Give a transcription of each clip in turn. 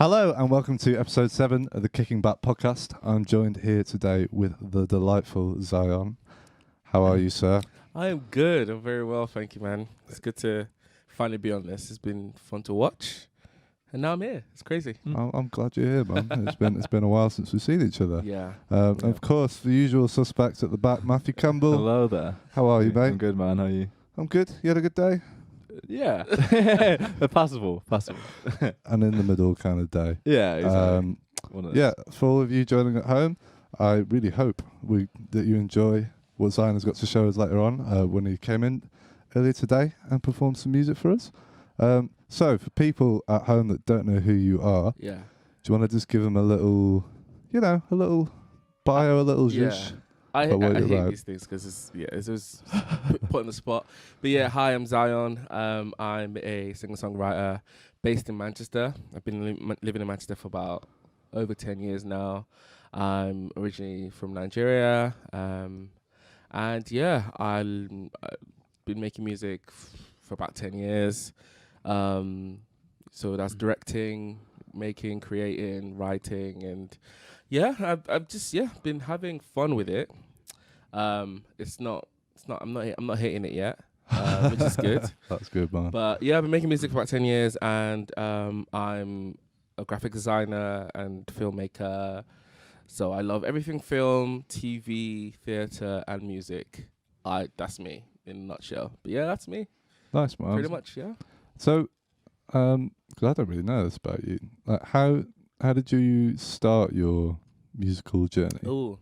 Hello and welcome to episode 7 of the Kicking Back podcast. I'm joined here today with the delightful Zahyón. How are you, sir? I am good. I'm very well, thank you, man. It's good to finally be on this. It's been fun to watch, and now I'm here. It's crazy. I'm glad you're here, man. It's been a while since we've seen each other. Yeah. Of course, the usual suspects at the back, Matthew Campbell. Hello there. How are you, mate? I'm good, man. How are you? I'm good. You had a good day? Yeah. Passable. And in the middle kind of day. Yeah, exactly. Yeah, for all of you joining at home, I really hope that you enjoy what Zahyon has got to show us later on when he came in earlier today and performed some music for us. So for people at home that don't know who you are, Yeah. do you want to just give them a little bio, a little zhuzh? I what hate you're these things because it's just put on the spot. But yeah, hi, I'm Zahyón. I'm a singer-songwriter based in Manchester. I've been living in Manchester for about over 10 years now. I'm originally from Nigeria. And yeah, I've been making music for about 10 years. So that's directing, making, creating, writing, and yeah, I've just been having fun with it. I'm not hating it yet, which is good. That's good, man. But yeah, I've been making music for about 10 years, and I'm a graphic designer and filmmaker. So I love everything film, TV, theatre, and music. That's me in a nutshell. But yeah, that's me. Nice, man. Pretty much, yeah. So, because I don't really know this about you, like how did you start your musical journey? Oh,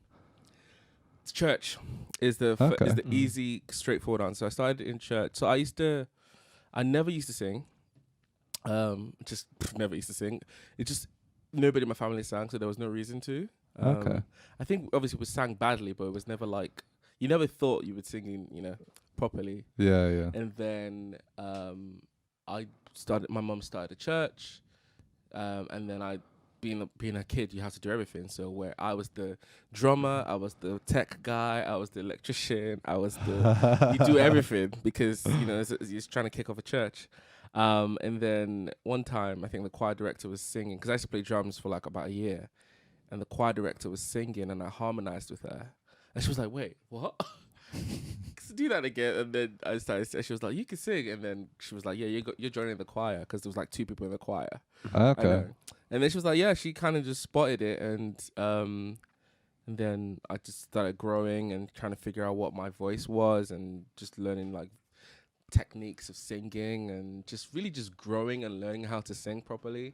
it's church is the easy, straightforward answer. I started in church. So I never used to sing. Just never used to sing. It just nobody in my family sang, so there was no reason to. Okay. I think obviously we sang badly, but it was never like you never thought you would sing, properly. Yeah. And then my mum started a church, and then being a kid, you have to do everything. So where I was the drummer, I was the tech guy, I was the electrician, you do everything because, you're trying to kick off a church. And then one time, I think the choir director was singing, because I used to play drums for like about a year, and the choir director was singing, and I harmonized with her. And she was like, wait, what? Do that again. And then I started, she was like, you can sing. And then she was like, yeah, you're joining the choir, because there was like 2 people in the choir. Okay. And then she was like, yeah, she kind of just spotted it. And then I just started growing and trying to figure out what my voice was, and just learning like techniques of singing, and just really just growing and learning how to sing properly.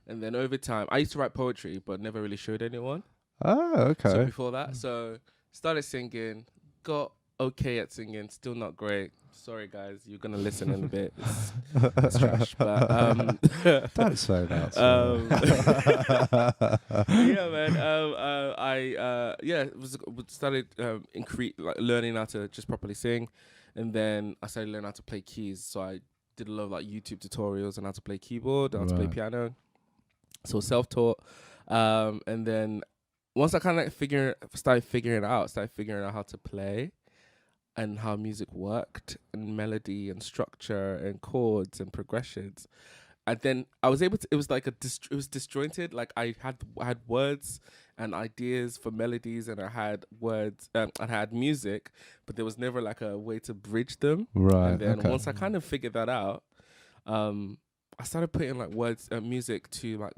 And then over time, I used to write poetry, but never really showed anyone. Oh, okay. So before that, started singing, got okay at singing, still not great. Sorry guys, you're gonna listen in a bit. It's trash, but don't say that. yeah, man. I started learning how to just properly sing, and then I started learning how to play keys. So I did a lot of like YouTube tutorials on how to play keyboard, how to play piano. So self-taught, and then once I kind of started figuring out how to play and how music worked, and melody and structure and chords and progressions. And then I was able to, it was like it was disjointed. Like I had words and ideas for melodies, and I had words, I had music, but there was never like a way to bridge them. Right. And then once I kind of figured that out, I started putting like words, music to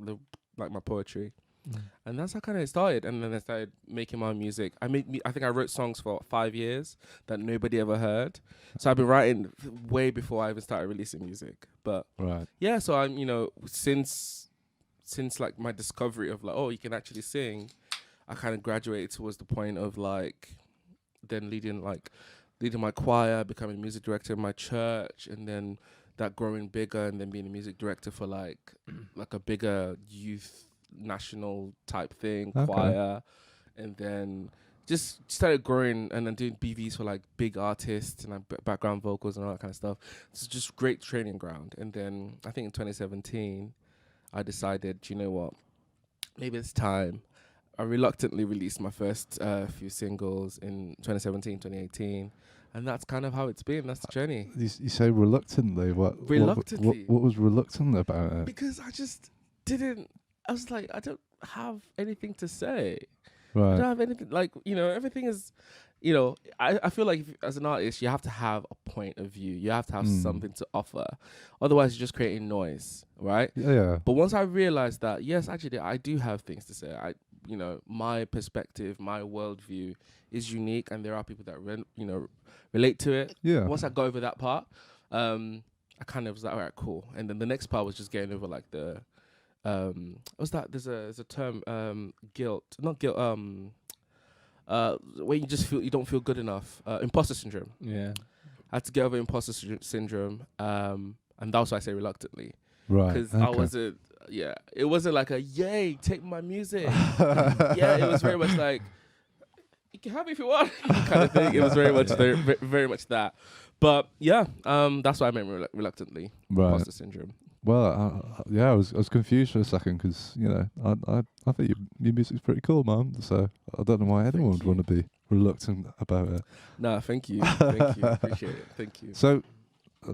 like my poetry. And that's how kind of it started. And then I started making my own music. I think I wrote songs for 5 years that nobody ever heard. So I've been writing way before I even started releasing music. But yeah, so I'm, since like my discovery of like, oh, you can actually sing, I kind of graduated towards the point of like then leading my choir, becoming a music director in my church, and then that growing bigger, and then being a music director for like a bigger youth national type thing, choir, and then just started growing, and then doing BVs for like big artists and like background vocals and all that kind of stuff. It's just great training ground. And then I think in 2017 I decided, you know what, maybe it's time. I reluctantly released my first few singles in 2017, 2018, and that's kind of how it's been. That's the journey. You say reluctantly. What? Reluctantly. What was reluctant about it? Because I just I was like, I don't have anything to say. I Right. don't have anything, like, everything is, I feel like as an artist, you have to have a point of view. You have to have something to offer. Otherwise, you're just creating noise, right? Yeah. But once I realized that, yes, actually, I do have things to say. My perspective, my worldview is unique, and there are people that relate to it. Yeah. Once I got over that part, I kind of was like, all right, cool. And then the next part was just getting over like the what's that? There's a term, guilt, not guilt. When you don't feel good enough. Imposter syndrome. Yeah. I had to get over imposter syndrome, and that's why I say reluctantly. Right. Because I wasn't, it wasn't like a, yay, take my music. It was very much like, you can have it if you want, kind of thing. It was very much very much that. But that's why I meant reluctantly. Right. Imposter syndrome. Well, I was confused for a second because I think your music's pretty cool, man. So I don't know why anyone would want to be reluctant about it. Nah, thank you, appreciate it, thank you. So,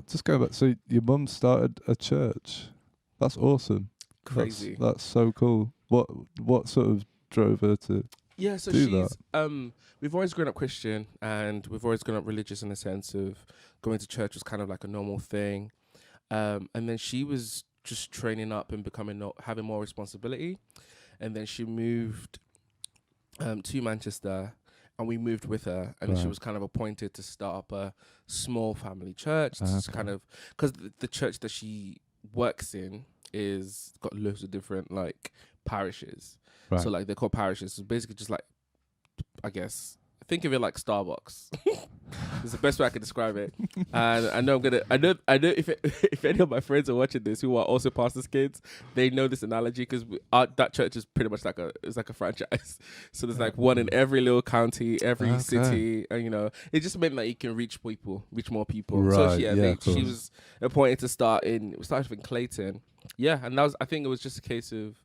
just going back. So your mum started a church. That's awesome. Crazy. That's so cool. What sort of drove her to? Yeah, so do she's we've always grown up Christian, and we've always grown up religious in the sense of going to church was kind of like a normal thing. And then she was just training up and having more responsibility. And then she moved to Manchester, and we moved with her. And she was kind of appointed to start up a small family church. It's kind of because the church that she works in is got loads of different like parishes. Right. So like they're called parishes. So basically just like, I guess, think of it like Starbucks. It's the best way I can describe it. And I know if any of my friends are watching this who are also pastors' kids, they know this analogy because that church is pretty much like a franchise. So there's like one in every little county, every city, and it just meant that you can reach more people. Right. So she was appointed to started in Clayton. Yeah, and I think it was just a case of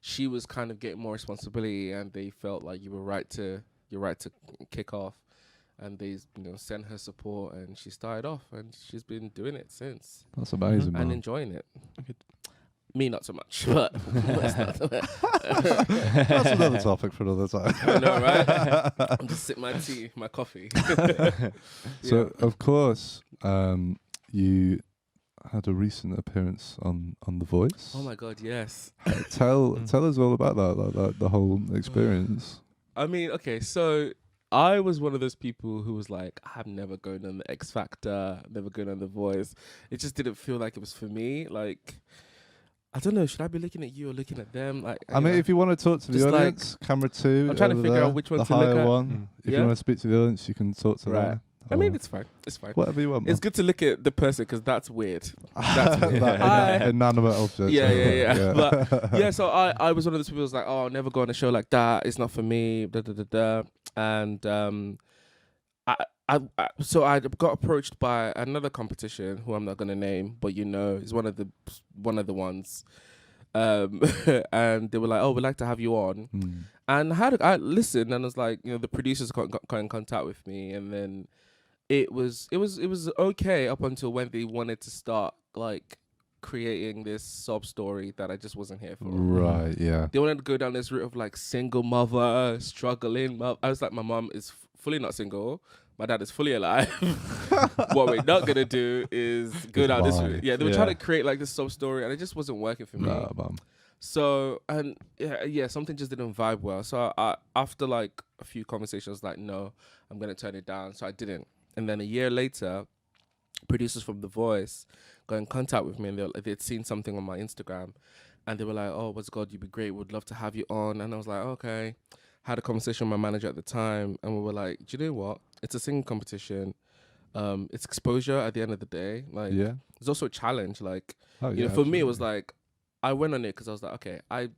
she was kind of getting more responsibility, and they felt like you're right to kick off, and they sent her support, and she started off, and she's been doing it since. That's amazing, man. And enjoying it. Me not so much, but that's another topic for another time. I know, right? I'm just sipping my tea, my coffee. So of course, you had a recent appearance on The Voice. Oh my God, yes. Tell us all about that, the whole experience. I mean, okay, so I was one of those people who was like, I'm never going on the X Factor, never going on The Voice. It just didn't feel like it was for me. Like, I don't know, should I be looking at you or looking at them? Like, I mean, if you want to talk to the audience, camera 2. I'm trying to figure out which one the to look higher at. one. If you want to speak to the audience, you can talk to them. I mean, it's fine. Whatever you want, man. It's good to look at the person because that's weird. That's weird. Inanimate object. Yeah. But so I was one of those people who was like, oh, I'll never go on a show like that. It's not for me. And I got approached by another competition who I'm not gonna name, but is one of the ones. And they were like, oh, we'd like to have you on. And I listened, and I was like, the producers got in contact with me, and then it was okay up until when they wanted to start like creating this sob story that I just wasn't here for. Right, yeah. They wanted to go down this route of like single mother, struggling. I was like, my mom is fully not single. My dad is fully alive. What we're not going to do is go down this route. Yeah, they were trying to create like this sob story, and it just wasn't working for me. Nah, mum. So, and something just didn't vibe well. So I after like a few conversations, I was like, no, I'm going to turn it down. So I didn't. And then a year later, producers from The Voice got in contact with me, and they'd seen something on my Instagram, and they were like, oh, what's God, you'd be great. We'd love to have you on. And I was like, okay. Had a conversation with my manager at the time, and we were like, do you know what? It's a singing competition. It's exposure at the end of the day. Like, there's also a challenge. Like, for me, it was like, I went on it because I was like, okay, I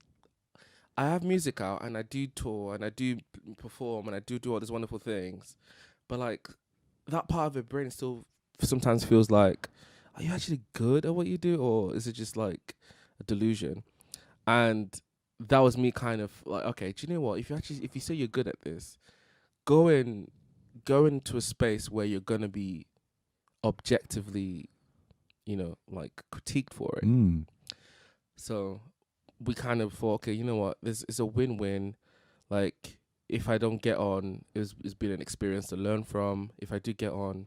have music out, and I do tour, and I do perform, and I do all these wonderful things. But like, that part of the brain still sometimes feels like, are you actually good at what you do, or is it just like a delusion? And that was me kind of like, okay, do you know what? If you say you're good at this, go into a space where you're gonna be objectively, like critiqued for it. So we kind of thought, okay, you know what, it's a win-win. Like, if I don't get on, it's been an experience to learn from. If I do get on,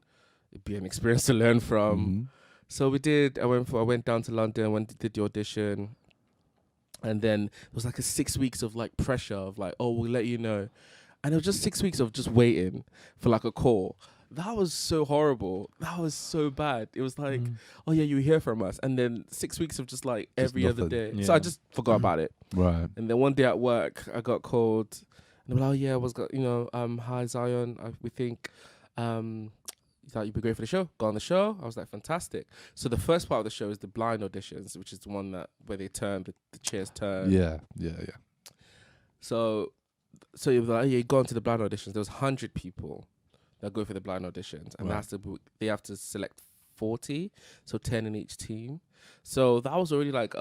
it'd be an experience to learn from. Mm-hmm. So we did. I went down to London, did the audition, and then it was like a 6 weeks of like pressure of like, oh, we'll let you know, and it was just 6 weeks of just waiting for like a call. That was so horrible. That was so bad. It was like, oh yeah, you hear from us, and then 6 weeks of just like every other day. Yeah. So I just forgot about it. Right. And then one day at work, I got called, and they were like, oh yeah, hi Zahyon, we think that you'd be great for the show. Go on the show. I was like, fantastic. So the first part of the show is the blind auditions, which is the one where they turn, the chairs turn. Yeah. So you were like, yeah, you go on to the blind auditions. There was 100 people that go for the blind auditions, and they have to select 40, so 10 in each team. So that was already like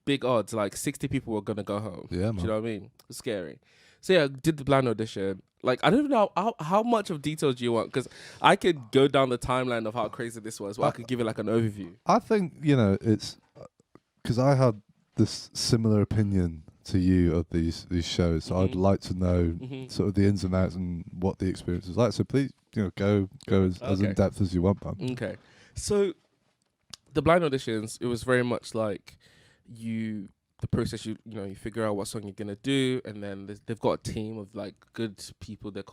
big odds. Like 60 people were gonna go home. Yeah, man. Do you know what I mean? It was scary. So yeah, did the blind audition. Like, I don't even know how much of details do you want, because I could go down the timeline of how crazy this was, but I could give it like an overview. I think, it's because I had this similar opinion to you of these shows. So I'd like to know sort of the ins and outs and what the experience is like. So please, go as in depth as you want, man. Okay. So the blind auditions, it was very much like the process, you figure out what song you're gonna do, and then they've got a team of like good people. They're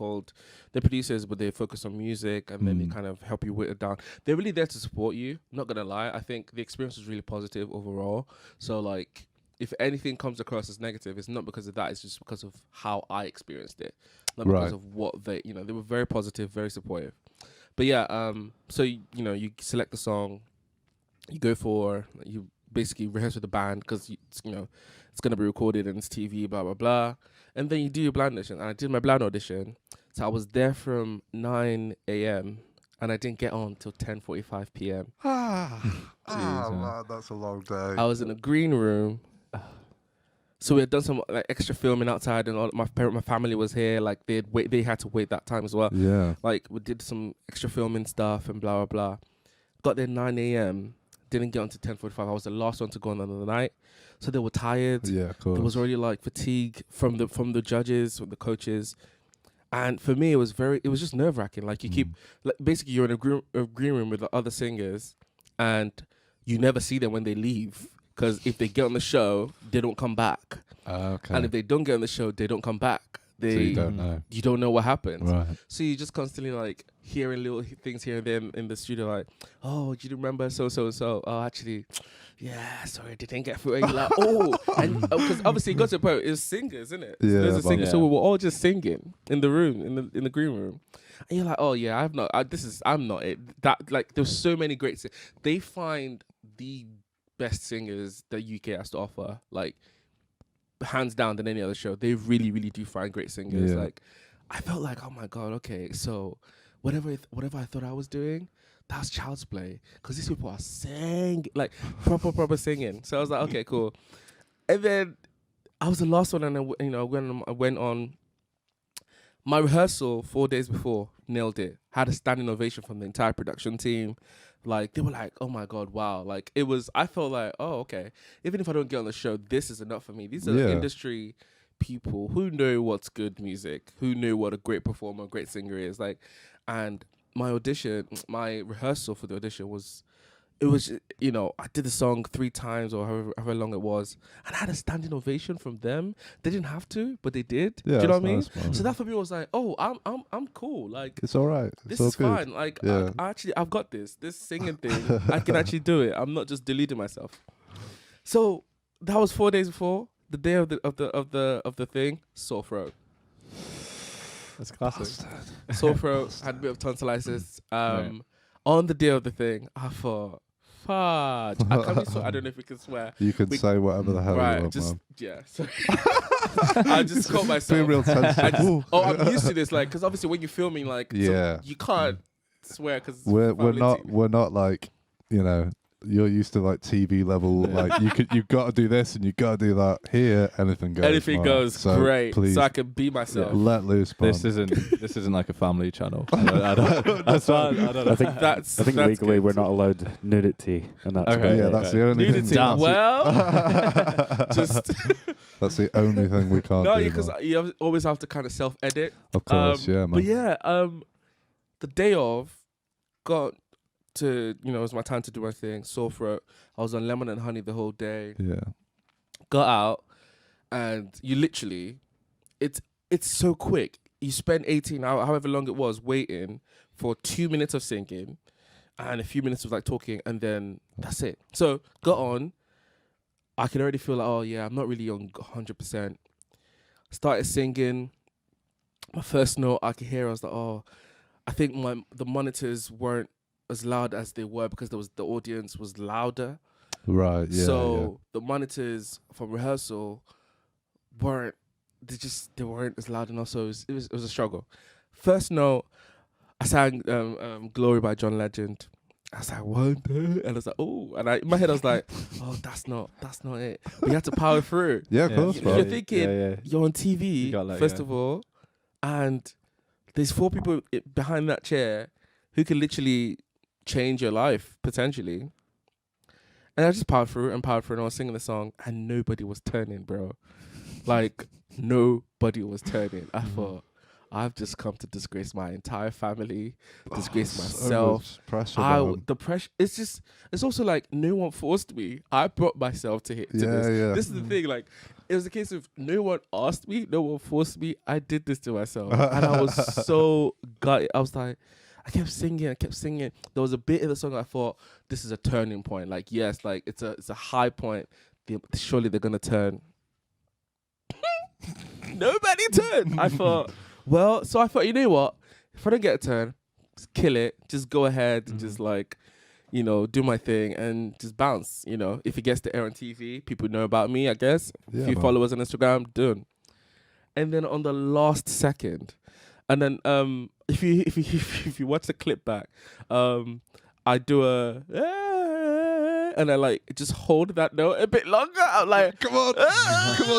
producers, but they focus on music, and then they kind of help you whittle it down. They're really there to support you. Not gonna lie, I think the experience was really positive overall. So like, if anything comes across as negative, it's not because of that. It's just because of how I experienced it, not because of what they were very positive, very supportive. But yeah, so you select the song, you basically rehearse with the band, because it's going to be recorded and it's TV, blah blah blah, and then you do your blind audition. And I did my blind audition, so I was there from 9 a.m. and I didn't get on till 10:45 p.m. Man, that's a long day. I was in a green room, so we had done some like extra filming outside, and all my family was here. Like they had to wait that time as well. Yeah, like we did some extra filming stuff and blah blah blah. Got there 9 a.m. Didn't get on to 10:45. I was the last one to go on the night, so they were tired. Yeah, of course. There was already like fatigue from the judges, from the coaches, and for me it was just nerve wracking. Like you keep, like, basically you're in a green room with the other singers, and you never see them when they leave, because if they get on the show, they don't come back. Okay. And if they don't get on the show, they don't come back. So you don't know. You don't know what happened. Right. So you just constantly like hearing little things here and there in the studio, like, oh, do you remember so? Oh, actually, yeah, sorry, didn't get through. And you're like, oh, and because obviously it got to a point, it's singers, isn't it? Yeah, there's a singer, yeah. so we were all just singing in the room, in the green room. And you're like, oh yeah, I'm not it. That, like, there's so many great singers. They find the best singers that UK has to offer, like, hands down, than any other show. They really, really do find great singers. Yeah. Like, I felt like, oh my God, okay, so whatever I thought I was doing, that's child's play, because these people are singing, like proper singing. So I was like, okay, cool. And then I was the last one, and I went on my rehearsal 4 days before, nailed it. Had a standing ovation from the entire production team. Like, they were like, oh my God, wow. Like, I felt like, oh, okay, even if I don't get on the show, this is enough for me. These are industry people who know what's good music, who know what a great performer, great singer is. Like, and my rehearsal for the audition was, I did the song 3 times or however long it was, and I had a standing ovation from them. They didn't have to, but they did. Yeah, do you know what I mean? nice, So that for me was like, oh, I'm cool. Like, It's all right. this It's is all good. fine. Like, Yeah. I've got this singing thing. I can actually do it. I'm not just deluding myself. So that was 4 days before the day of the thing. Sore throat. That's classic. Sore throat. Had a bit of tonsillitis. On the day of the thing, I thought, fudge. I can't be I don't know if we can swear. You can say whatever the hell you Right, want, just man. yeah. Sorry. I just caught myself. Be real sensitive. I'm used to this, like, because obviously when you're filming, like, Yeah. you can't swear because We're not like, you're used to like TV level, like you've got to do this and you've got to do that. Here, anything goes. Anything goes, so great. Please, So I can be myself. let loose. This isn't like a family channel. I don't I I think legally we're not allowed nudity, and that's Okay. Yeah, that's the only Nudity. thing. Well, just That's the only thing we can't no, do. because man. you always have to kind of self-edit. Of course, yeah, man. But yeah, the day of, got to, it was my time to do my thing. Sore throat. I was on lemon and honey the whole day. Yeah. Got out, and you literally, it's so quick. You spend 18 hours, however long it was, waiting for 2 minutes of singing, and a few minutes of like talking, and then that's it. So got on. I could already feel like, oh yeah, I'm not really on 100%. Started singing. My first note I could hear, I was like, oh, I think the monitors weren't as loud as they were because the audience was louder. Right. Yeah. So the monitors from rehearsal weren't as loud enough. So it was a struggle. First note, I sang "Glory" by John Legend. I was like, "One day," and I was like, "Oh," and in my head I was like, "Oh, that's not it." But you have to power through. Yeah, of course, bro. You're thinking you're on TV first of all, and there's 4 people behind that chair who can literally change your life potentially. And I just powered through, and I was singing the song, and nobody was turning, bro. Like nobody was turning. I thought, I've just come to disgrace my entire family, disgrace myself. So much pressure, The pressure. It's also like no one forced me. I brought myself to this. Yeah. This is the thing. Like, it was a case of no one asked me, no one forced me. I did this to myself, and I was so gutted. I was like, I kept singing. There was a bit in the song I thought, this is a turning point. Like, yes, like it's a high point. Surely they're gonna turn. Nobody turned. I thought. Well, so I thought, you know what? If I don't get a turn, just kill it. Just go ahead and just like, do my thing and just bounce. If it gets to air on TV, people know about me, I guess. Yeah, a few followers on Instagram, done. And then on the last second, and then if you watch the clip back, I do and I like just hold that note a bit longer. I'm like, come on,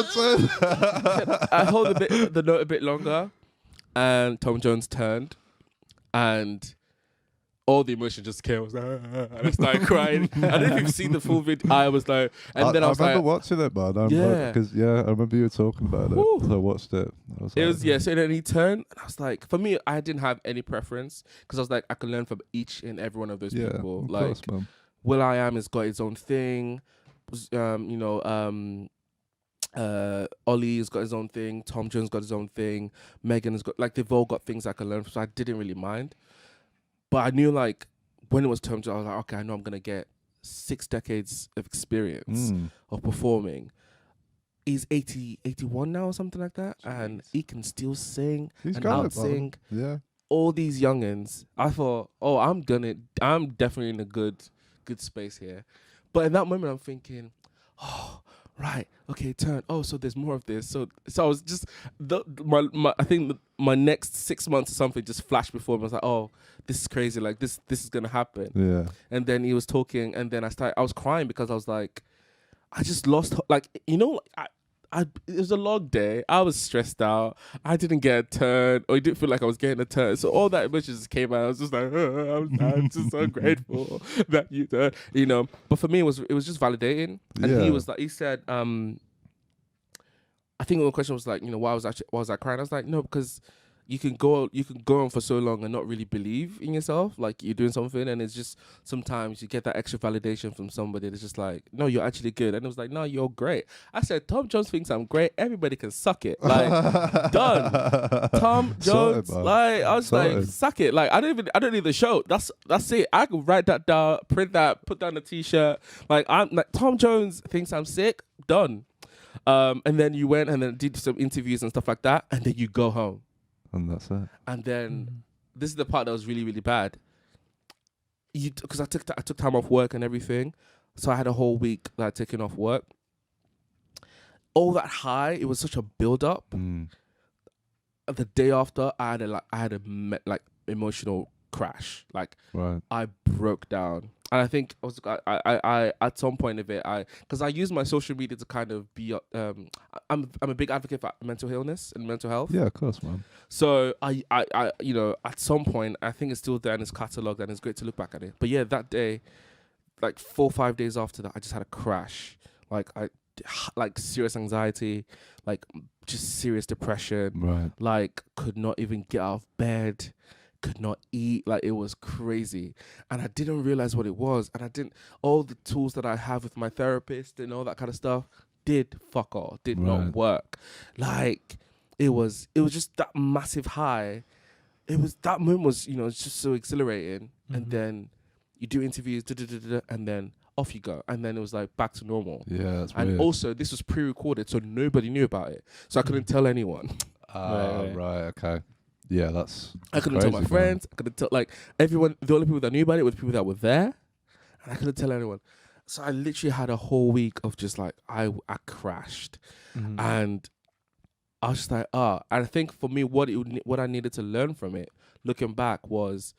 son. I hold the note a bit longer. And Tom Jones turned, and all the emotion just came. I was like, and I started crying. I don't know if you've seen the full video. I was like, and then I was remember like, watching it, man. Because I remember you were talking about Woo. it. So I watched it. So then he turned, and I was like, for me, I didn't have any preference because I was like, I can learn from each and every one of those people. Of Like, course, man. will.i.am has got his own thing. Ollie's got his own thing. Tom Jones got his own thing. Megan has got, like, they've all got things I can learn from, so I didn't really mind. But I knew, like, when it was Tom Jones, I was like, okay, I know I'm going to get 6 decades of experience of performing. He's 81 now or something like that. Jeez. And he can still sing and out-sing. Yeah. All these youngins, I thought, oh, I'm definitely in a good space here. But in that moment, I'm thinking, oh, right, okay, turn. Oh, so there's more of this. So I was just I think my next 6 months or something just flashed before me. I was like, oh, this is crazy. Like this is gonna happen. Yeah. And then he was talking, and then I was crying because I was like, I just lost. Like, it was a long day. I was stressed out. I didn't get a turn, or I didn't feel like I was getting a turn. So all that emotion just came out. I was just like, I'm just so grateful that you did, But for me, it was just validating. And he was like, he said, I think the question was like, why was I crying? I was like, no, because you can go on for so long and not really believe in yourself, like you're doing something, and it's just sometimes you get that extra validation from somebody that's just like, no, you're actually good, and it was like, no, you're great. I said, Tom Jones thinks I'm great. Everybody can suck it. Like, done. Tom Jones, sorted, like, I was like, suck it. Like, I don't need the show. That's it. I can write that down, print that, put down a T-shirt. Like, I'm like, Tom Jones thinks I'm sick. Done. And then you went and then did some interviews and stuff like that, and then you go home. And that's it. And then this is the part that was really, really bad. Because I took time off work and everything, so I had a whole week that I'd taken off work. All that high, it was such a build up. The day after, I had a emotional crash. Like, right. I broke down. And I think I at some point of it, because I use my social media to kind of be, I'm a big advocate for mental illness and mental health. Yeah, of course, man. So I you know, at some point, I think it's still there in its catalog, and it's great to look back at it. But yeah, that day, like 4 or 5 days after that, I just had a crash. Like serious anxiety, like just serious depression. Right. Like could not even get out of bed, could not eat. Like it was crazy, and I didn't realize what it was. And I didn't. All the tools that I have with my therapist and all that kind of stuff did fuck all. Did not work. Like it was just that massive high. It was that moment was, you know, it's just so exhilarating. And then you do interviews, and then off you go. And then it was like back to normal. Yeah, that's and weird. also this was pre-recorded, so nobody knew about it. So I couldn't tell anyone. Right, okay. Yeah, I couldn't tell my friends. I couldn't tell like everyone. The only people that knew about it were people that were there, and I couldn't tell anyone. So I literally had a whole week of just like I crashed, and I was just like, And I think for me, what I needed to learn from it, looking back, was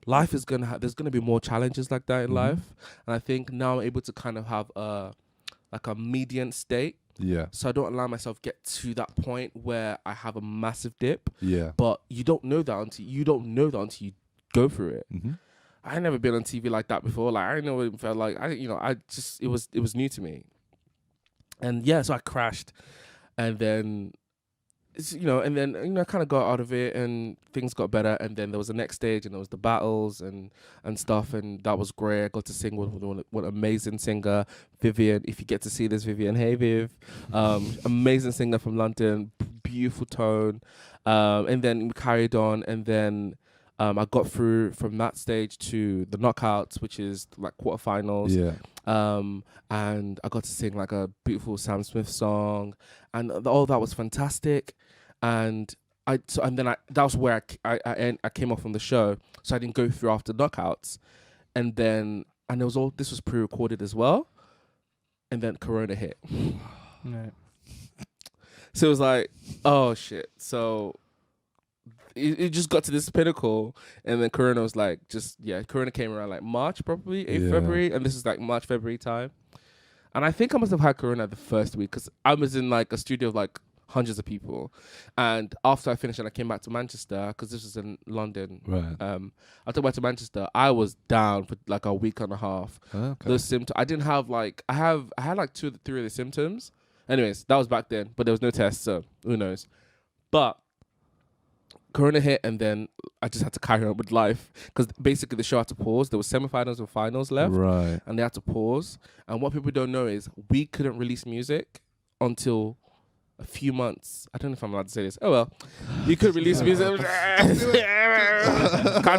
life is there's gonna be more challenges like that in life, and I think now I'm able to kind of have a median state. Yeah. So I don't allow myself get to that point where I have a massive dip. Yeah. But you don't know that until you go through it. I never been on TV like that before. Like I didn't know what it felt like. It was new to me. And yeah, so I crashed, and then I kind of got out of it, and things got better. And then there was the next stage, and there was the battles and stuff, and that was great. I got to sing with one amazing singer, Vivian. If you get to see this, Vivian, hey Viv, amazing singer from London, beautiful tone. And then we carried on, and then I got through from that stage to the knockouts, which is like quarterfinals. Yeah. And I got to sing like a beautiful Sam Smith song, and all that was fantastic. And that was where I came off from the show, so I didn't go through after knockouts, and this was pre-recorded as well, and then Corona hit. Right. So it was like, oh shit. So it just got to this pinnacle, and then Corona was like, Corona came around like March, probably 8th February, and this is like March, February time. And I think I must have had Corona the first week, because I was in like a studio of like hundreds of people. And after I finished and I came back to Manchester, because this was in London. Right. I took back to Manchester. I was down for like a week and a half. Okay. Those symptoms, I didn't have like, I had like 2 or 3 of the symptoms. Anyways, that was back then, but there was no test, so who knows. But Corona hit, and then I just had to carry on with life, because basically the show had to pause. There was semifinals and finals left, Right. and they had to pause. And what people don't know is we couldn't release music until a few months. I don't know if I'm allowed to say this. Oh well, you could release music. Can't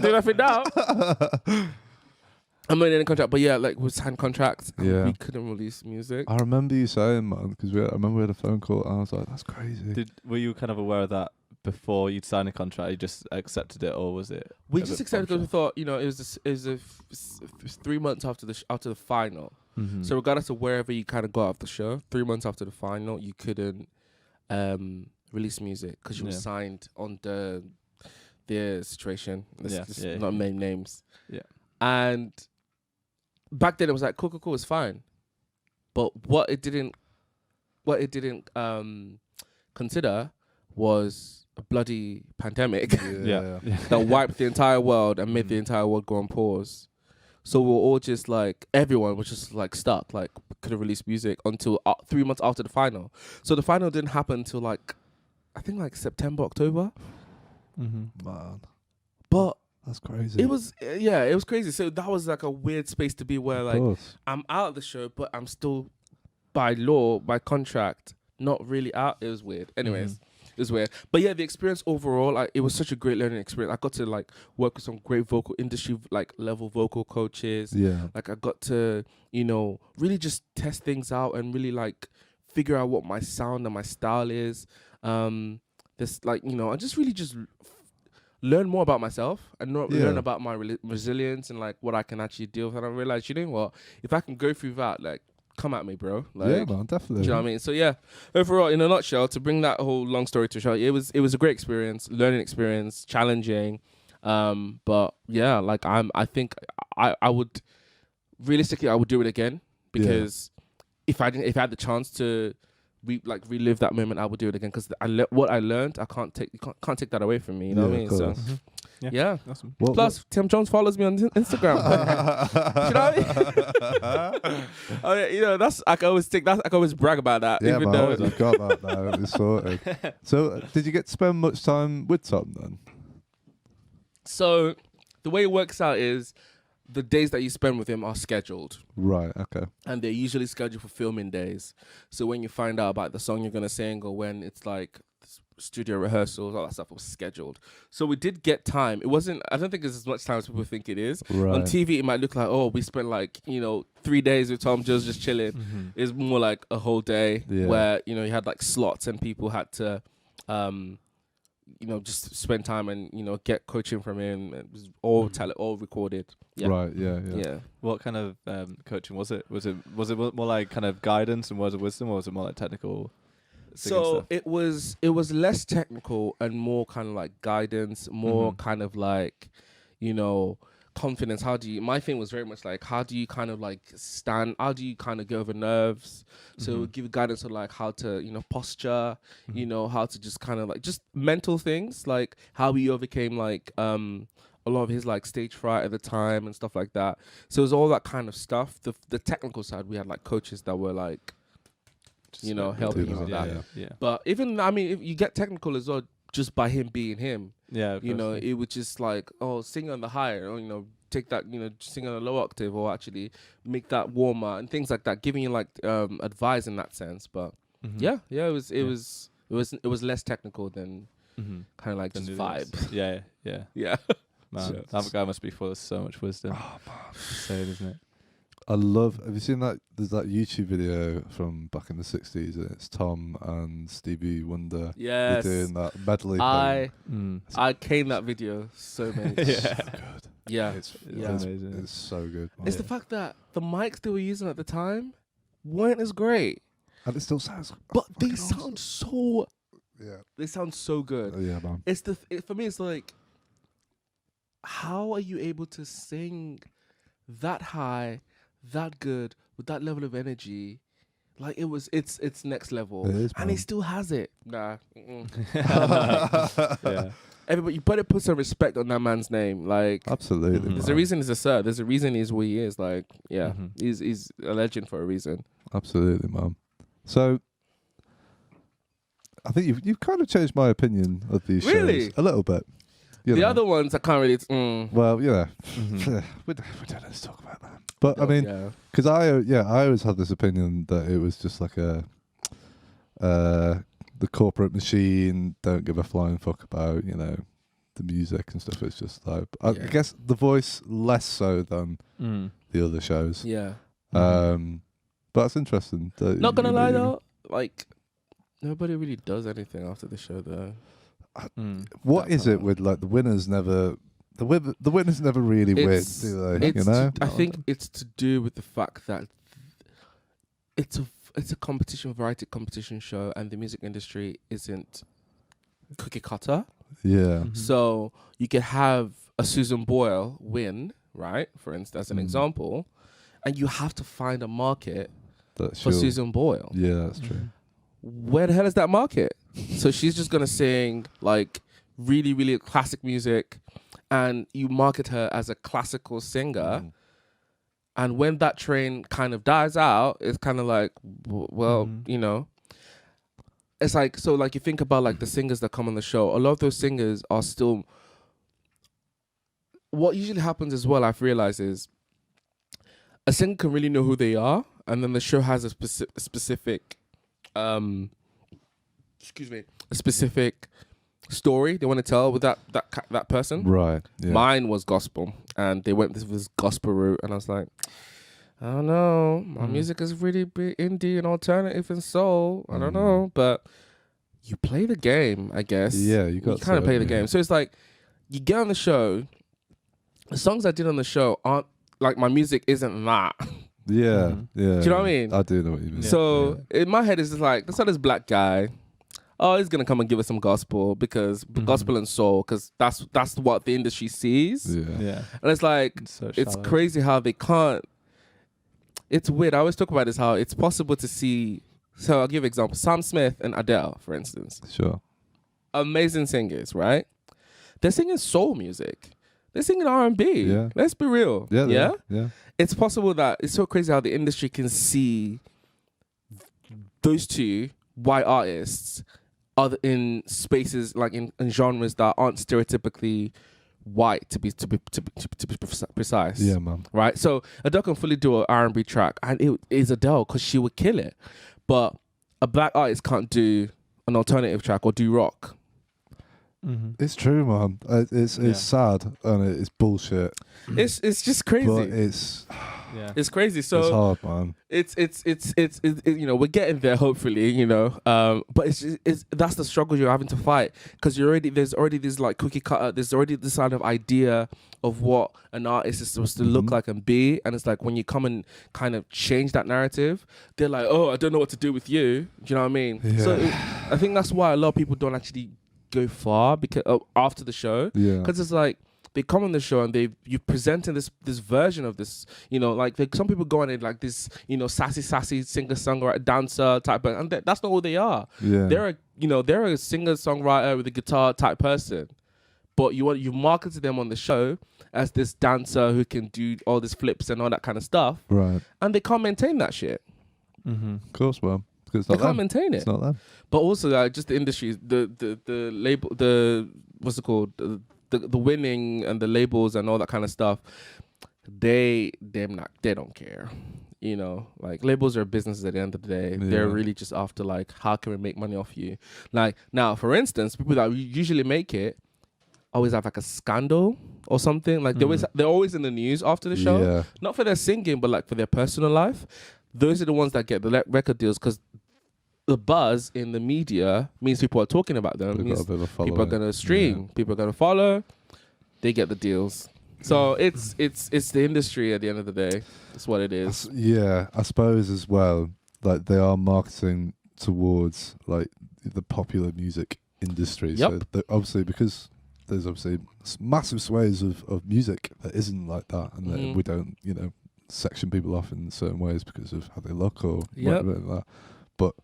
do nothing now. I'm not in a contract, but yeah, like we signed contracts. Yeah. We couldn't release music. I remember you saying, man, because I remember we had a phone call, and I was like, that's crazy. Were you kind of aware of that before you'd signed a contract? You just accepted it, or was it? We just accepted because we thought, it was 3 months after the final. So regardless of wherever you kind of got off the show, 3 months after the final, you couldn't release music because you were signed on the situation. Let's not name names. Yeah. And back then it was like cool, it's fine. But what it didn't consider was a bloody pandemic that wiped the entire world and made the entire world go on pause. So we were all just like, everyone was just like stuck, like couldn't release music until 3 months after the final. So the final didn't happen until like, I think like September, October. Man, But that's crazy. it was crazy. So that was like a weird space to be where like I'm out of the show, but I'm still by law, by contract, not really out. It was weird. Anyways. It was weird. But yeah, the experience overall, like, it was such a great learning experience. I got to like work with some great vocal industry like level vocal coaches. Yeah. Like I got to, really just test things out and really like figure out what my sound and my style is. This like, I just really learn more about myself and learn about my resilience and like what I can actually deal with. And I realized, what? If I can go through that, like, come at me, bro. Like, yeah, man, definitely. Do you know what I mean? So yeah, overall, in a nutshell, to bring that whole long story to a short, it was a great experience, learning experience, challenging. But yeah, like I think I would realistically, I would do it again because if I had the chance to relive that moment, I would do it again because what I learned, I can't take that away from me. You know what I mean? So. Yeah. Awesome. Plus, Tim Jones follows me on Instagram. You know what I mean? Oh, yeah, you know, I can always brag about that. Yeah, even man, though I've got that now. It's sorted. So, did you get to spend much time with Tom then? So, the way it works out is the days that you spend with him are scheduled. Right, okay. And they're usually scheduled for filming days. So, when you find out about the song you're going to sing or when it's like studio rehearsals, all that stuff was scheduled. So we did get time. It wasn't, I don't think it's as much time as people think it is. Right. On TV, it might look like, we spent 3 days with Tom Jones just chilling. It's more like a whole day where, you had like slots and people had to, just spend time and, get coaching from him. It was all all recorded. Yeah. Right, yeah. What kind of coaching was it? Was it more like kind of guidance and words of wisdom, or was it more like technical? So it was less technical and more kind of like guidance, more kind of like, confidence. My thing was very much like, how do you kind of like stand? How do you kind of get over nerves? So it would give guidance on like how to, posture, how to just kind of like just mental things, like how he overcame like a lot of his like stage fright at the time and stuff like that. So it was all that kind of stuff. The technical side, we had like coaches that were like, helping you with that. Yeah. But even, if you get technical as well, just by him being him, yeah, it would just like, sing on the high, or, take that, sing on a low octave, or actually make that warmer and things like that, giving you like advice in that sense. But it was less technical than kind of like just vibes. Yeah. Man, that guy must be full of so much wisdom. Oh, man. Insane, isn't it? Have you seen that? There's that YouTube video from back in the 60s, and it's Tom and Stevie Wonder. Yes. They're doing that medley thing. I came that video so many times. So good. Yeah. It's amazing. It's so good. It's the fact that the mics they were using at the time weren't as great. And it still sounds... But they sound so... Yeah. They sound so good. Yeah, man. It's for me, it's like, how are you able to sing that high, that good, with that level of energy? Like it's next level. It is, and he still has it. Nah. Yeah. Everybody, you better put some respect on that man's name. Like, absolutely. There's a reason he's a sir. There's a reason he's what he is. Like, he's a legend for a reason. Absolutely, man. So, I think you've kind of changed my opinion of these shows a little bit. The other ones I can't really. Well, we don't need to talk about that. But I mean, because I always had this opinion that it was just like the corporate machine don't give a flying fuck about the music and stuff. It's just like I guess The Voice less so than the other shows. Yeah. But that's interesting. Not gonna lie though, like nobody really does anything after the show though. What is it with like the winners never really win, do they? I think it's to do with the fact that it's a variety competition show, and the music industry isn't cookie cutter. Yeah. So you could have a Susan Boyle win, right? For instance, as an example, and you have to find a market for Susan Boyle. Yeah, that's true. Where the hell is that market? So she's just gonna sing like really, really classic music, and you market her as a classical singer. And when that train kind of dies out, it's kind of like, well, it's like, so like you think about like the singers that come on the show, a lot of those singers are still, what usually happens as well, I've realized, is a singer can really know who they are, and then the show has a specific story they want to tell with that person. Right. Yeah. Mine was gospel, and they went this gospel route, and I was like, I don't know. My music is really big indie and alternative and soul. I don't know, but you play the game, I guess. Yeah, you kind of play the game. So it's like you get on the show. The songs I did on the show aren't like my music isn't that. Yeah, yeah. Do you know what I mean? I do know what you mean. So in my head, it's just like, let's have this black guy. Oh, he's gonna come and give us some gospel because gospel and soul, because that's what the industry sees. Yeah. And it's like So it's shallow. crazy how they can't it's weird. I always talk about this, how it's possible to see. So I'll give an example. Sam Smith and Adele, for instance. Sure. Amazing singers, right? They're singing soul music. They're singing R&B. Yeah. Let's be real. Yeah. Yeah. It's possible that it's so crazy how the industry can see those two white artists other in spaces like in genres that aren't stereotypically white to be precise. Yeah, man. Right. So Adele can fully do an R&B track, and it is Adele because she would kill it. But a black artist can't do an alternative track or do rock. It's true, man. It's sad and it's bullshit. It's just crazy. But it's crazy. So it's hard, man. It's you know, we're getting there hopefully, you know. But it's that's the struggle you're having to fight, because there's already this like cookie cutter. There's already this kind of idea of what an artist is supposed to look like and be, and it's like when you come and kind of change that narrative, they're like, oh, I don't know what to do with you. Do you know what I mean? Yeah. So I think that's why a lot of people don't actually go far because after the show, because it's like they come on the show and you presenting this version of this, you know, like some people go on in like this, you know, sassy singer-songwriter dancer type, and that's not who they are. They're a singer-songwriter with a guitar type person, but you marketed them on the show as this dancer who can do all these flips and all that kind of stuff, right? And they can't maintain that shit. Of course, man. They can't maintain it. It's not them. But also, just the industry, the label, what's it called, the winning and the labels and all that kind of stuff. They don't care. You know, like labels are businesses at the end of the day. Yeah. They're really just after like, how can we make money off you? Like now, for instance, people that usually make it always have like a scandal or something. Like they're always in the news after the show. Yeah. Not for their singing, but like for their personal life. Those are the ones that get the record deals, because the buzz in the media means people are talking about them. Means people are going to stream. People are going to follow. They get the deals. So it's the industry at the end of the day. That's what it is. I suppose as well, like they are marketing towards like the popular music industry. Yep. So obviously, because there's obviously massive swathes of music that isn't like that, and that we don't, you know, section people off in certain ways because of how they look or whatever like that. But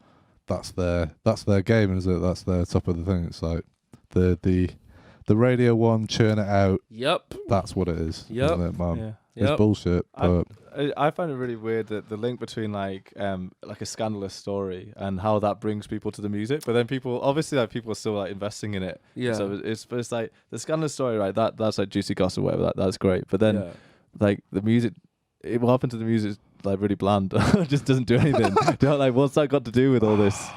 that's their game, is it? That's their top of the thing. It's like the radio one, churn it out. Yep. That's what it is. Yep. Isn't it, man? Yeah. It's bullshit. But I find it really weird that the link between like a scandalous story and how that brings people to the music, but then people are still like investing in it. Yeah. So it's like the scandalous story, right? That's like juicy gossip or whatever. That's great. But then like the music, what happened to the music? Like really bland. Just doesn't do anything. Like what's that got to do with all this?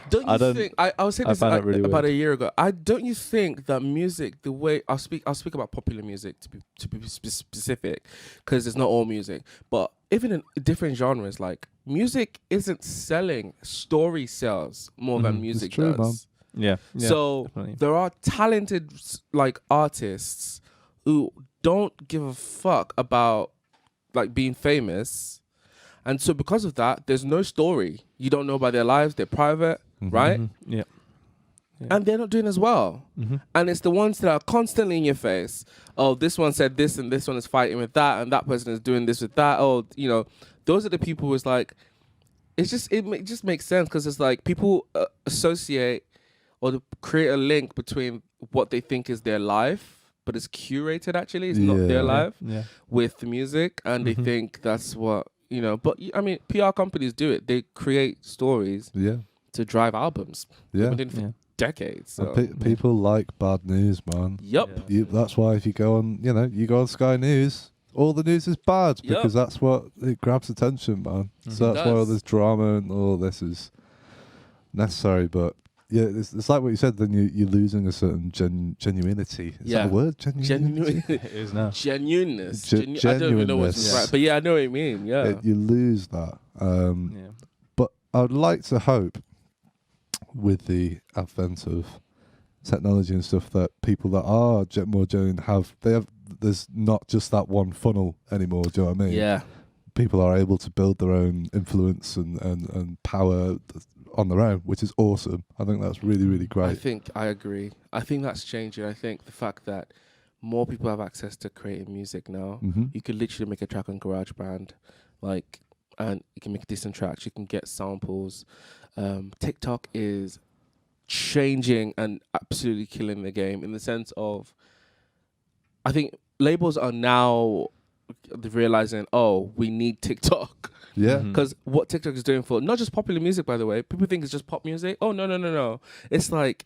Don't you think? I was saying this really about weird. a year ago. Don't you think that music, the way I'll speak about popular music to be specific, because it's not all music, but even in different genres, like music isn't selling. Story sells more than music true, does. Yeah. So definitely. there are talented like artists who don't give a fuck about like being famous. And so because of that, there's no story. You don't know about their lives. They're private, right? Yeah. And they're not doing as well. And it's the ones that are constantly in your face. Oh, this one said this and this one is fighting with that and that person is doing this with that. Oh, you know, those are the people who's like, it just makes sense, because it's like people associate or create a link between what they think is their life, but it's curated actually. It's not their life with the music. And they think that's what, you know, but I mean, PR companies do it. They create stories to drive albums. Yeah. They've been doing it for decades. So. People like bad news, man. Yep. That's why if you go on Sky News, all the news is bad because that's what it grabs attention, man. So that's why all this drama and all this is necessary. But yeah, it's like what you said. Then you're losing a certain genuinity. Is that a word? Genuinity. It is now. Genuineness. I don't even know what's right, but I know what you mean. Yeah. You lose that. But I would like to hope, with the advent of technology and stuff, that people that are more genuine there's not just that one funnel anymore. Do you know what I mean? Yeah. People are able to build their own influence and power on their own, which is awesome. I think that's really, really great. I agree. I think that's changing. I think the fact that more people have access to creating music now. You could literally make a track on GarageBand. Like, and you can make decent tracks. You can get samples. TikTok is changing and absolutely killing the game in the sense of, I think labels are now realizing, oh, we need TikTok. Yeah. Because what TikTok is doing for not just popular music, by the way, people think it's just pop music. Oh, no. It's like,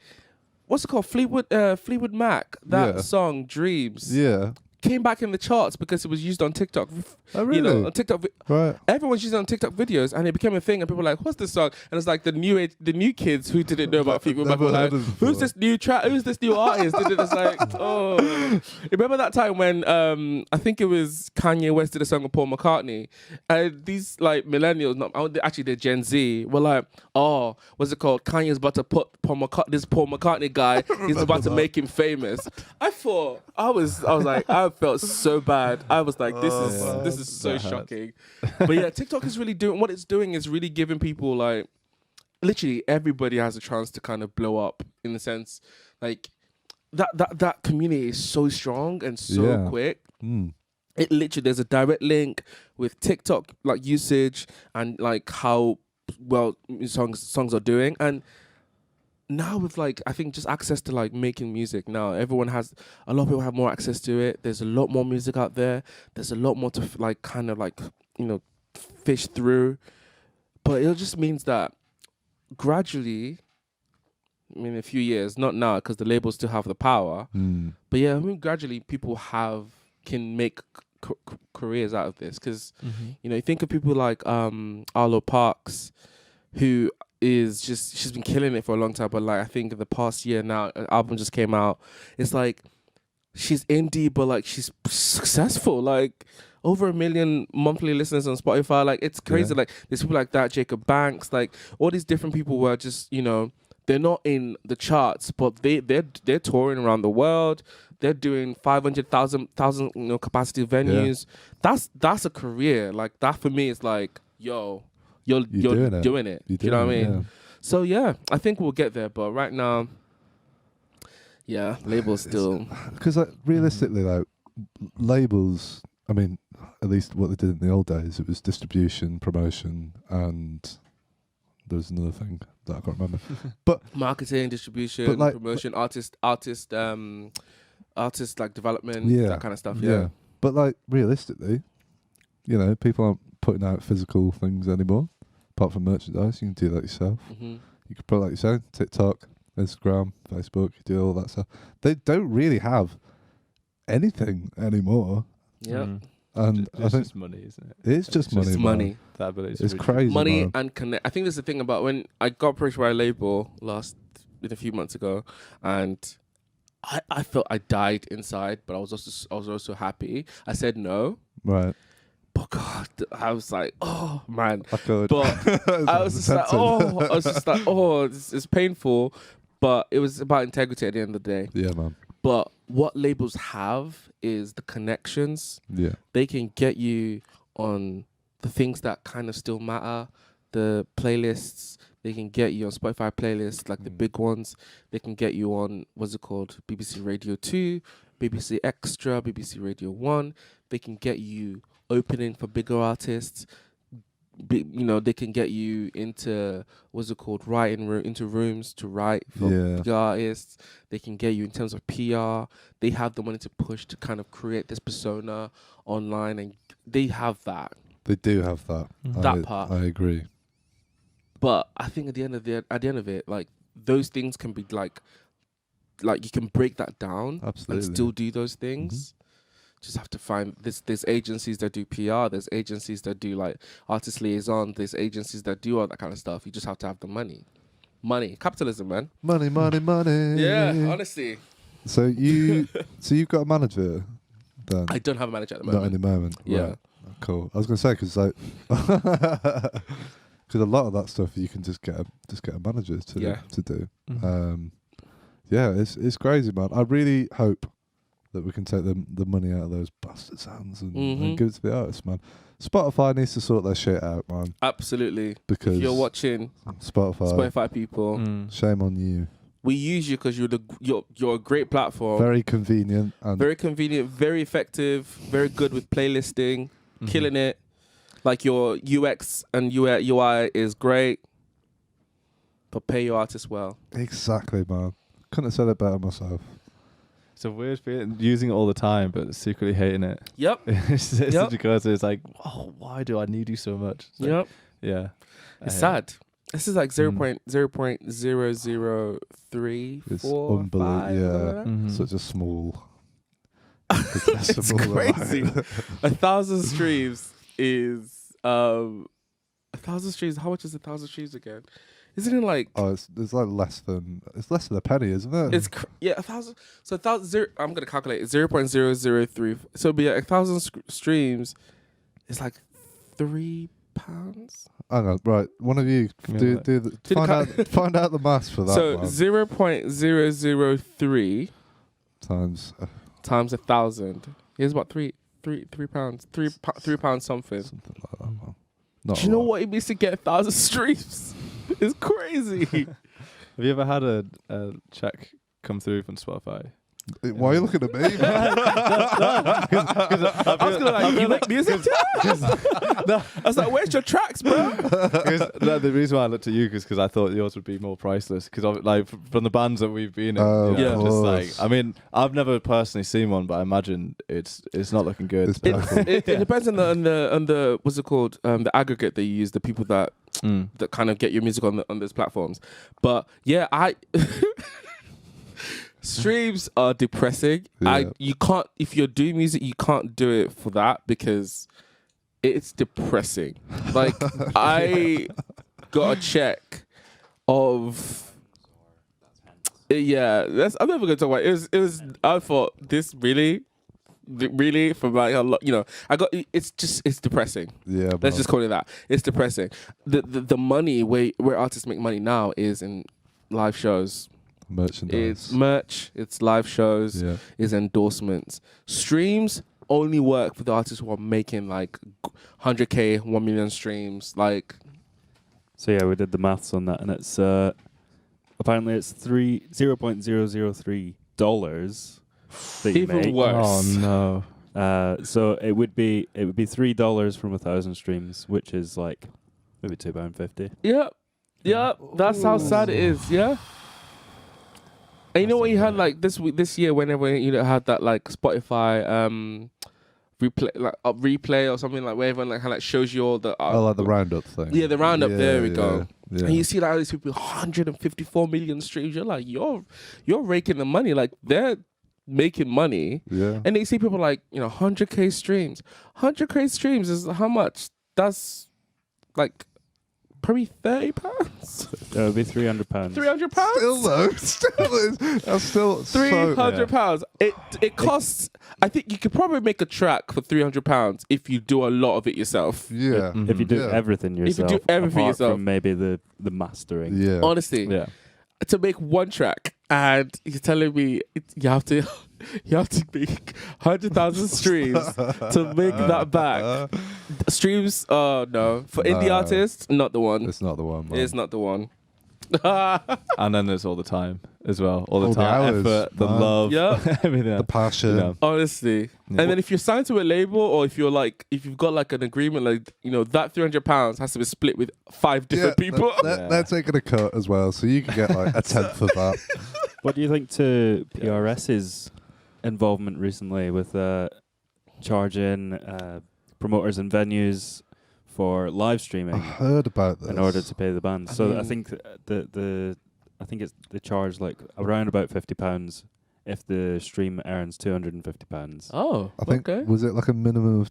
what's it called? Fleetwood Mac. That song, Dreams. Yeah. Came back in the charts because it was used on TikTok. Oh, really? You know, on TikTok. Right. Everyone's using it on TikTok videos, and it became a thing. And people were like, "What's this song?" And it's like the new kids who didn't know about Fleetwood Mac were like, "Who's this new track? Who's this new artist?" And it's like, oh. Remember that time when I think it was Kanye West did a song with Paul McCartney, and these like millennials, actually they're Gen Z, were like, "Oh, what's it called? Kanye's about to put this Paul McCartney guy. He's about to make him famous." I was like, I felt so bad. I was like, this is so shocking. But yeah, TikTok is really doing what it's doing is really giving people like literally everybody has a chance to kind of blow up in the sense like that community is so strong and so quick. It literally there's a direct link with TikTok like usage and like how well songs are doing. And now with like I think just access to like making music now, a lot of people have more access to it. There's a lot more music out there. There's a lot more to like kind of like, you know, fish through. But it just means that gradually, I mean a few years, not now because the labels still have the power. But yeah, I mean gradually people can make careers out of this because you know, you think of people like Arlo Parks, who she's been killing it for a long time, but like I think in the past year now, an album just came out. It's like she's indie, but like she's successful. Like over 1 million monthly listeners on Spotify. Like it's crazy. Like there's people like that, Jacob Banks, like all these different people were just, you know, they're not in the charts, but they're touring around the world. They're doing 500,000 capacity venues. That's a career. Like that for me is like, yo. You're doing it. You know what I mean? Yeah. So yeah, I think we'll get there. But right now, yeah, labels still. Because like, realistically, like labels, I mean, at least what they did in the old days, it was distribution, promotion, and there was another thing that I can't remember. But marketing, distribution, like, promotion, artist like development, that kind of stuff. Yeah. But like realistically, you know, people aren't putting out physical things anymore. Apart from merchandise, you can do that yourself. You can put, like you said, TikTok, Instagram, Facebook, you do all that stuff. They don't really have anything anymore. Yeah. And I think it's money, isn't it? It's just money. Money. It's crazy. Money man. and connect. I think there's the thing about when I got approached by a label a few months ago, and I felt I died inside, but I was also happy. I said no. Right. But God, I was like, oh man. I could. But I was just like, oh, it's painful. But it was about integrity at the end of the day. Yeah, man. But what labels have is the connections. Yeah. They can get you on the things that kind of still matter, the playlists. They can get you on Spotify playlists, like the big ones. They can get you on, what's it called? BBC Radio 2, BBC Extra, BBC Radio 1. They can get you opening for bigger artists. You know, they can get you into, what's it called, into rooms to write for bigger artists. They can get you in terms of PR. They have the money to push to kind of create this persona online, and they have that. They do have that. That part. I agree. But I think at the end of it, like those things can be like you can break that down. Absolutely. And still do those things. Just have to find there's agencies that do PR, there's agencies that do like artist liaison, there's agencies that do all that kind of stuff. You just have to have the money. Capitalism, man. Money. Yeah, honestly. So you've got a manager then? I don't have a manager at the moment. Not at the moment. Yeah. Right. Cool. I was gonna say because like because a lot of that stuff you can just get a manager to do. Yeah, it's crazy, man. I really hope that we can take the money out of those bastards' hands and give it to the artists, man. Spotify needs to sort their shit out, man. Absolutely. Because if you're watching Spotify people, shame on you. We use you because you're a great platform. Very convenient, very effective, very good with playlisting, killing it. Like your UX and UI is great, but pay your artists well. Exactly, man. Couldn't have said it better myself. It's a weird feeling, using it all the time, but secretly hating it. Yep. It's because it's like, oh, why do I need you so much? It's like, Yep. Yeah. It's sad. This is like 0.0034. It's unbelievable. Yeah. Mhm. Such a small. It's crazy. 1,000 streams is 1,000 streams. How much is 1,000 streams again? Isn't it like? Oh, it's like less than a penny, isn't it? It's 1,000. So 1,000. I'm gonna calculate 0.003. So it'd be 1,000 streams. It's like £3. Hang on, right. One of you find out the maths for that. So one. 0.003 times 1,000. Here's about £3. £3 something. something like that. Man. Not Do you know what it means to get 1,000 streams? It's crazy. Have you ever had a check come through from Spotify? Why are you looking at me? I was gonna like, you make music too? I was like, where's your tracks, bro? The reason why I looked at you is because I thought yours would be more priceless. Because like from the bands that we've been in, just like, I mean, I've never personally seen one, but I imagine it's not looking good. It depends on the what's it called, the aggregate that you use, the people that kind of get your music on those platforms. But yeah, streams are depressing. Yeah. You can't, if you're doing music, you can't do it for that because it's depressing. Like I got a check of I'm never gonna talk about it. It was I thought this really from like a lot, it's depressing. Yeah, Let's just call it that. It's depressing. The money where artists make money now is in live shows. merchandise. It's merch, it's live shows, it's endorsements. Streams only work for the artists who are making like 100K, 1 million streams. Like, so yeah, we did the maths on that, and it's apparently it's $0.003 that you even make. worse. Oh no. So it would be $3 from 1,000 streams, which is like maybe £2.50. Yep. That's how sad it is. Yeah. And you know when you had like this year, whenever you had that like Spotify replay or something, like where everyone like shows you all the like the roundup thing. Yeah, the roundup. There we go. Yeah. And you see like all these people, 154 million streams. You're like, you're raking the money. Like they're making money. Yeah. And you see people like 100K streams. 100K streams is how much? That's like probably £30. It would be £300. £300. Still though, that's still £300. It costs. I think you could probably make a track for £300 if you do a lot of it yourself. Yeah. Mhm. If you do everything yourself. If you do everything apart yourself. from maybe the mastering. Yeah. Honestly, to make one track, and you're telling me you have to make 100,000 streams to make that back. Streams, no. For indie artists, not the one. It's not the one, man. It's not the one. And then there's all the time as well. All the All the time, hours, effort, the man. love, everything. The passion. Yeah. Honestly. Yeah. And then if you're signed to a label, or if you've got like an agreement, like, that £300 has to be split with 5 different people. They're taking a cut as well, so you can get like a tenth of that. What do you think to PRS's involvement recently with charging promoters and venues for live streaming I heard about this. in order to pay the bands? So I think they charge like around about £50 if the stream earns £250. Oh, I think was it like a minimum of?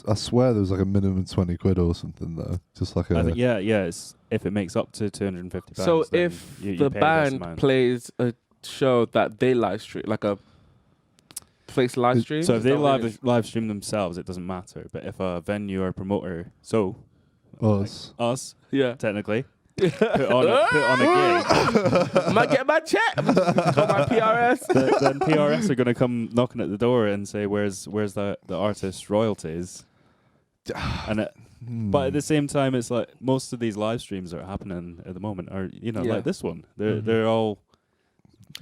I swear there was like a minimum £20 or something though. Just like I think it's if it makes up to £250. So if the band plays a show that they live stream, like a place live stream. So if they live stream themselves, it doesn't matter. But if a venue or promoter, us, technically, put on a gig, I might get my check. Call my PRS. then PRS are going to come knocking at the door and say, "Where's the artist's royalties?" And but at the same time, it's like most of these live streams that are happening at the moment are like this one. They're all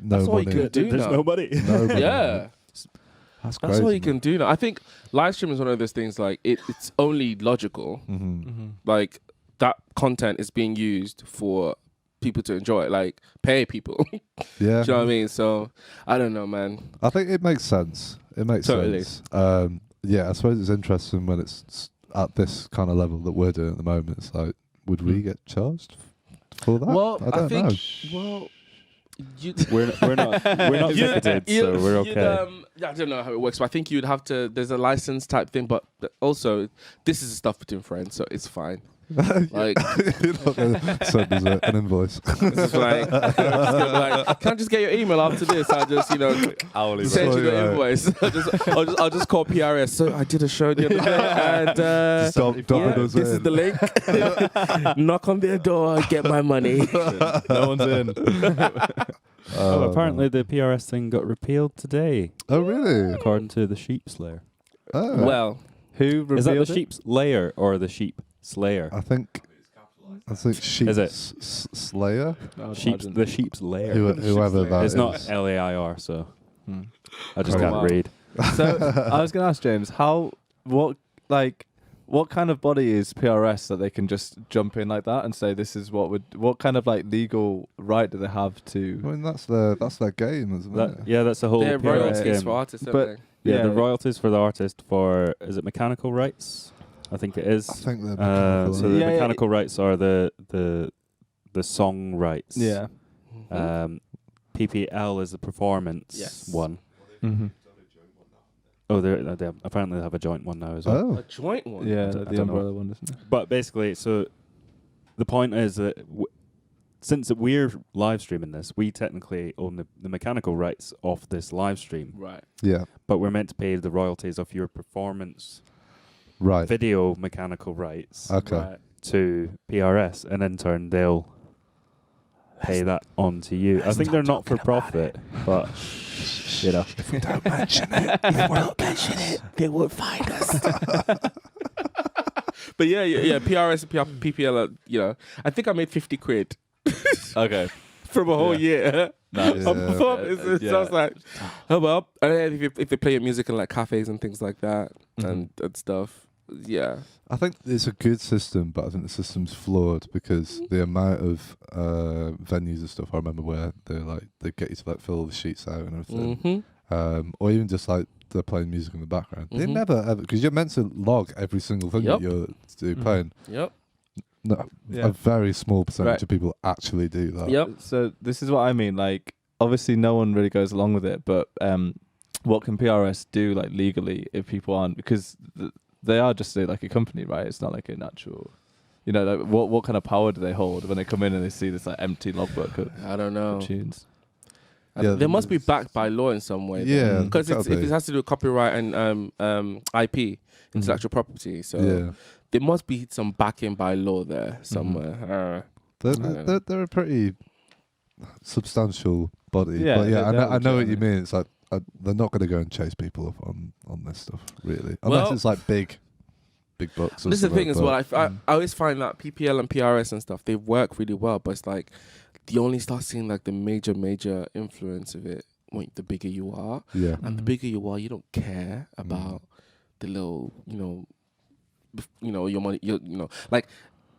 That's all you could do. There's now. nobody. Nobody. Yeah. That's That's crazy, all you can do now. I think live stream is one of those things like it's only logical. Like that content is being used for people to enjoy it, like pay people. Yeah. Do you know what I mean? So I don't know, man. I think it makes sense. It makes Totally. sense. Yeah, I suppose it's interesting when it's at this kind of level that we're doing at the moment. It's like, would we get charged for that? Well, I don't know. Well, We're not ticketed, so we're okay. I don't know how it works, but I think you'd have to. There's a license type thing, but also this is stuff between friends, so it's fine. Like, you're not going to send us an invoice. It's like, can I just get your email after this? I'll just, Hourly send you the Right. invoice. I'll just call PRS. So I did a show the other day, and Stop this is the link. Knock on their door, get my money. No one's in. Apparently the PRS thing got repealed today, Oh, really? according to the sheep slayer. Oh. Well, Who Is that the revealed it? sheep's layer or the sheep slayer? I think sheep Is it? slayer. The sheep's layer. Whoever that It's is. not LAIR, so I just Oh, can't wow. read. So I was going to ask James, what kind of body is PRS that they can just jump in like that and say this is what kind of like legal right do they have I to? mean, that's their game, isn't it? Yeah, that's the whole they're PRS royalties game. for artists, But- don't Yeah, the royalties for the artist for, is it mechanical rights? I think it is. I think they're So the Yeah, yeah. mechanical rights are the song rights. Yeah. they? PPL is the performance Yes. one. Mm-hmm. Oh, they apparently have a joint one now as well. Oh, A joint one. Yeah, I don't the know. umbrella one, isn't it? But basically, so the point is that since we're live streaming this, we technically own the mechanical rights of this live stream, Right. yeah, but we're meant to pay the royalties of your performance right. video mechanical rights Okay. Right. to PRS, and in turn they'll pay that on to you. I think they're not for profit, but you know. If we don't mention it, they won't mention it. They won't find us. But yeah. PRS and PPL. I think I made 50 quid Okay. from a whole year. Nice. On performance. Yeah. So I was like, oh well. And then if they play your music in like cafes and things like that and stuff, yeah. I think it's a good system, but I think the system's flawed because the amount of venues and stuff I remember where they get you to like fill the sheets out and everything, or even just like they're playing music in the background. They never ever, because you're meant to log every single thing that you're playing. Yep. No, Yeah. a very small percentage Right. of people actually do that. Yep. So this is what I mean. Like, obviously, no one really goes along with it. But what can PRS do, like legally, if people aren't? Because they are just like a company, right? It's not like an actual. Like what kind of power do they hold when they come in and they see this like empty logbook of I don't know. tunes? Yeah, They must be backed by law in some way. Yeah, Because gotta if be. it has to do with copyright and IP, intellectual property. So Yeah. there must be some backing by law there somewhere. They're a pretty substantial body. Yeah, but yeah, they're I know what you legitimate. mean. It's like they're not going to go and chase people up on this stuff, really, unless Well- it's like big bucks. Or This is the something, thing as but- well. I always find that PPL and PRS and stuff, they work really well, but it's like you only start seeing like the major influence of it when the bigger you are. Yeah, And the bigger you are, you don't care about the little, your money. Like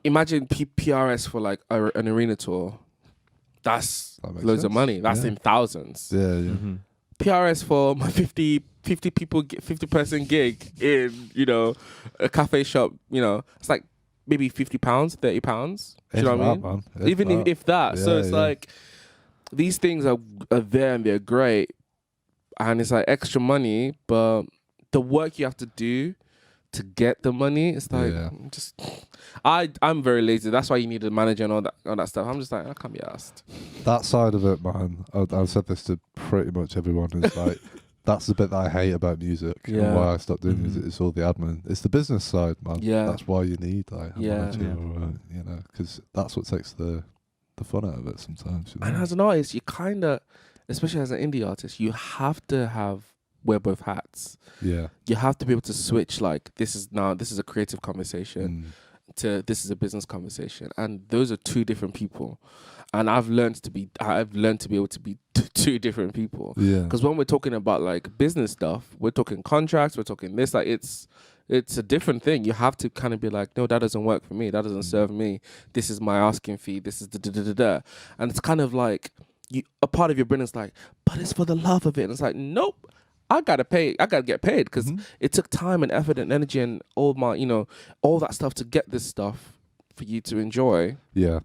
imagine PRS for like an arena tour. That's That makes loads of sense. money. That's Yeah. in thousands. yeah. PRS for my 50 people, 50 person gig in, a cafe shop, it's like maybe £50, £30. Do you know what I mean? Man. Even if that. So Yeah, it's yeah. like these things are there and they're great. And it's like extra money, but the work you have to do to get the money, it's like I'm very lazy. That's why you need a manager and all that stuff. I'm just like, I can't be asked. that side of it, man. I've said this to pretty much everyone. Is like that's the bit that I hate about music Yeah. and why I stopped doing music. It's all the admin. It's the business side, man. Yeah. That's why you need like a Yeah. manager, or, because that's what takes the fun out of it sometimes. And as an artist, you kind of, especially as an indie artist, you have to wear both hats. yeah. You have to be able to switch. Like this is a creative conversation. to this is a business conversation, and those are two different people. And I've learned to be able to be two different people. Yeah. Because when we're talking about like business stuff, we're talking contracts, we're talking this, like it's a different thing. You have to kind of be like, no, that doesn't work for me. That doesn't serve me. This is my asking fee. This is da. And it's kind of like a part of your brain is like, but it's for the love of it. And it's like, nope. I gotta get paid because it took time and effort and energy and all my, all that stuff to get this stuff for you to enjoy. Yeah.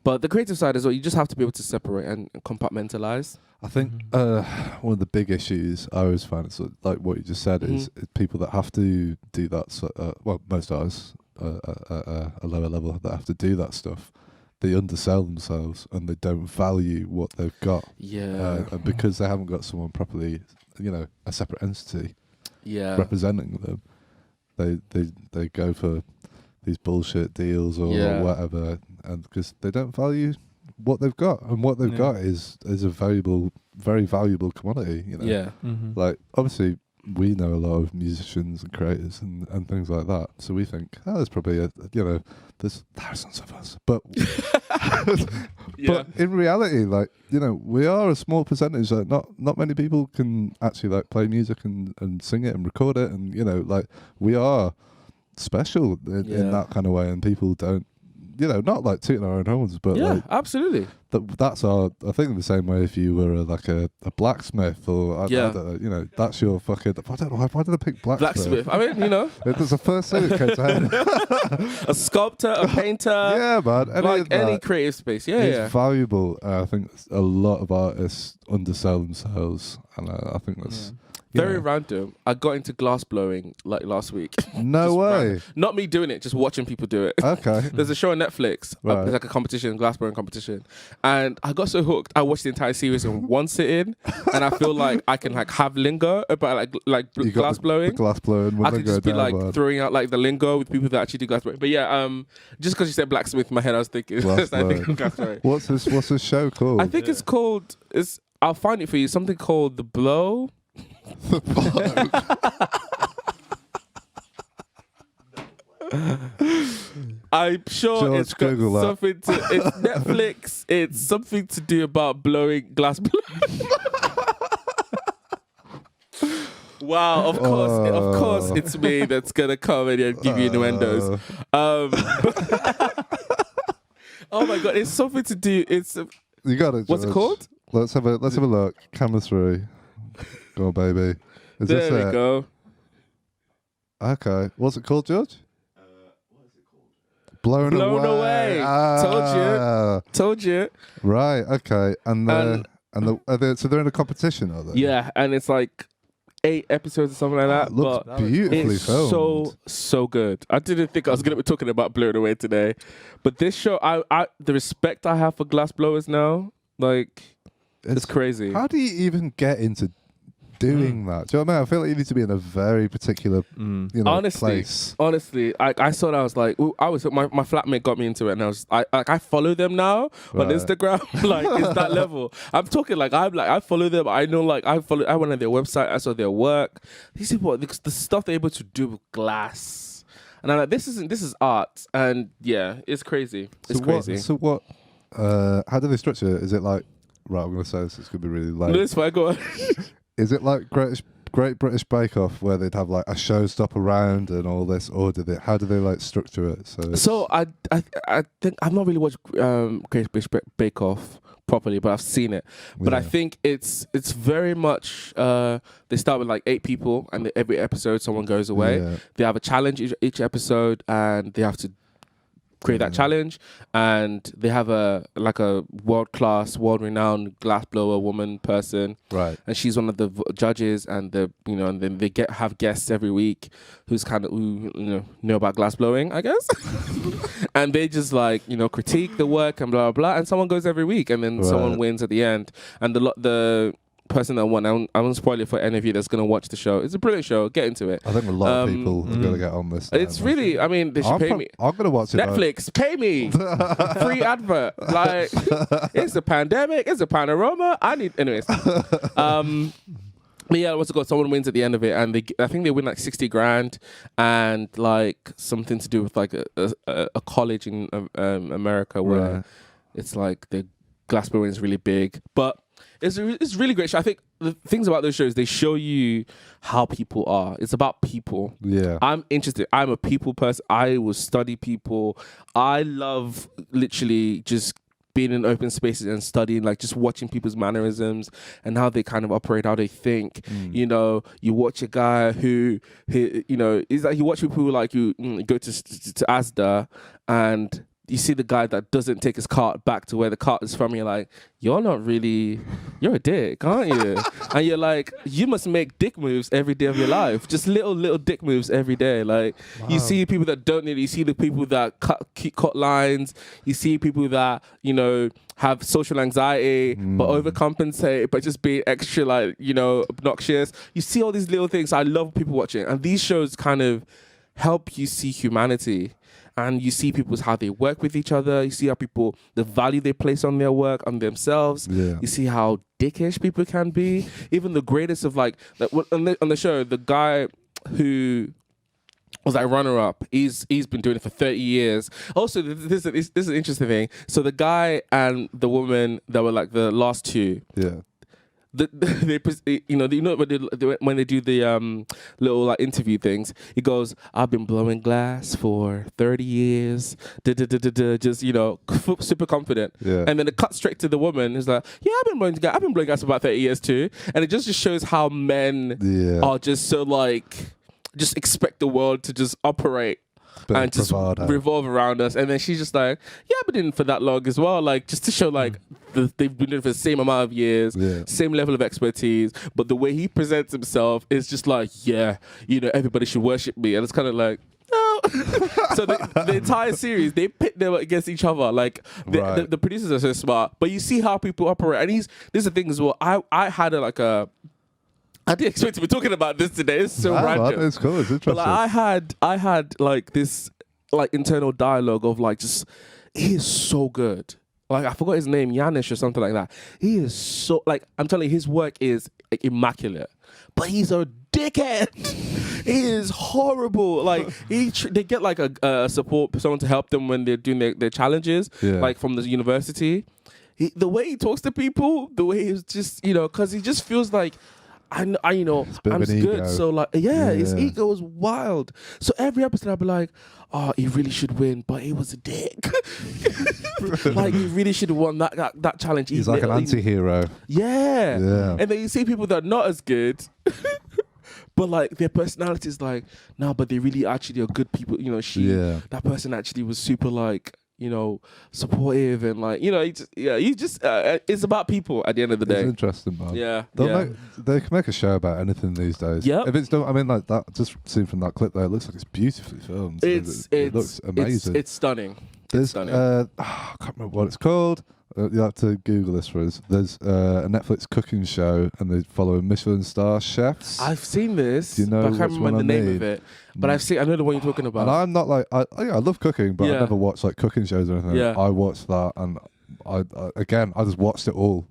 But the creative side as well, you just have to be able to separate and compartmentalize. I think one of the big issues I always find is like what you just said is people that have to do that. Well, most artists at a lower level that have to do that stuff, they undersell themselves and they don't value what they've got. Yeah. And because they haven't got someone properly, a separate entity representing them, they go for these bullshit deals or whatever, and because they don't value what they've got, and what they've got is a very valuable commodity. Yeah. Like obviously we know a lot of musicians and creators and things like that, so we think there's probably there's thousands of us, but but in reality, like we are a small percentage. Like not many people can actually like play music and sing it and record it, and like we are special in that kind of way, and people don't, not like tooting our own horns, but like, absolutely. That's I think the same way if you were like a blacksmith or I don't know, that's your fucking. I don't know why did I pick blacksmith? I mean, it was the first thing that came to head. A sculptor, a painter, yeah, man, any creative space, it's valuable. I think a lot of artists undersell themselves, and I think that's. Very random. I got into glass blowing like last week. No way. Random. Not me doing it, just watching people do it. Okay. There's a show on Netflix. It's like a competition, glass blowing competition. And I got so hooked. I watched the entire series in one sitting, and I feel like I can like have lingo about like glass blowing. The glass blowing. I could just be like throwing out like the lingo with people that actually do glass blowing. But yeah, just because you said blacksmith in my head, I was thinking glass blowing. What's I think it's called. I'll find it for you. Something called The Blow. I'm sure George, it's got Google something to. It's Netflix. It's something to do about blowing glass. Wow! Of course, it's me that's gonna come in and give you innuendos. Oh my god! It's something to do. You got it. George. What's it called? Let's have a look. Camera 3. Go on, baby. There we go. Okay. What's it called, George? What is it called? Blown Away. Told you. Right. Okay. And so they're in a competition, are they? Yeah, and it's like 8 episodes or something like that. It looks beautifully filmed. So good. I didn't think I was going to be talking about Blown Away today, but this show, I the respect I have for glass blowers now, like it's crazy. How do you even get into doing that? Do you know what I mean? I feel like you need to be in a very particular, place. Honestly, I saw that. I was like, my flatmate got me into it, and I follow them now on Instagram. Like it's that level. I'm talking I follow them. I know I went on their website. I saw their work. These people, the stuff they're able to do with glass, and I'm like, this is art, and yeah, it's crazy. It's crazy. So what? How do they structure it? Is it like? Right, I'm going to say this. It's going to be really late. No, it's fine. Go on. Is it like Great British Bake Off where they'd have like a showstopper round and all this, or how do they like structure it? So I think I've not really watched Great British Bake Off properly, but I've seen it. But I think it's very much they start with like 8 people, and every episode someone goes away. Yeah. They have a challenge each episode, and they have to create that challenge, and they have a world-class, world-renowned glassblower woman person, right? And she's one of the judges, and and then they have guests every week who know about glassblowing, I guess, and they just critique the work and blah blah blah, and someone goes every week, and then someone wins at the end, and the person that won, I won't spoil it for any of you that's going to watch the show. It's a brilliant show. Get into it. I think a lot of people are going to get on this. It's really, I mean, they should pay me. I'm going to watch it. Netflix, pay me. Free advert. It's a pandemic. It's a panorama. Anyways. But yeah, what's it called? Someone wins at the end of it, and I think they win like 60 grand and like something to do with like a college in America where it's like the glass blowing is really big. But it's a really great show. I think the things about those shows, they show you how people are. It's about people. Yeah. I'm interested. I'm a people person. I will study people. I love literally just being in open spaces and studying, like just watching people's mannerisms and how they kind of operate, how they think. You know, you watch a guy who you know, is like you watch people who like you go to Asda and you see the guy that doesn't take his cart back to where the cart is from. You're like, you're a dick, aren't you? And you're like, you must make dick moves every day of your life. Just little dick moves every day. Like, you see people that don't need it. You see the people that cut lines. You see people that, you know, have social anxiety, but overcompensate, but just be extra, like, you know, obnoxious. You see all these little things. I love people watching. And these shows kind of help you see humanity. And you see people's how they work with each other. You see how people, the value they place on their work, on themselves. Yeah. You see how dickish people can be. Even the greatest of like on the show, the guy who was like runner-up, he's been doing it for 30 years. Also, this is an interesting thing. So the guy and the woman that were like the last two. Yeah. They when they do the little like interview things, he goes, "I've been blowing glass for 30 years," just, you know, super confident. Yeah. And then it cuts straight to the woman. It's like, "Yeah, I've been blowing glass for about 30 years too," and it just shows how men are just so like, just expect the world to just operate and just revolve around us. And then she's just like, yeah, I've been doing it for that long as well, like just to show like they've been doing it for the same amount of years, same level of expertise, but the way he presents himself is just like, yeah, you know, everybody should worship me. And it's kind of like, no. So the entire series, they pit them against each other. Like the producers are so smart, but you see how people operate. And this is the thing as well. I had I didn't expect to be talking about this today. It's so random. Man, it's cool. It's interesting. But like, I had like this like internal dialogue of like, just, he is so good. Like, I forgot his name, Yanish or something like that. He is so, like, I'm telling you, his work is like, immaculate. But he's a dickhead. He is horrible. Like, they get like a support, someone to help them when they're doing their challenges, like from the university. The way he talks to people, the way he's just, you know, because he just feels like, I you know, I'm good. Ego. So like, his ego is wild. So every episode I'll be like, oh, he really should win, but he was a dick. Like, he really should have won that challenge. He's like an anti-hero. Yeah. And then you see people that are not as good, but like their personality is like, no, but they really actually are good people. You know, that person actually was super like, you know, supportive and like, you know, it's about people at the end of the day. It's interesting, man. Yeah. They can make a show about anything these days. Yeah. If it's done, I mean, like that, just seen from that clip there, it looks like it's beautifully filmed. It looks amazing. It's stunning. I can't remember what it's called. You have to Google this for us. There's a Netflix cooking show, and they follow Michelin star chefs. I've seen this. Do you know but I can't remember the name of it. But I know the one you're talking about. And I'm not like, I love cooking, but I never watched like cooking shows or anything. I watched that, and I just watched it all,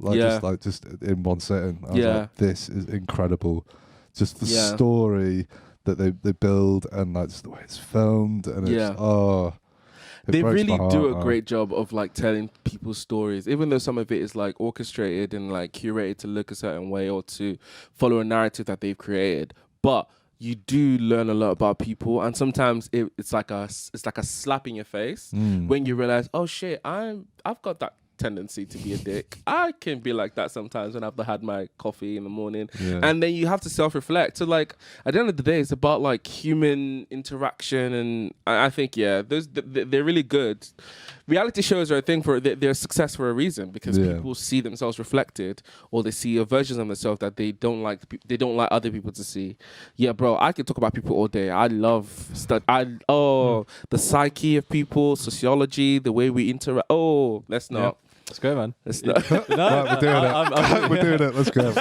just in one sitting. I was like, this is incredible. Just the story that they build, and like just the way it's filmed, and it's they really do a great job of like telling people's stories, even though some of it is like orchestrated and like curated to look a certain way or to follow a narrative that they've created. But you do learn a lot about people, and sometimes it's like a slap in your face when you realize, oh shit, I've got that tendency to be a dick. I can be like that sometimes when I've had my coffee in the morning. And then you have to self-reflect. So like at the end of the day, it's about like human interaction, and I think they're really good. Reality shows are a thing they're a success for a reason, because people see themselves reflected, or they see a version of themselves that they don't like other people to see. Yeah, bro, I could talk about people all day. I love the psyche of people, sociology, the way we interact. Oh, let's not. That's great, man. Right, we're doing it. We're doing it. Let's go.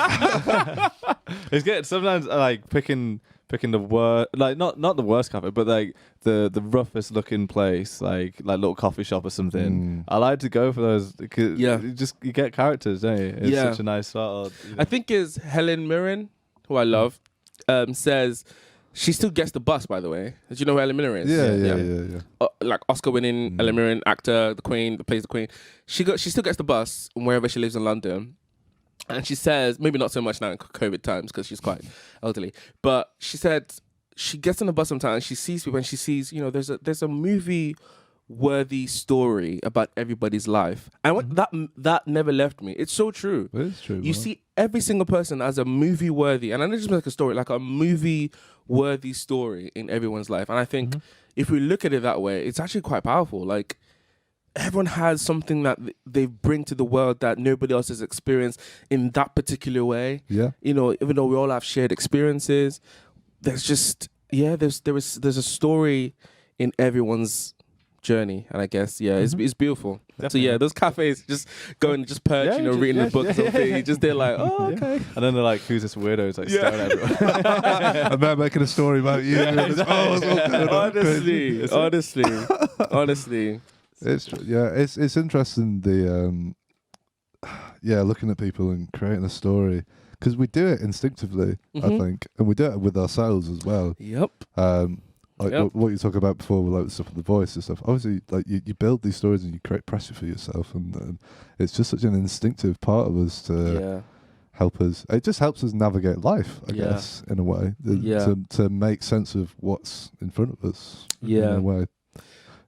It's good. Sometimes I like picking the worst, like not the worst cafe, but like the roughest looking place, like little coffee shop or something. I like to go for those because you get characters, don't you? It's such a nice sort of. I think it's Helen Mirren. who I love, says she still gets the bus. By the way, do you know who Ellen Mirren is? Yeah. Like Oscar-winning Ellen Mirren, actor, the Queen, that plays the Queen. She still gets the bus wherever she lives in London. And she says, maybe not so much now in COVID times because she's quite elderly, but she said she gets on the bus sometimes and she sees people and she sees, there's a movie-worthy story about everybody's life. And that never left me. It's so true. It is true. You see every single person as a movie-worthy, and I don't just like a story, like a movie-worthy story in everyone's life. And I think if we look at it that way, it's actually quite powerful. Like, everyone has something that they bring to the world that nobody else has experienced in that particular way. Yeah. Even though we all have shared experiences, there's just there's a story in everyone's journey, and I guess it's beautiful. Definitely. So those cafes, just go and just perch, reading the books or something. You just they're like, oh okay, and then they're like, who's this weirdo? It's like staring at everyone. And they're making a story about you. It's all good. Honestly. It's interesting looking at people and creating a story because we do it instinctively, I think, and we do it with ourselves as well. Yep. What you talk about before, with like the stuff with the voice and stuff. Obviously, like you build these stories and you create pressure for yourself, and it's just such an instinctive part of us to help us. It just helps us navigate life, I guess, in a way, to make sense of what's in front of us. In a way.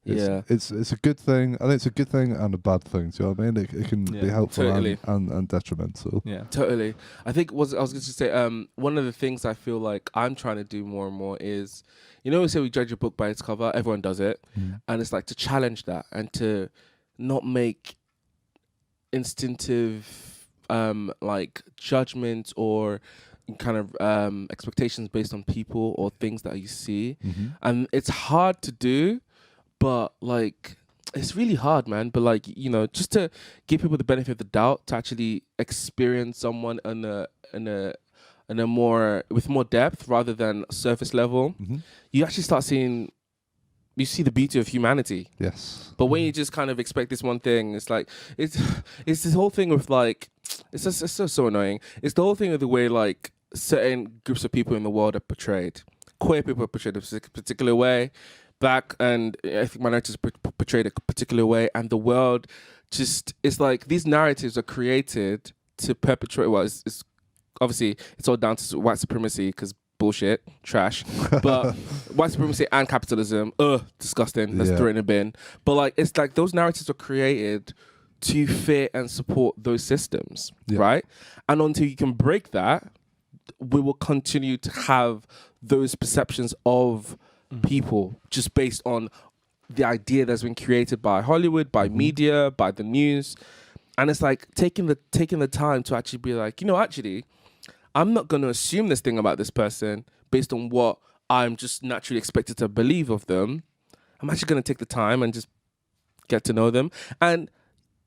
It's a good thing. I think it's a good thing and a bad thing. Do you know what I mean? It can be helpful and detrimental. Yeah, totally. I think I was going to say one of the things I feel like I'm trying to do more and more is, we say we judge a book by its cover. Everyone does it, and it's like to challenge that and to not make instinctive like judgments or kind of expectations based on people or things that you see, and it's hard to do. But like, it's really hard, man. But like, just to give people the benefit of the doubt, to actually experience someone in a more with more depth rather than surface level, you actually start seeing. You see the beauty of humanity. Yes. But when you just kind of expect this one thing, it's like it's this whole thing with like it's so annoying. It's the whole thing of the way like certain groups of people in the world are portrayed. Queer people are portrayed a particular way. Black and I think minorities portrayed a particular way, and the world it's like these narratives are created to perpetuate. Well, it's obviously it's all down to white supremacy because bullshit, trash. But white supremacy and capitalism, disgusting. Let's throw it in a bin. But like it's like those narratives are created to fit and support those systems, right? And until you can break that, we will continue to have those perceptions of people just based on the idea that's been created by Hollywood, by media, by the news. And it's like taking the time to actually be like, actually, I'm not going to assume this thing about this person based on what I'm just naturally expected to believe of them. I'm actually going to take the time and just get to know them. And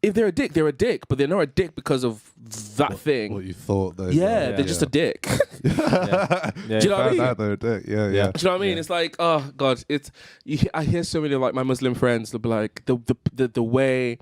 if they're a dick, but they're not a dick because of that thing. What you thought they were. They're just a dick. Do you know what I mean? They're a dick. Yeah. Do you know what I mean? It's like, oh God, I hear so many of like my Muslim friends, they'll be like the way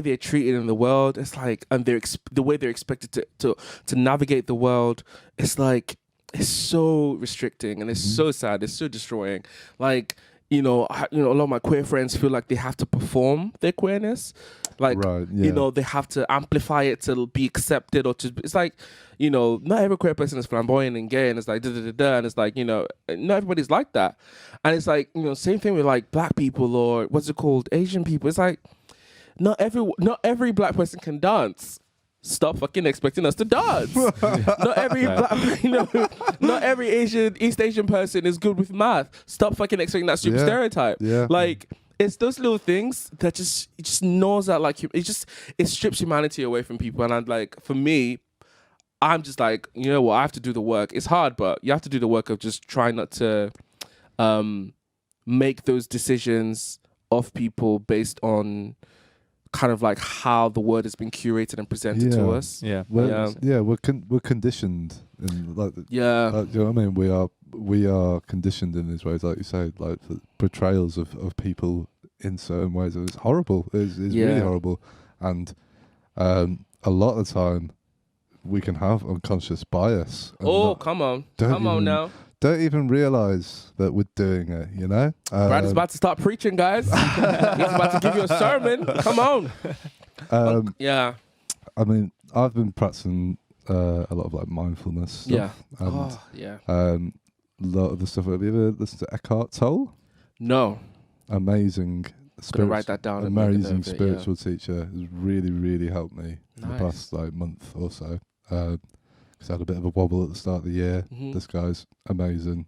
they're treated in the world. It's like, and the way they're expected to navigate the world. It's like, it's so restricting and it's so sad. It's so destroying. Like, a lot of my queer friends feel like they have to perform their queerness. Like, they have to amplify it to be accepted or to, it's like, not every queer person is flamboyant and gay and it's like, and it's like, not everybody's like that. And it's like, same thing with like black people or what's it called? Asian people. It's like, not every black person can dance. Stop fucking expecting us to dance. Not every not every East Asian person is good with math. Stop fucking expecting that stupid stereotype. Yeah. Like, it's those little things that it just gnaws at, like, it strips humanity away from people. And I'm like, for me, I'm just like, I have to do the work. It's hard, but you have to do the work of just trying not to make those decisions of people based on kind of like how the word has been curated and presented to us. We're conditioned in like you know what I mean. We are conditioned in these ways, like you say, like portrayals of people in certain ways. And it's horrible. It's really horrible. And a lot of the time, we can have unconscious bias. And Oh, come on. Come on now. Don't even realise that we're doing it, you know? Brad is about to start preaching, guys. He's about to give you a sermon. Come on. Yeah. I mean, I've been practicing a lot of like mindfulness stuff. Yeah. A lot of the stuff. Have you ever listened to Eckhart Tolle? No. Amazing. Gonna write that down. Amazing spiritual teacher has really, really helped me in the past like month or so. Because I had a bit of a wobble at the start of the year. This guy's amazing,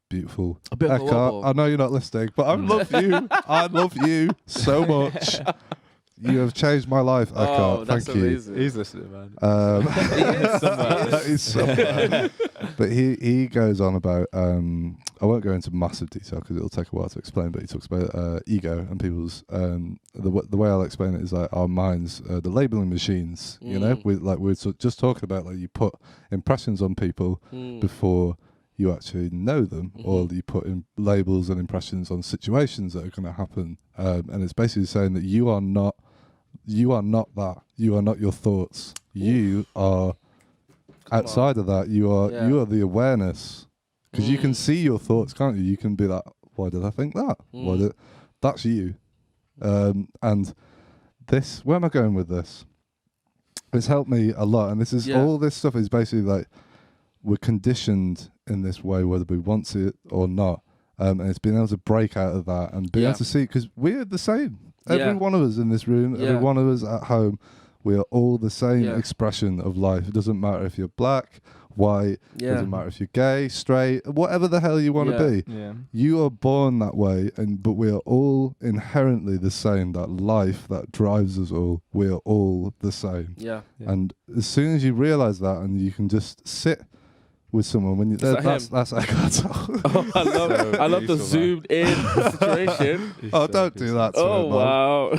beautiful. A bit of a wobble. I know you're not listening, but I love you. I love you so much. You have changed my life, Eckhart. That's Thank you. Amazing. He's listening, man. He's somewhere. But he goes on about, I won't go into massive detail because it'll take a while to explain, but he talks about ego and people's, the way I'll explain it is like our minds, the labeling machines, you know, we're just talking about, like you put impressions on people before you actually know them, or you put in labels and impressions on situations that are going to happen. And it's basically saying that you are not that. You are not your thoughts. You are outside of that. You are the awareness. Because you can see your thoughts, can't you? You can be like, why did I think that? That's you. And this, where am I going with this? It's helped me a lot. And this is all this stuff is basically like, we're conditioned in this way, whether we want to or not. And it's being able to break out of that and be able to see, because we're the same. Every one of us in this room, every one of us at home, we are all the same expression of life. It doesn't matter if you're black, white, doesn't matter if you're gay, straight, whatever the hell you want to be. Yeah. You are born that way, but we are all inherently the same. That life that drives us all, we are all the same. Yeah. And as soon as you realise that, and you can just sit with someone when you that's Eckhart Tolle. I love the zoomed in situation. Don't do that to him, wow.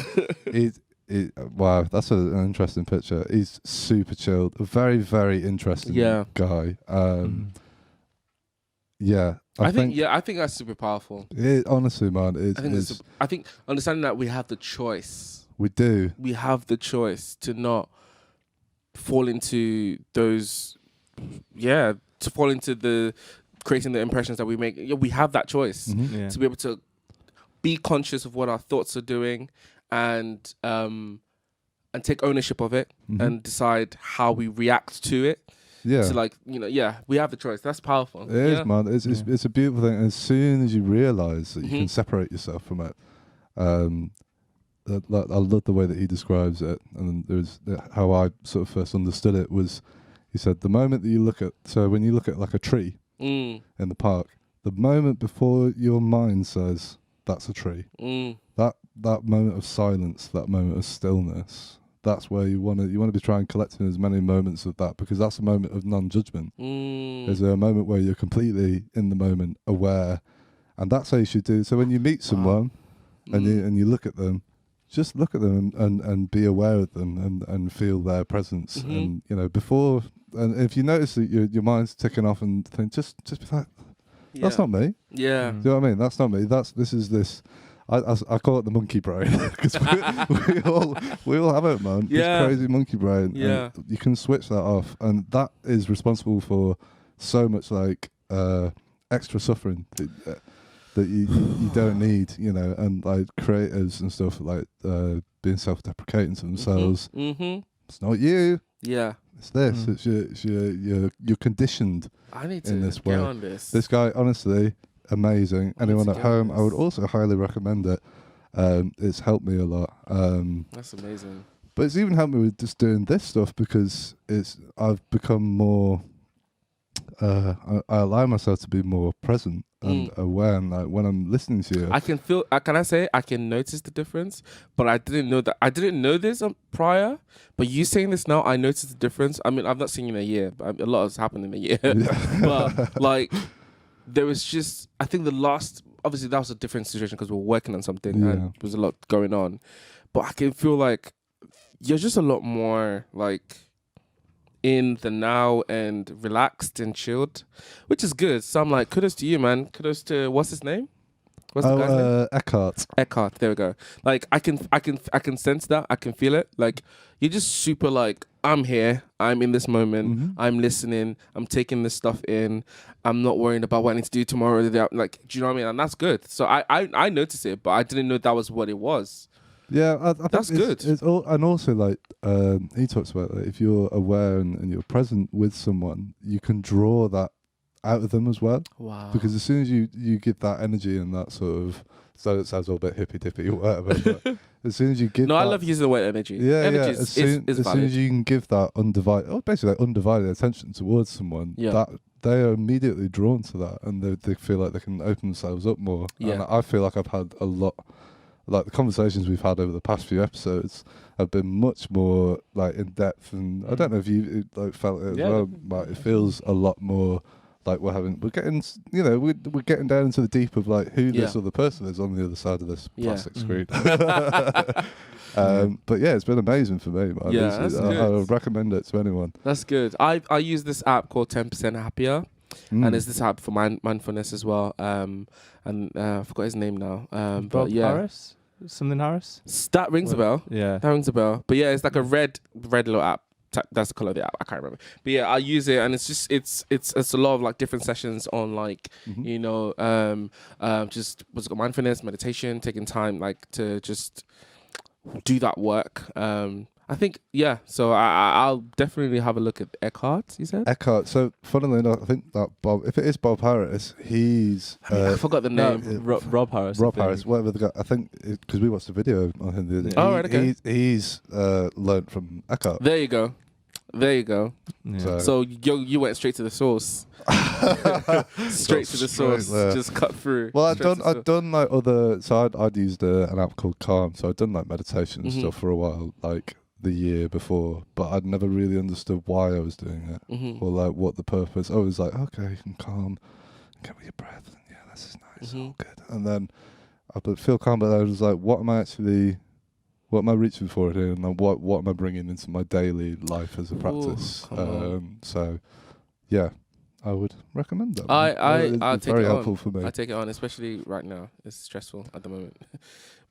Wow, that's an interesting picture. He's super chilled, a very, very interesting guy. I think that's super powerful. Honestly, man, I think understanding that we have the choice. We do. We have the choice to not fall into those. To fall into the creating the impressions that we make. We have that choice to be able to be conscious of what our thoughts are doing and take ownership of it and decide how we react to it. Yeah. So like, we have the choice. That's powerful. It is, man. It's a beautiful thing. As soon as you realise that you can separate yourself from it, I love the way that he describes it. And there's how I sort of first understood it was, he said, the moment that you look at, so when you look at like a tree in the park, the moment before your mind says, that's a tree, that moment of silence, that moment of stillness, that's where you want to be trying collecting as many moments of that, because that's a moment of non-judgment. There's a moment where you're completely in the moment, aware, and that's how you should do. So when you meet someone and you look at them, just look at them and be aware of them and feel their presence. And before, and if you notice that your mind's ticking off and think, just be like, that's not me. Yeah. Do you know what I mean? That's not me. This. I call it the monkey brain, because we all have it, man. Yeah. This crazy monkey brain. Yeah. And you can switch that off, and that is responsible for so much like extra suffering that you don't need, and like creators and stuff like being self-deprecating to themselves. It's not you. Yeah. It's this. It's you're conditioned. I need to in this get way. on this. This guy, honestly, amazing. Anyone at home, I would also highly recommend it. It's helped me a lot. That's amazing. But it's even helped me with just doing this stuff, because I've become more. I allow myself to be more present and aware, and like when I'm listening to you, I can feel. Can I say I can notice the difference? But I didn't know that. I didn't know this prior. But you saying this now, I noticed the difference. I mean, I've not seen you in a year, but a lot has happened in a year. But like, there was just. I think the last. Obviously, that was a different situation because we were working on something and there was a lot going on. But I can feel like you're just a lot more like in the now and relaxed and chilled, which is good. So I'm like, kudos to you, man. Kudos to, what's his name? What's the guy's name? Eckhart. Eckhart. There we go. Like I can sense that. I can feel it. Like you're just super like I'm here. I'm in this moment. Mm-hmm. I'm listening. I'm taking this stuff in. I'm not worrying about what I need to do tomorrow. Like, do you know what I mean? And that's good. So I noticed it, but I didn't know that was what it was. Yeah, I think That's good. It's all, and also like he talks about like, if you're aware and you're present with someone, you can draw that out of them as well. Wow. Because as soon as you give that energy and that sort of, so it sounds all a bit hippy dippy or whatever, but as soon as you give, No, that, I love using the word energy. Yeah, energy yeah. is As soon valid. as you can give that undivided attention towards someone, Yeah. that they are immediately drawn to that, and they feel like they can open themselves up more. Yeah. And I feel like I've had a lot. Like the conversations we've had over the past few episodes have been much more like in depth, and I don't know if you like felt it as well. But it feels a lot more like we're getting, we're getting down into the deep of like who this other person is on the other side of this plastic screen. But yeah, it's been amazing for me, man. Yeah, that's good. I would recommend it to anyone. That's good. I use this app called 10% Happier. And it's this app for mindfulness as well. I forgot his name now. Bob Harris? Something Harris? That rings a bell. Yeah. That rings a bell. But yeah, it's like a red little app. That's the color of the app. I can't remember. But yeah, I use it, and it's just it's a lot of like different sessions on like just what's it called, mindfulness, meditation, taking time like to just do that work. I think, yeah. So I'll definitely have a look at Eckhart, you said? Eckhart. So, funnily enough, I think that if it is Bob Harris, he's... I forgot the name. Rob Harris. Rob Harris, whatever the guy. I think, because we watched the video on him the other day. Oh, right, okay. He's learned from Eckhart. There you go. Yeah. So you went straight to the source. Straight to the source. Just cut through. Well, I'd done like other... So I'd used an app called Calm. So I'd done like meditation and stuff for a while, like the year before, but I'd never really understood why I was doing it or like what the purpose. I was like, okay, you can calm, get with your breath, and yeah, this is nice, all good. And then I would feel calm, but I was like, what am I reaching for here, and like, what am I bringing into my daily life as a practice? So yeah, I would recommend that. It's very helpful for me. I take it on, especially right now. It's stressful at the moment.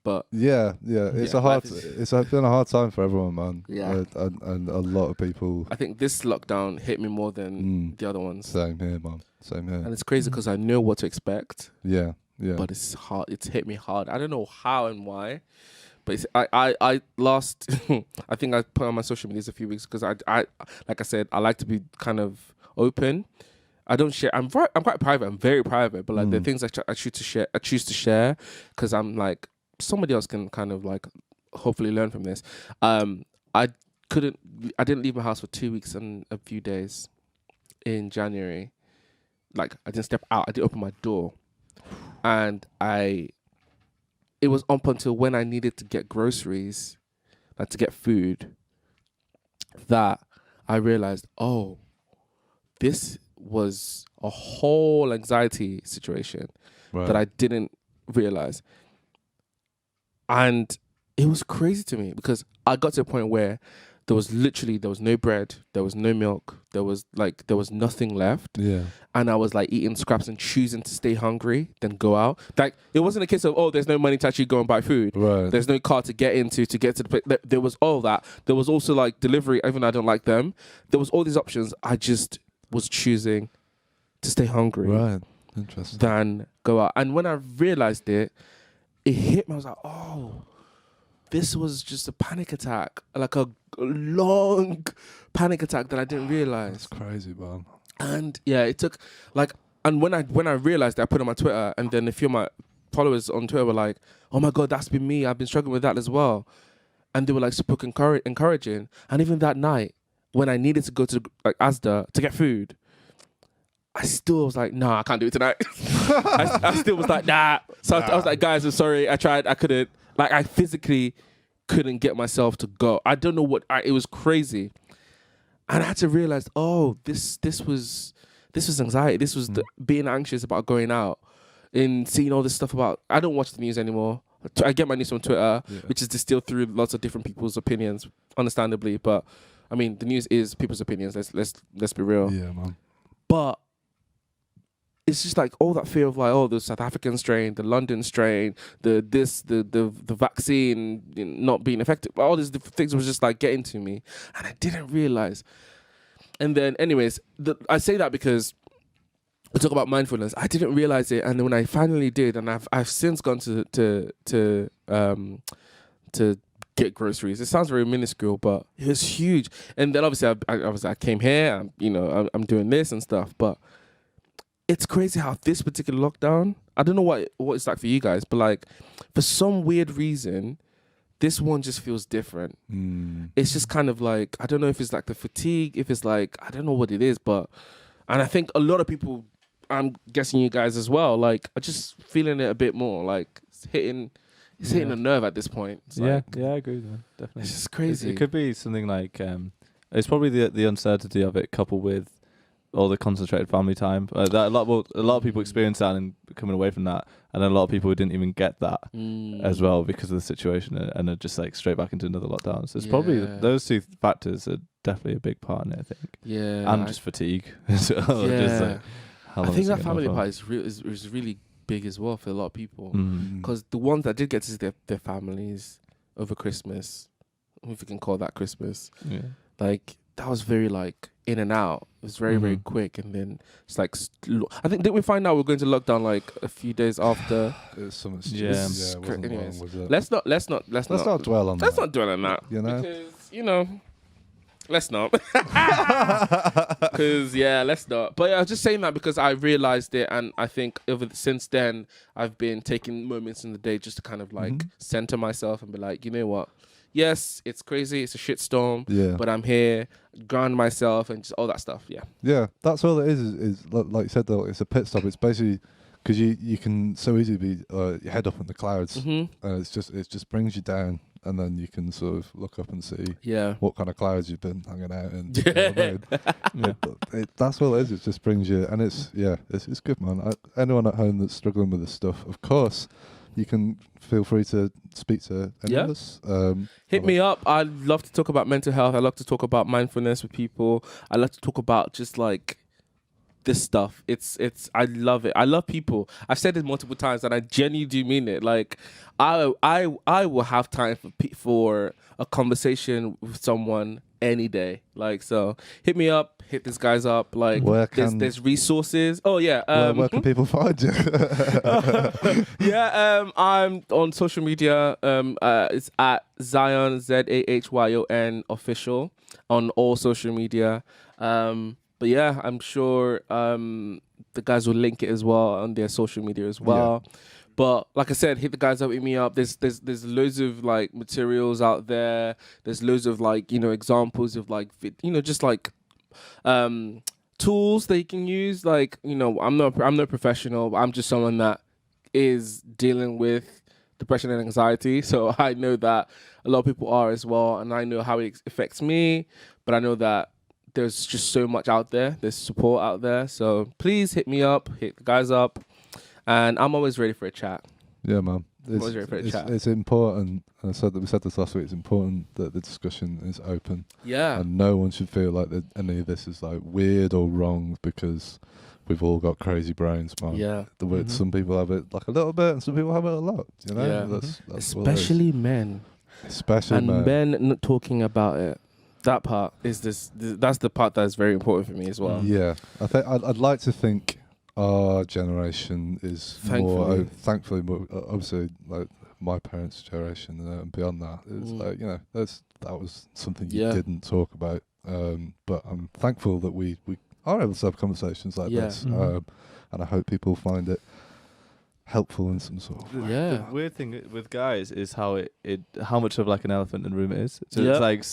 But yeah, it's been a hard time for everyone, man. Yeah, and a lot of people. I think this lockdown hit me more than the other ones. Same here, man. Same here. And it's crazy because I know what to expect. Yeah. But it's hard. It's hit me hard. I don't know how and why. But I lost. I think I put on my social medias a few weeks because I like I said, I like to be kind of open. I don't share. I'm quite private. I'm very private. But like the things I choose to share because I'm like, somebody else can kind of like hopefully learn from this. I didn't leave my house for 2 weeks and a few days in January. Like I didn't step out. I didn't open my door, and it was up until when I needed to get groceries, like to get food, that I realized, oh, this was a whole anxiety situation that I didn't realize. And it was crazy to me because I got to a point where there was no bread, there was no milk, there was nothing left. Yeah. And I was like eating scraps and choosing to stay hungry, then go out. Like it wasn't a case of, oh, there's no money to actually go and buy food. Right. There's no car to get into to get to the place. There was all that. There was also like delivery, even though I don't like them. There was all these options. I just was choosing to stay hungry. Right. Interesting. Than go out. And when I realized it hit me. I was like, oh, this was just a panic attack, like a long panic attack that I didn't realize. That's crazy, man. And yeah, it took like, and when I realized that, I put it on my Twitter, and then a few of my followers on Twitter were like, oh my God, that's been me. I've been struggling with that as well. And they were like super encouraging. And even that night, when I needed to go to like Asda to get food, I still was like, nah, I can't do it tonight. I still was like, nah. So I was like, guys, I'm sorry. I tried. I couldn't. Like, I physically couldn't get myself to go. I don't know what. It was crazy. And I had to realize, oh, this was anxiety. This was being anxious about going out and seeing all this stuff about. I don't watch the news anymore. I get my news from Twitter, which is distilled through lots of different people's opinions, understandably. But I mean, the news is people's opinions. Let's be real. Yeah, man. But it's just like all that fear of like, oh, the South African strain, the London strain, the vaccine not being effective. All these different things was just like getting to me, and I didn't realize. And then, anyways, I say that because we talk about mindfulness. I didn't realize it, and when I finally did, and I've since gone to get groceries. It sounds very minuscule, but it was huge. And then obviously I came here. I'm doing this and stuff, but it's crazy how this particular lockdown. I don't know what it's like for you guys, but like for some weird reason, this one just feels different. It's just kind of like, I don't know if it's like the fatigue, if it's like, I don't know what it is, but, and I think a lot of people, I'm guessing you guys as well, like are just feeling it a bit more, like it's hitting a nerve at this point. It's I agree with that. Definitely. It's just crazy. It could be something like, it's probably the uncertainty of it coupled with all the concentrated family time. That a lot of people experience that and coming away from that, and then a lot of people who didn't even get that as well because of the situation, and are just like straight back into another lockdown. So it's probably those two factors are definitely a big part in it, I think. Yeah. And just fatigue as well. Yeah. Just like, I think that family part is really big as well for a lot of people, because the ones that did get to see their families over Christmas, if we can call that Christmas, like that was very like in and out. It was very very quick, and then it's like I think, didn't we find out we're going to lockdown like a few days after? It's so much. Anyways, let's not dwell on that. Let's not dwell on that. Because let's not. Because let's not. But I was just saying that because I realized it, and I think since then I've been taking moments in the day just to kind of like center myself and be like, you know what? Yes, it's crazy. It's a shitstorm. Yeah. But I'm here, ground myself, and just all that stuff. Yeah. Yeah, that's all it is like you said though. It's a pit stop. It's basically because you can so easily be your head up in the clouds, and it just brings you down. And then you can sort of look up and see what kind of clouds you've been hanging out in. That's all it is. It just brings you, and it's good, man. Anyone at home that's struggling with this stuff, of course, you can feel free to speak to any of us. Hit me up. I love to talk about mental health. I love to talk about mindfulness with people. I love to talk about just like this stuff. I love it. I love people. I've said it multiple times, and I genuinely do mean it. Like, I will have time for a conversation with someone any day. Like, so hit me up. Hit these guys up. Like, there's resources. Oh yeah. Where can people find you? I'm on social media. It's at Zahyón, Zahyon official on all social media. But yeah, I'm sure the guys will link it as well on their social media as well. Yeah. But like I said, hit the guys up, hit me up. There's loads of like materials out there. There's loads of like, examples of like, just like tools that you can use. Like, I'm no professional, but I'm just someone that is dealing with depression and anxiety. So I know that a lot of people are as well. And I know how it affects me, but I know that there's just so much out there. There's support out there. So please hit me up, hit the guys up. And I'm always ready for a chat. Yeah, man. Always ready for a chat. It's important, and we said this last week, it's important that the discussion is open. Yeah. And no one should feel like that any of this is like weird or wrong because we've all got crazy brains, man. Yeah. Some people have it like a little bit and some people have it a lot. Yeah. That's especially men. Especially and men not talking about it. That part is that's the part that is very important for me as well. Yeah. I'd like to think our generation is thankfully more, obviously like my parents' generation and beyond that. It's like, that was something you didn't talk about. But I'm thankful that we are able to have conversations like this. And I hope people find it helpful in some sort of way. The weird thing with guys is how how much of like an elephant in the room it is. So it's like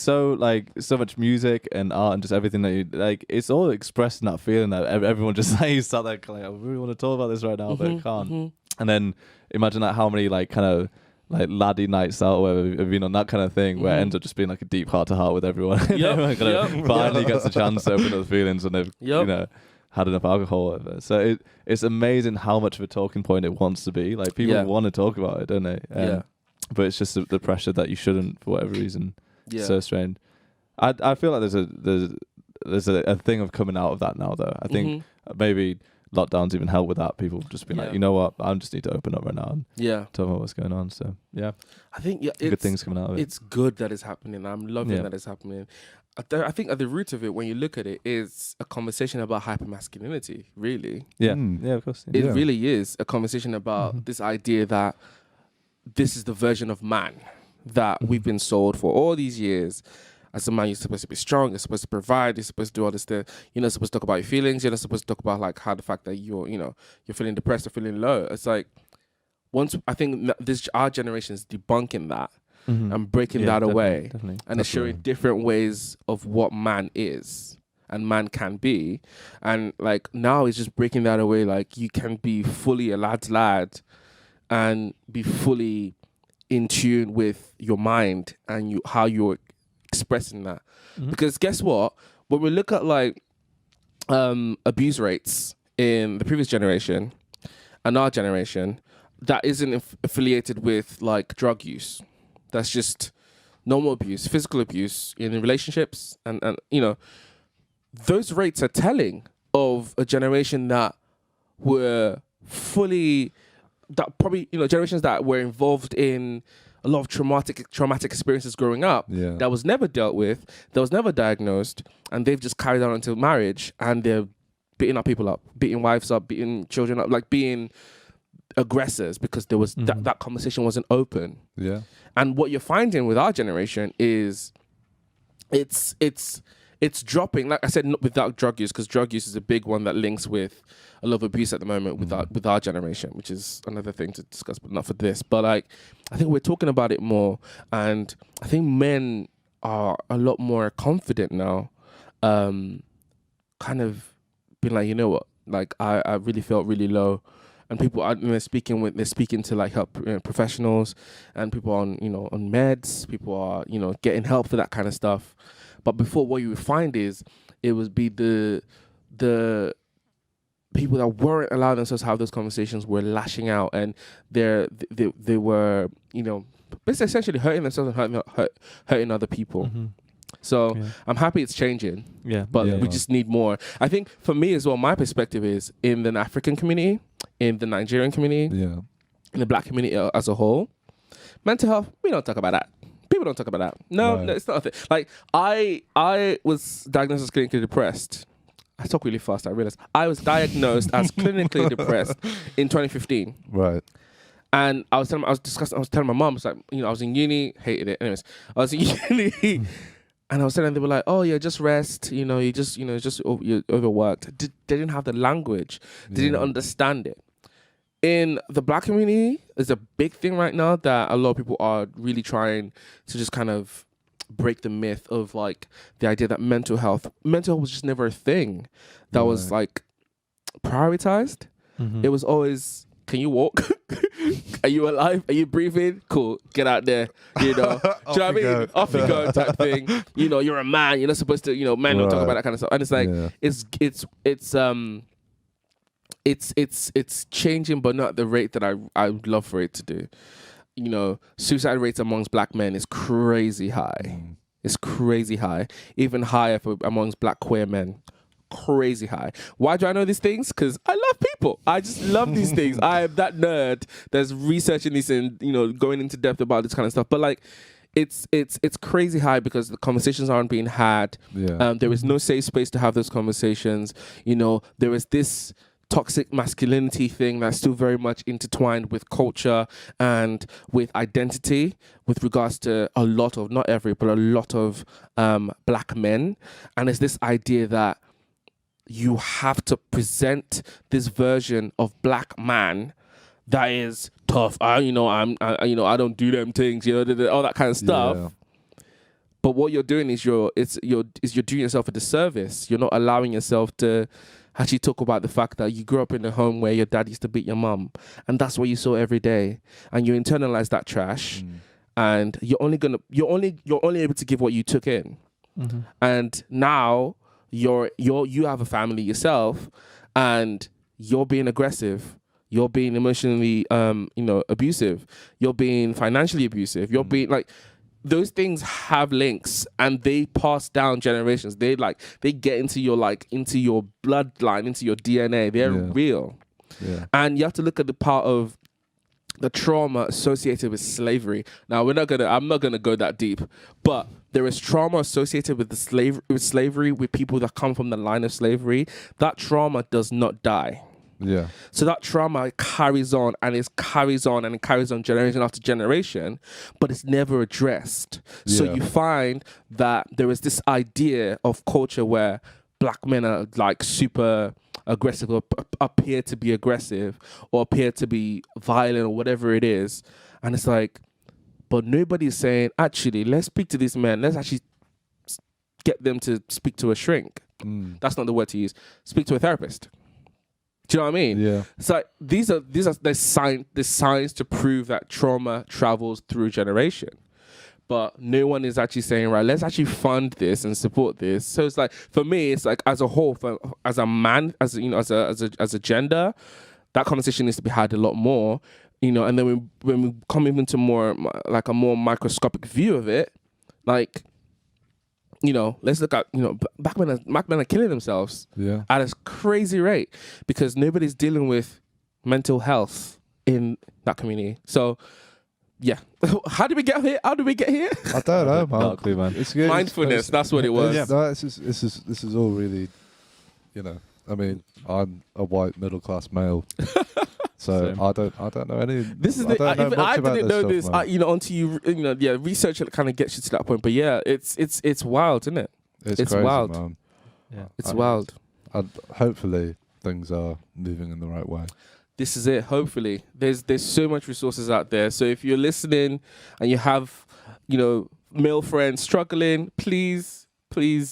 so much music and art and just everything that you like. It's all expressing that feeling that everyone just like sat there like, I really want to talk about this right now, but I can't. And then imagine like how many like kind of like laddie nights out or whatever have been on that kind of thing where it ends up just being like a deep heart to heart with everyone. Everyone kind of finally gets a chance to open up the feelings when they've had enough alcohol or whatever. So it's amazing how much of a talking point it wants to be. Like people want to talk about it, don't they? But it's just the pressure that you shouldn't for whatever reason. Yeah. So strange. I feel like there's a thing of coming out of that now though. I think maybe lockdowns even help with that. People just be like, you know what, I just need to open up right now and tell them what's going on. So yeah, I think good things coming out of it. It's good that it's happening. I'm loving that it's happening. I think at the root of it, when you look at it, is a conversation about hypermasculinity, really. Yeah, yeah, of course. It really is a conversation about this idea that this is the version of man that we've been sold for all these years. As a man, you're supposed to be strong, you're supposed to provide, you're supposed to do all this stuff. You're not supposed to talk about your feelings, you're not supposed to talk about like how the fact that you're feeling depressed or feeling low. It's like, I think our generation is debunking that. And breaking that away and showing different ways of what man is and man can be. And like now it's just breaking that away. Like you can be fully a lad's lad and be fully in tune with your mind and how you're expressing that. Because guess what? When we look at like abuse rates in the previous generation and our generation, that isn't affiliated with like drug use. That's just normal abuse, physical abuse in relationships. And those rates are telling of a generation that were generations that were involved in a lot of traumatic experiences growing up that was never dealt with, that was never diagnosed, and they've just carried on until marriage, and they're beating up people up, beating wives up, beating children up, like being aggressors because there was that conversation wasn't open. Yeah. And what you're finding with our generation is it's dropping, like I said, not without drug use, because drug use is a big one that links with a lot of abuse at the moment with our generation, which is another thing to discuss, but not for this. But like, I think we're talking about it more, and I think men are a lot more confident now, kind of being like, you know what, like I really felt really low. And people are they're speaking to like help professionals, and people on on meds. People are getting help for that kind of stuff. But before, what you would find is it would be the people that weren't allowing themselves to have those conversations were lashing out, and they were basically essentially hurting themselves and hurting other people. So I'm happy it's changing. But we just need more. I think for me as well, my perspective is in the African community, in the Nigerian community, in the black community as a whole, mental health, we don't talk about that. People don't talk about that. No, it's not a thing. Like I was diagnosed as clinically depressed. I talk really fast, I realized. I was diagnosed as clinically depressed in 2015. Right. And I was telling my mom, it's like, I was in uni, hated it. Anyways, I was in uni and I was telling them, they were like, oh yeah, just rest, you're overworked. They didn't have the language. They didn't understand it. In the black community, there's a big thing right now that a lot of people are really trying to just kind of break the myth of like the idea that mental health was just never a thing that was like prioritized. It was always, can you walk? Are you alive? Are you breathing? Cool. Get out there. Do you know what I mean? Off you go type thing. You're a man. You're not supposed to, men don't talk about that kind of stuff. And it's like, it's changing, but not at the rate that I would love for it to do. Suicide rates amongst black men is crazy high. It's crazy high. Even higher amongst black queer men. Crazy high. Why do I know these things? Because I love people. I just love these things. I am that nerd that's researching these and going into depth about this kind of stuff. But like, it's crazy high because the conversations aren't being had. There is no safe space to have those conversations. There is this toxic masculinity thing that's still very much intertwined with culture and with identity with regards to a lot of, not every, but a lot of black men. And it's this idea that you have to present this version of black man that is tough. I don't do them things, all that kind of stuff. Yeah. But what you're doing is you're doing yourself a disservice. You're not allowing yourself to actually talk about the fact that you grew up in a home where your dad used to beat your mum, and that's what you saw every day, and you internalize that trash, and you're only able to give what you took in, and now you have a family yourself, and you're being aggressive, you're being emotionally abusive, you're being financially abusive, you're being like, those things have links and they pass down generations. They get into your bloodline, into your DNA. They're real. Yeah. And you have to look at the part of the trauma associated with slavery. Now I'm not gonna go that deep, but there is trauma associated with slavery with people that come from the line of slavery. That trauma does not die. Yeah. So that trauma carries on and it carries on and it carries on generation after generation, but it's never addressed. So you find that there is this idea of culture where black men are like super aggressive or appear to be aggressive or appear to be violent or whatever it is. And it's like, but nobody's saying, actually, let's speak to these men. Let's actually get them to speak to a shrink. That's not the word to use. Speak to a therapist. Do you know what I mean? Yeah. It's like there's science to prove that trauma travels through generation. But no one is actually saying, right, let's actually fund this and support this. So it's like, for me, it's like as a whole, as a man, as a gender, that conversation needs to be had a lot more, you know. And then when we come even to more like a more microscopic view of it, like, you know, let's look at, you know, black men are killing themselves at a crazy rate because nobody's dealing with mental health in that community. So, yeah. How did we get here? I don't know, man. Not a clue, man. It's good. Mindfulness, that's what it was. Yeah, no, this is all really, you know. I mean, I'm a white middle class male, so I don't know any. This is I didn't know this. You know, until research it kind of gets you to that point. But yeah, it's wild, isn't it? It's crazy, wild. Man. Yeah, it's wild. Hopefully, things are moving in the right way. This is it. Hopefully, there's so much resources out there. So if you're listening and you have, you know, male friends struggling, please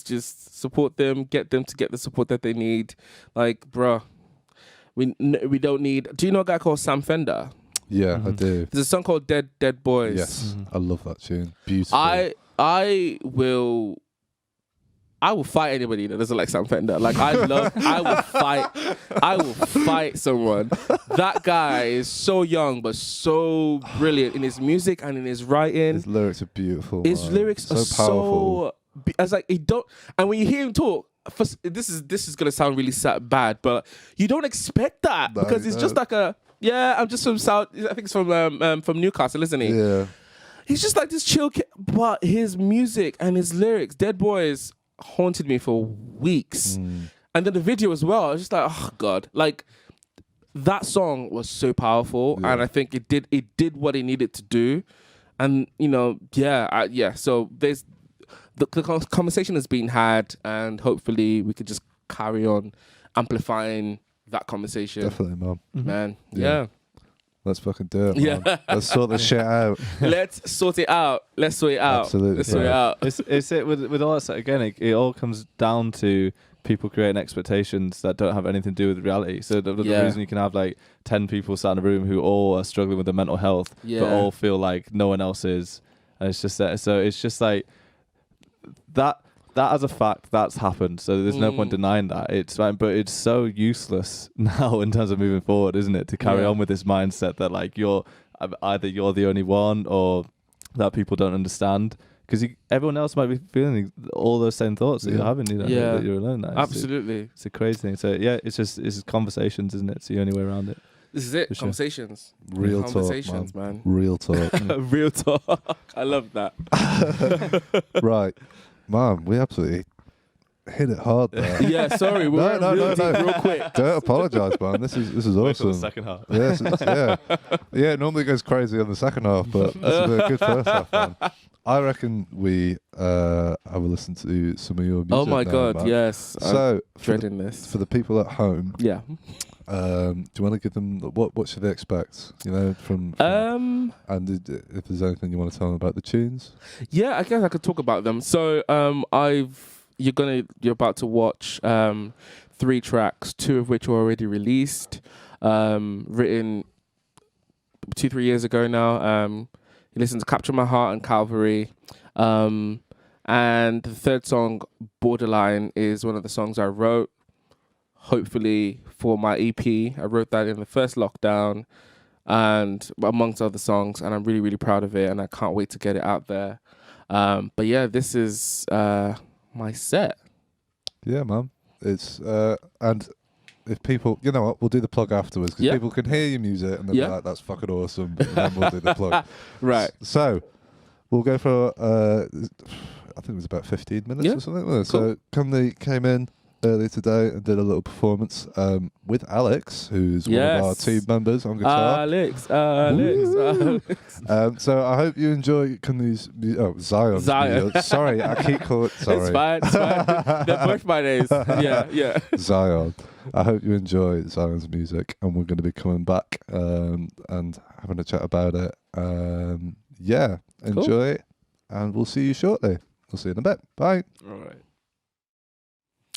just support them. Get them to get the support that they need. Like, bruh, we don't need. Do you know a guy called Sam Fender? Yeah, I do. There's a song called Dead Boys. Yes, I love that tune. Beautiful. I will fight anybody that doesn't like Sam Fender. Like, I will fight someone. That guy is so young, but so brilliant in his music and in his writing. His lyrics are beautiful. His lyrics are so as like, he don't, and when you hear him talk, this is going to sound really bad, but you don't expect that because it's just like I'm just from South, I think it's from Newcastle, isn't he? Yeah. He's just like this chill kid, but his music and his lyrics, Dead Boys, haunted me for weeks. And then the video as well, I was just like, oh God. Like, that song was so powerful, and I think it did what it needed to do. And, you know, so there's the conversation has been had, and hopefully we could just carry on amplifying that conversation. Definitely, man. Yeah. Let's fucking do it, man. Yeah. Let's sort this shit out. Let's sort it out. Absolutely. Let's sort it out. It's it with all that stuff. Again, it all comes down to people creating expectations that don't have anything to do with reality. So the reason you can have like 10 people sat in a room who all are struggling with their mental health, but all feel like no one else is, and it's just that. So it's just like that as a fact, that's happened. So there's no point denying that. It's fine, but it's so useless now in terms of moving forward, isn't it? To carry on with this mindset that like either you're the only one or that people don't understand. Because everyone else might be feeling all those same thoughts that you're having, you know, that you're alone. Absolutely. It's a crazy thing. So yeah, it's conversations, isn't it? It's the only way around it. This is it. Conversations. Real Conversations, talk, man. Real talk. Real talk. I love that. Right. Man, we absolutely hit it hard there. Yeah, sorry. We went real quick. Don't apologise, man. This is awesome. The second half. Yes, yeah. It normally goes crazy on the second half, but this is a good first half, man. I reckon we have a listen to some of your music. Oh my God, man. yes. So dreading this for the people at home. Yeah. Do you want to give them what should they expect? You know, from and if there's anything you want to tell them about the tunes. Yeah, I guess I could talk about them. So you're about to watch 3 tracks, 2 of which were already released, written 2-3 years ago now. You listen to Capture My Heart and Calvary. And the third song, Borderline, is one of the songs I wrote, hopefully for my EP. I wrote that in the first lockdown. and amongst other songs, and I'm really, really proud of it, and I can't wait to get it out there. But yeah, this is my set. Yeah, man. It's and if people, you know what, we'll do the plug afterwards because people can hear your music and they'll be like, "That's fucking awesome." And then we'll do the plug. Right. So we'll go for I think it was about 15 minutes or something. Cool. So Cumley came in earlier today and did a little performance with Alex, who's one of our team members on guitar. Alex. So I hope you enjoy Cumley's Zahyon's music. Sorry, I keep calling. Sorry, it's fine. They're both my names. Yeah. Zahyon. I hope you enjoy Zahyon's music, and we're going to be coming back and having a chat about it. Enjoy it, and we'll see you shortly. We'll see you in a bit. Bye. All right.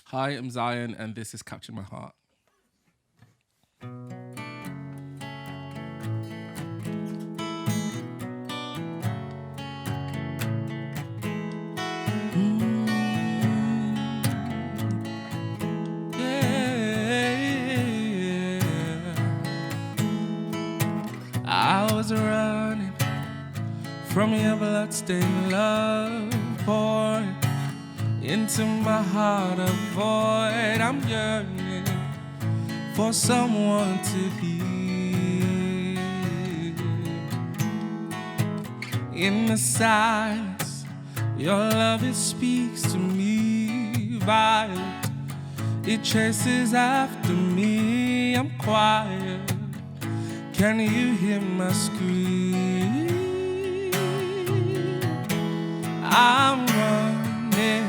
Hi, I'm Zahyon, and this is Capture My Heart. I was running from your bloodstained love, pouring into my heart a void. I'm yearning for someone to hear. In the silence, your love, it speaks to me. Violet, it chases after me. I'm quiet, can you hear my scream? I'm running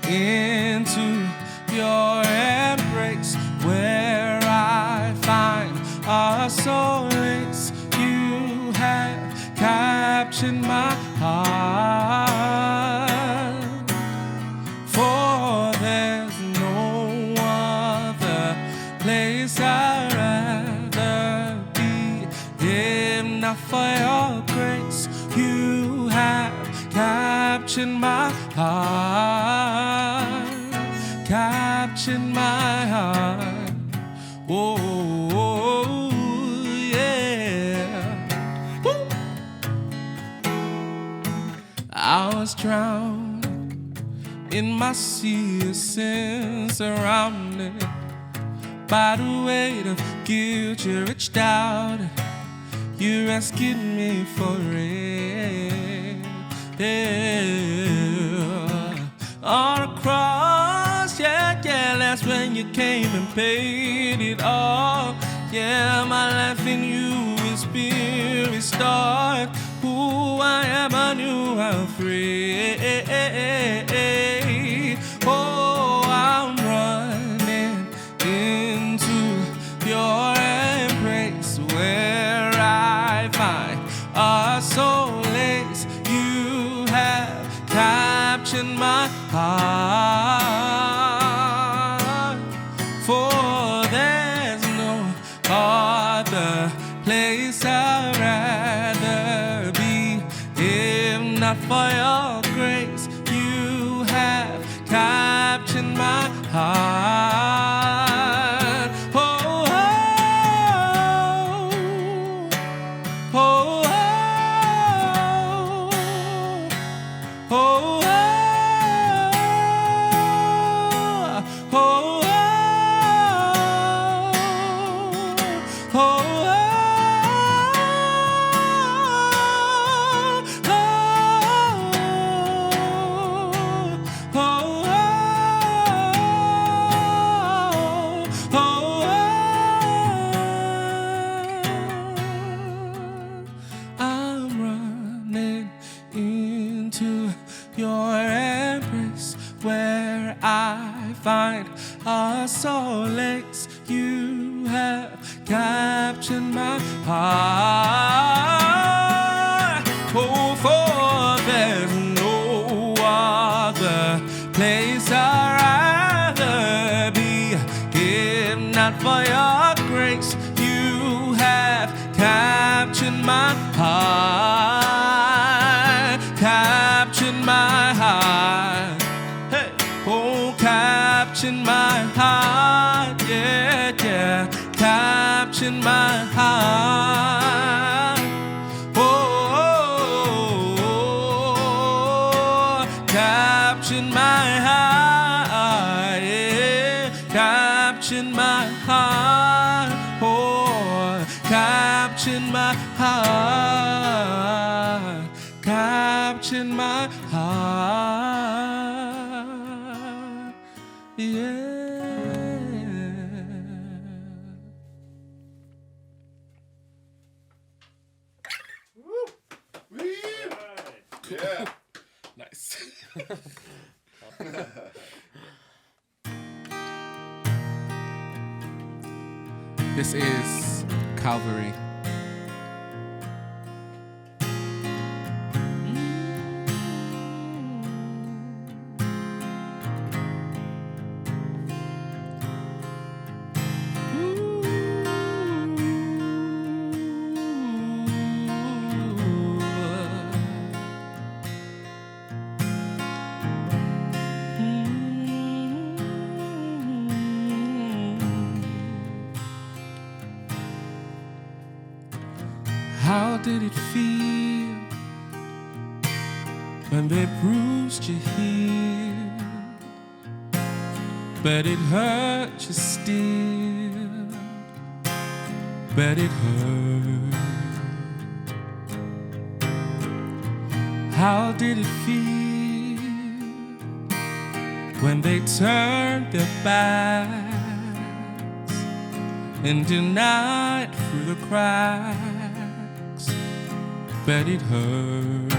into your embrace, where I find our solace. You have captured my heart, for there's no other place I'd rather be. If not for your grace, you have captured my heart, captured my heart. Oh, yeah. Woo. I was drowned in my sea of sin, surrounded by the weight of guilt. You reached out, you rescued me for it. On a cross, that's when you came and paid it all. Yeah, my life in you is being restored. Who I am, I knew I'm free. Oh, I'm running into your embrace, where I find a solace. You have captured my heart, for there's no other place I'd rather be. If not for your grace, you have captured my heart. Oh, oh, oh, oh, oh, oh, I'm running into your embrace, where I find a solace. You have captured my heart. Oh, for there's no other place I'd rather be. If not for your grace, you have captured my heart, captured my heart. Hey, oh, captured my heart, yeah, captured my heart. captured my heart, captured my heart, yeah. Yeah. Nice. This is Calvary. How did it feel when they bruised you here, but it hurt you still, but it hurt. How did it feel when they turned their backs and denied through the cracks, but it hurt.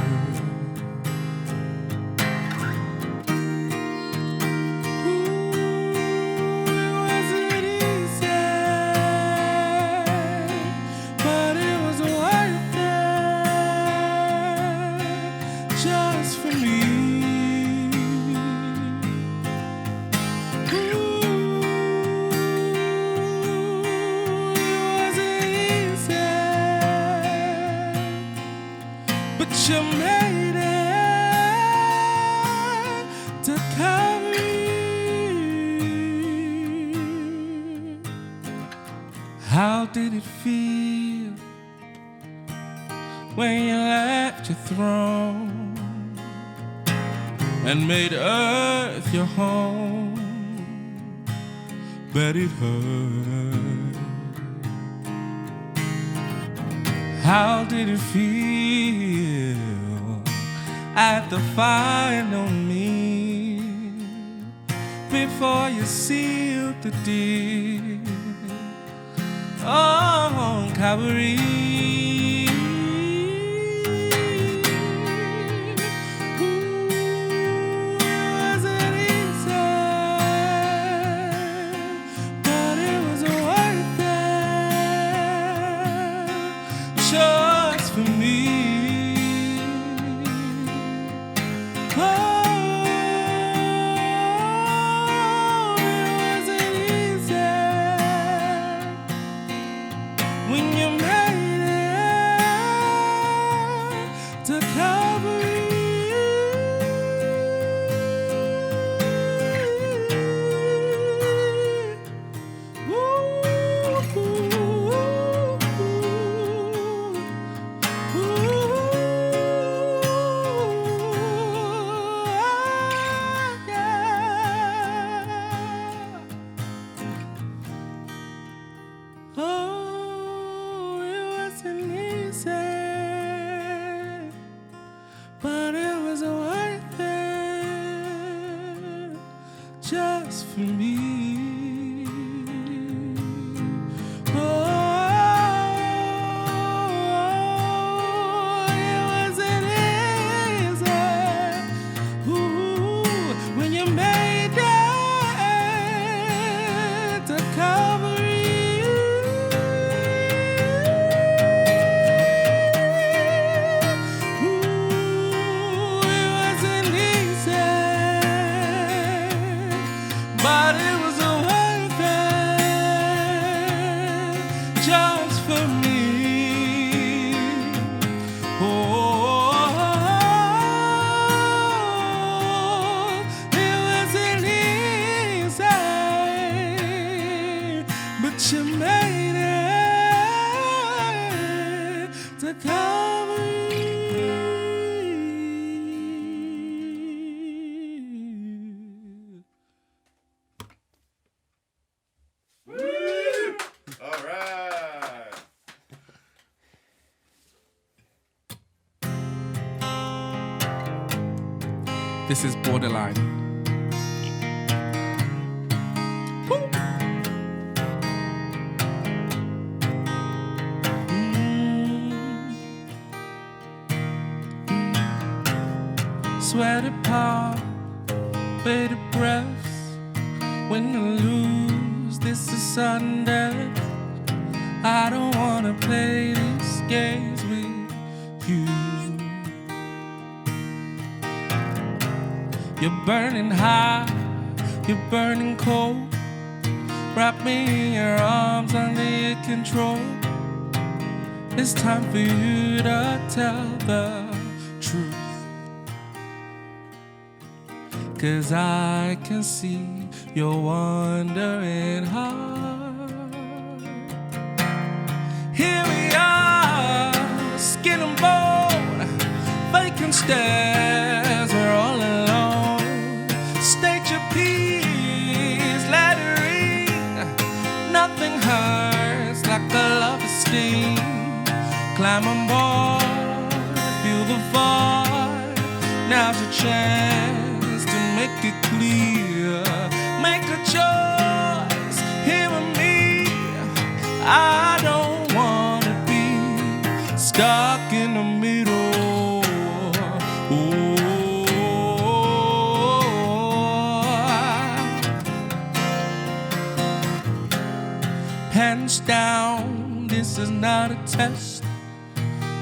You made it to Calvary. How did it feel when you left your throne and made earth your home? But it hurt. How did it feel at the final meal before you sealed the deal? Oh, Calvary. Just for me. Oh, it wasn't easy. Ooh, when you made it to Calvary. Ooh, it wasn't easy. But it was worth it just for me. Oh, it wasn't easy, but you made it to Calvary. All right. This is Borderline. Sweaty palm, bated breaths. When you lose, this is sudden death. I don't wanna play these games with you. You're burning hot, you're burning cold. Wrap me in your arms under your control. It's time for you to tell the truth. 'Cause I can see your wandering heart. Here we are, skin and bone, vacant stares, we're all alone. State your piece, let it ring. Nothing hurts like the love sting. Climb on board, feel the fire. Now's your chance to make it clear. Make a choice, here with me. I don't wanna be stuck in the middle. Ooh. Hands down, this is not a test.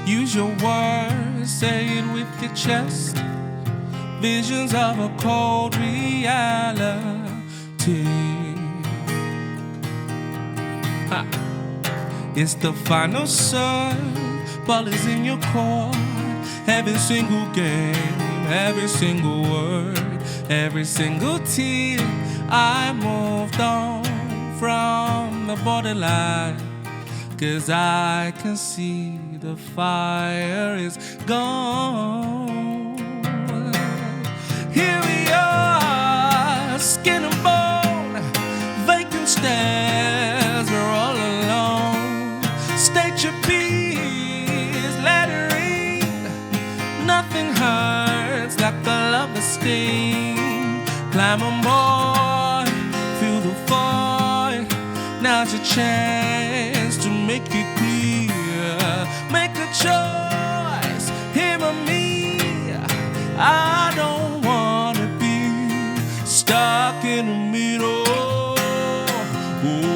Use your words, say it with your chest. Visions of a cold reality. Ha. It's the final serve, ball is in your court. Every single game, every single word, every single tear. I moved on from the borderline. 'Cause I can see the fire is gone. Here we are, skin and bone, vacant stares, we're all alone. State your piece, let it ring. Nothing hurts like the love sting. Climb on board, feel the fire. Now's your chance to make it clear. Make a choice, hear me. I don't wanna be stuck in the middle. Oh,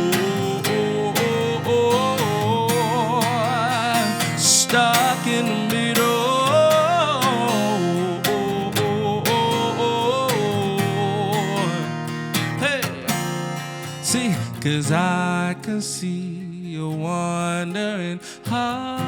oh, oh, oh. Stuck in the middle. Oh, oh, oh, oh. Hey, see, 'cause I can see you wandering heart.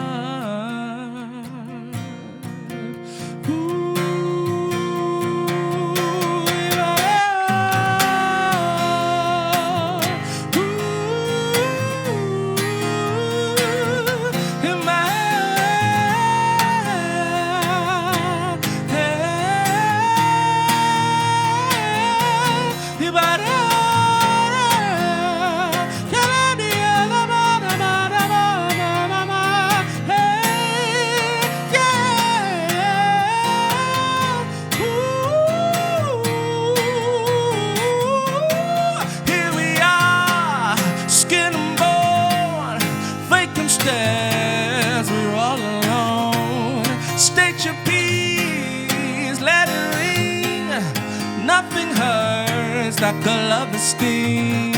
Like a love sting.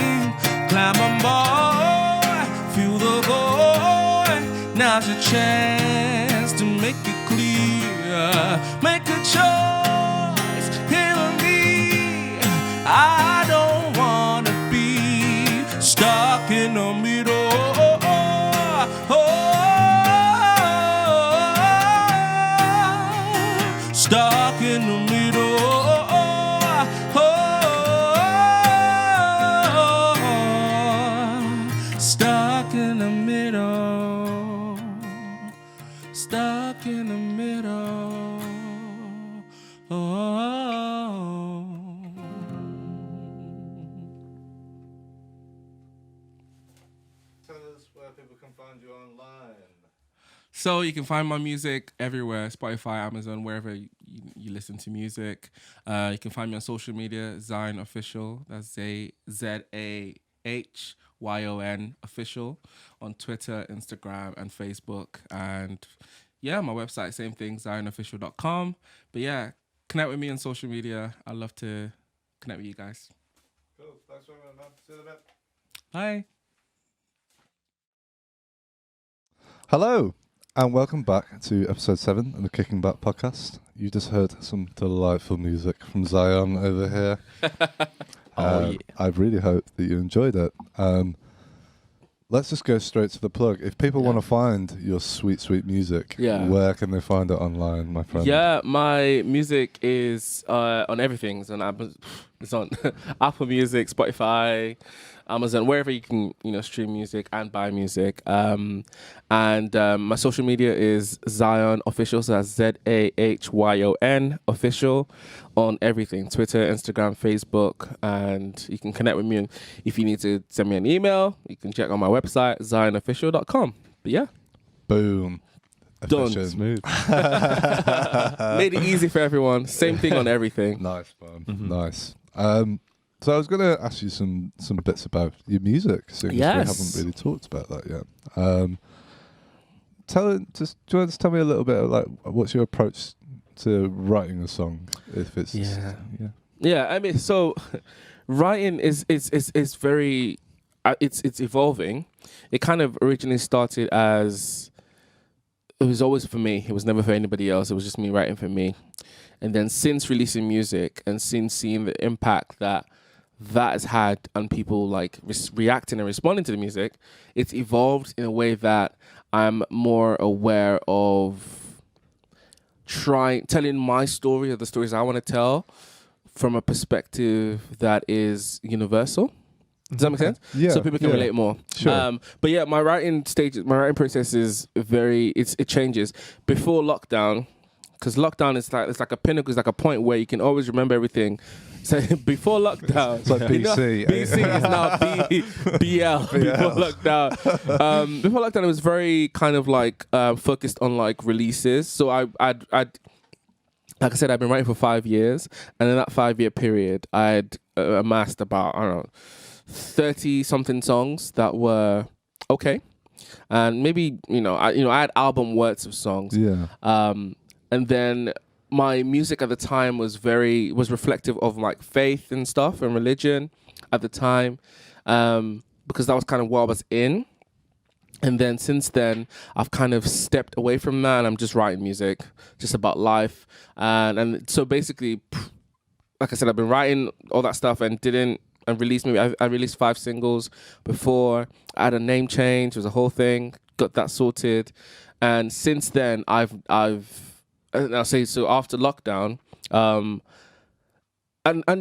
Climb on board, feel the void. Now's your chance to make it clear. Make a choice, hear me. I don't wanna be stuck in the middle. Stuck in the middle. Stuck in the middle. Stuck in the middle. Oh. Tell us where people can find you online. So you can find my music everywhere, Spotify, Amazon, wherever you listen to music. You can find me on social media, Zahyón Official. That's Zahyon Official on Twitter, Instagram, and Facebook. And yeah, my website, same thing, zahyonofficial.com. But yeah, connect with me on social media. I'd love to connect with you guys. Cool. Thanks very much, man. See you in a bit. Bye. Hello, and welcome back to episode 7 of the Kicking Back podcast. You just heard some delightful music from Zahyón over here. Yeah. I really hope that you enjoyed it. Let's just go straight to the plug. If people want to find your sweet, sweet music, where can they find it online, my friend? Yeah, my music is on everything. It's on Apple Music, Spotify, Amazon, wherever you can, stream music and buy music. And my social media is Zahyón Official, so that's Zahyon Official on everything: Twitter, Instagram, Facebook, and you can connect with me. And if you need to send me an email, you can check on my website, zahyonofficial.com. But yeah, boom, done. Smooth. Made it easy for everyone. Same thing on everything. Nice, man. Nice. So I was going to ask you some bits about your music, since we haven't really talked about that yet. Do you want to just tell me a little bit of, like, what's your approach to writing a song? If it's I mean, so writing is very it's evolving. It kind of originally started as, it was always for me. It was never for anybody else. It was just me writing for me. And then since releasing music and since seeing the impact that has had on people, like reacting and responding to the music, it's evolved in a way that I'm more aware of telling my story, or the stories I want to tell, from a perspective that is universal. Does that make sense? Yeah. So people can relate more. Sure. But yeah, my writing process is it changes. Before lockdown, because lockdown is like a pinnacle, it's like a point where you can always remember everything. So before lockdown, it's like BC. BC is now BL. Before lockdown, before lockdown, it was very kind of like focused on like releases. So I'd like I said, I've been writing for 5 years, and in that 5-year period, I'd amassed about 30 something songs that were okay, and maybe I had album worths of songs. Yeah. And then my music at the time was reflective of like faith and stuff and religion at the time, because that was kind of what I was in. And then since then, I've kind of stepped away from that, and I'm just writing music, just about life. And so basically, like I said, I've been writing all that stuff and released I released 5 singles before. I had a name change. It was a whole thing. Got that sorted. And since then, and I'll say, so after lockdown, and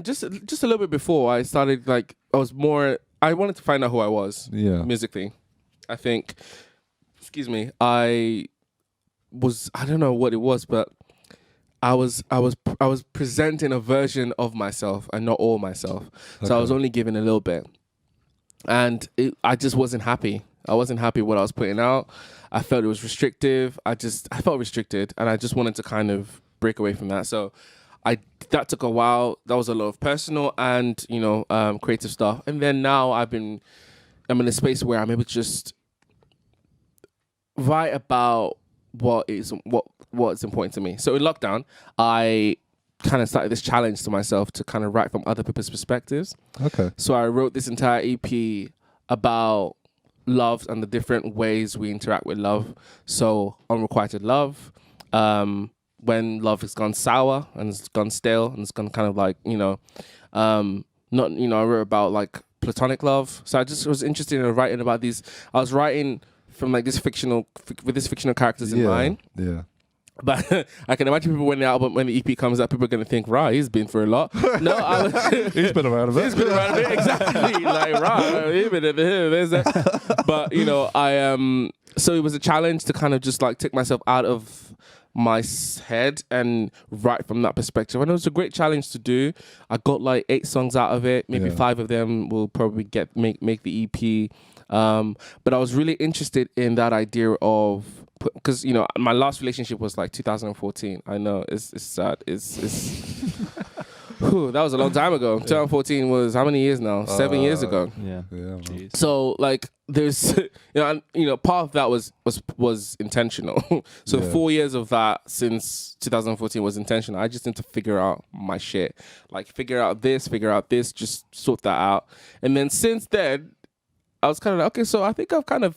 just a little bit before, I started, like, I wanted to find out who I was musically. I think, I don't know what it was, but I was presenting a version of myself and not all myself. Okay. So I was only giving a little bit, and I just wasn't happy. I wasn't happy with what I was putting out. I felt it was restrictive. I felt restricted, and I just wanted to kind of break away from that. So that took a while. That was a lot of personal and creative stuff. And then now I'm in a space where I'm able to just write about what's important to me. So in lockdown, I kind of started this challenge to myself to kind of write from other people's perspectives. Okay. So I wrote this entire EP about love and the different ways we interact with love. So unrequited love, when love has gone sour and it's gone stale and it's gone kind of like, I wrote about like platonic love. So I just was interested in writing about these. I was writing from like these fictional characters in mind. Yeah. But I can imagine people when the EP comes out, people are going to think, right, he's been through a lot. No, he's been around a bit. He's been around a bit, exactly. Like, right, he's been over here, there's that. But, so it was a challenge to kind of just like take myself out of my head and write from that perspective. And it was a great challenge to do. I got like 8 songs out of it. Maybe 5 of them will probably make the EP. But I was really interested in that idea of because you know my last relationship was like 2014. I know it's sad. Whew, that was a long time ago. 2014 was how many years now? 7 years ago. Yeah. Man. So like there's part of that was intentional. So 4 years of that since 2014 was intentional. I just need to figure out my shit. Like figure out this, just sort that out. And then since then I was kind of like, okay, so I think I've kind of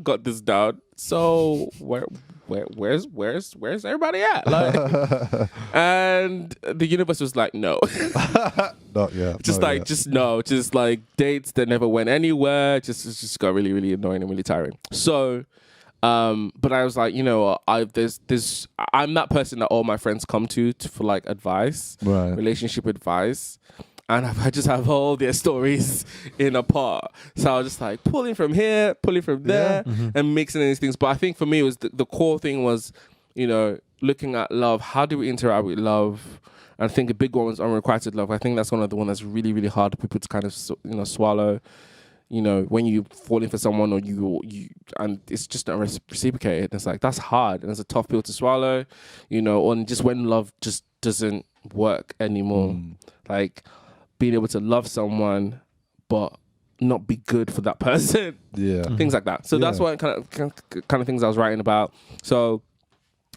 got this down. So where's everybody at? Like, and the universe was like, no, Not yet. just not like yet. just no, just like dates that never went anywhere. Just got really really annoying and really tiring. So, but I was like, you know, I'm that person that all my friends come to for like advice, Right. relationship advice. And I just have all their stories in a pot. So I was just like pulling from here, pulling from there, and mixing these things. But I think for me, it was the core thing was, you know, looking at love. How do we interact with love? And I think a big one was unrequited love. I think that's one of the ones that's really, really hard for people to kind of, you know, swallow. You know, when you falling for someone or you and it's just not reciprocated. It's like, that's hard. And it's a tough pill to swallow, you know, or just when love just doesn't work anymore. Like, being able to love someone but not be good for that person, things like that. So that's what kind of things I was writing about. So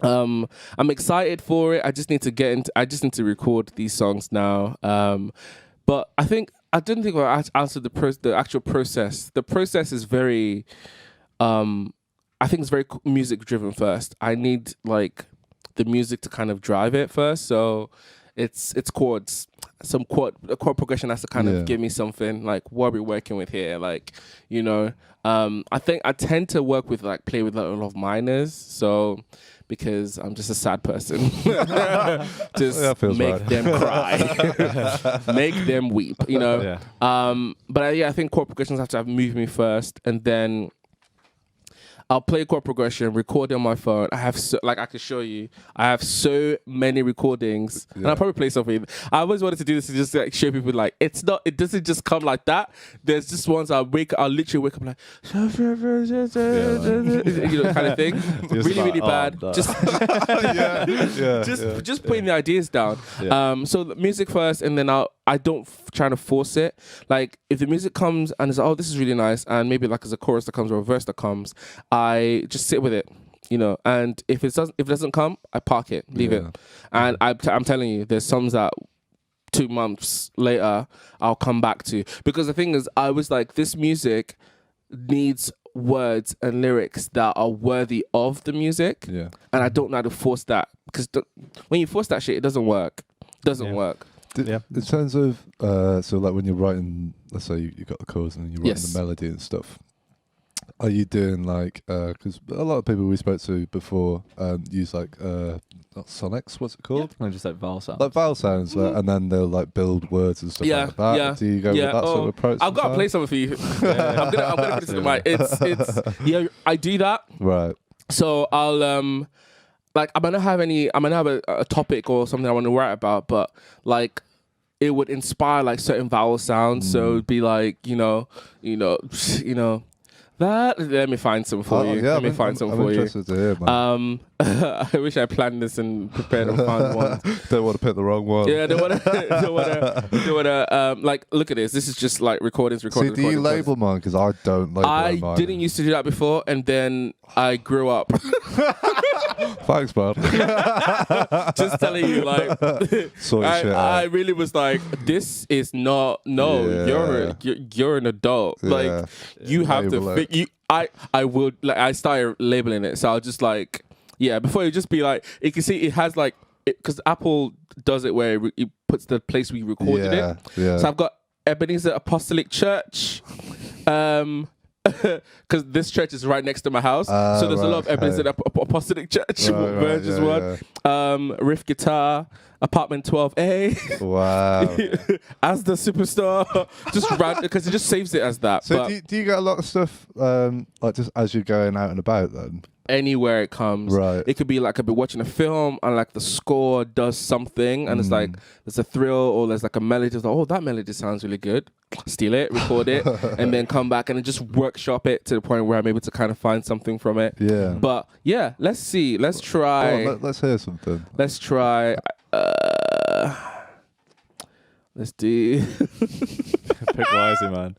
I'm excited for it. I just need to record these songs now. But I didn't think I answered the actual process. The process is very I think it's very music driven first. I need like the music to kind of drive it first. So it's chords. A chord progression has to kind of give me something like what are we working with here, like, you know. I think I tend to play with like a lot of minors, so because I'm just a sad person. Just make them cry, make them weep, you know. But I think chord progressions have to move me first, and then I'll play chord progression, record it on my phone. I have I can show you. I have so many recordings, and I'll probably play something. I always wanted to do this to just like show people like it doesn't just come like that. There's just ones I'll literally wake up like you know, kind of thing. Really, really bad. Just putting the ideas down. So the music first, and then I don't try to force it. Like if the music comes and it's like, oh, this is really nice, and maybe like as a chorus that comes or a verse that comes, I just sit with it, you know. And if it doesn't come, I park it, leave it. And I'm telling you, there's songs that 2 months later I'll come back to, because the thing is, I was like, this music needs words and lyrics that are worthy of the music, and I don't know how to force that, because when you force that shit, it doesn't work. Work. In terms of so like when you're writing, let's say you got the chords and you're writing the melody and stuff, are you doing like because a lot of people we spoke to before use like not sonics, what's it called? No, just like vowel sounds. Like vowel sounds, and then they'll like build words and stuff like that. Do you go with that sort of approach? I've got to play something for you. I'm gonna put this in my. It's I do that. Right. So I'll like I'm gonna have a topic or something I want to write about, but like it would inspire like certain vowel sounds. So it'd be like, you know, that. Let me find some for you. Let me find some for you. To hear, man. I wish I planned this and prepared and found one. Don't want to pick the wrong one. Yeah, don't want to. Like, look at this. This is just like recordings. See, do you label mine? Because I don't label mine. I didn't used to do that before, and then I grew up. Thanks, bro. Just telling you, like, I really was like, this is not. No, you're an adult. Like, you have to. I would like. I started labeling it, so I was just like, yeah. Before it would just be like, you can see it has like, because Apple does it where it puts the place we recorded it. Yeah. So I've got Ebenezer Apostolic Church. Because this church is right next to my house, so there's a lot of Ebenezer Apostolic Church versions. Riff Guitar, Apartment 12A. Wow. As the Superstar, just because it just saves it as that. So do you get a lot of stuff like just as you're going out and about then? anywhere it comes. Right. It could be like I've been watching a film and like the score does something and it's like there's a thrill or there's like a melody. It's like, oh, that melody sounds really good. Steal it, record it, and then come back and then just workshop it to the point where I'm able to kind of find something from it. Yeah. But yeah, let's see. Let's try. Let's hear something. Let's try. Let's do. Pick wisely, man.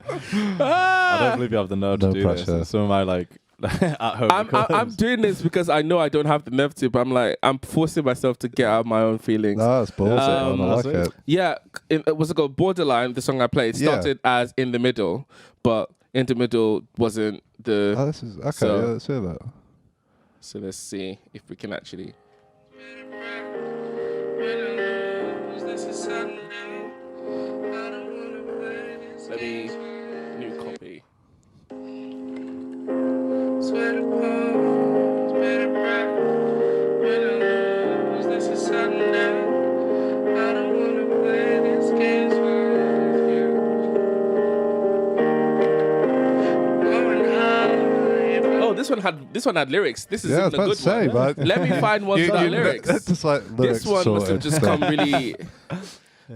I don't believe you have the nerve to do pressure. this. Some of my like at home. I'm doing this because I know I don't have the nerve to, but I'm forcing myself to get out of my own feelings. No, that's bullshit. I like it. Yeah, it was called Borderline. The song I played started as In the Middle, but In the Middle wasn't the. Oh, this is okay. So, yeah, let's hear that. So let's see if we can actually. Let me new copy. Oh, this one had lyrics. This is Yeah, I even was a about good to say, one. man. Let me find one without lyrics. Just like lyrics This one must have sorted. just come really.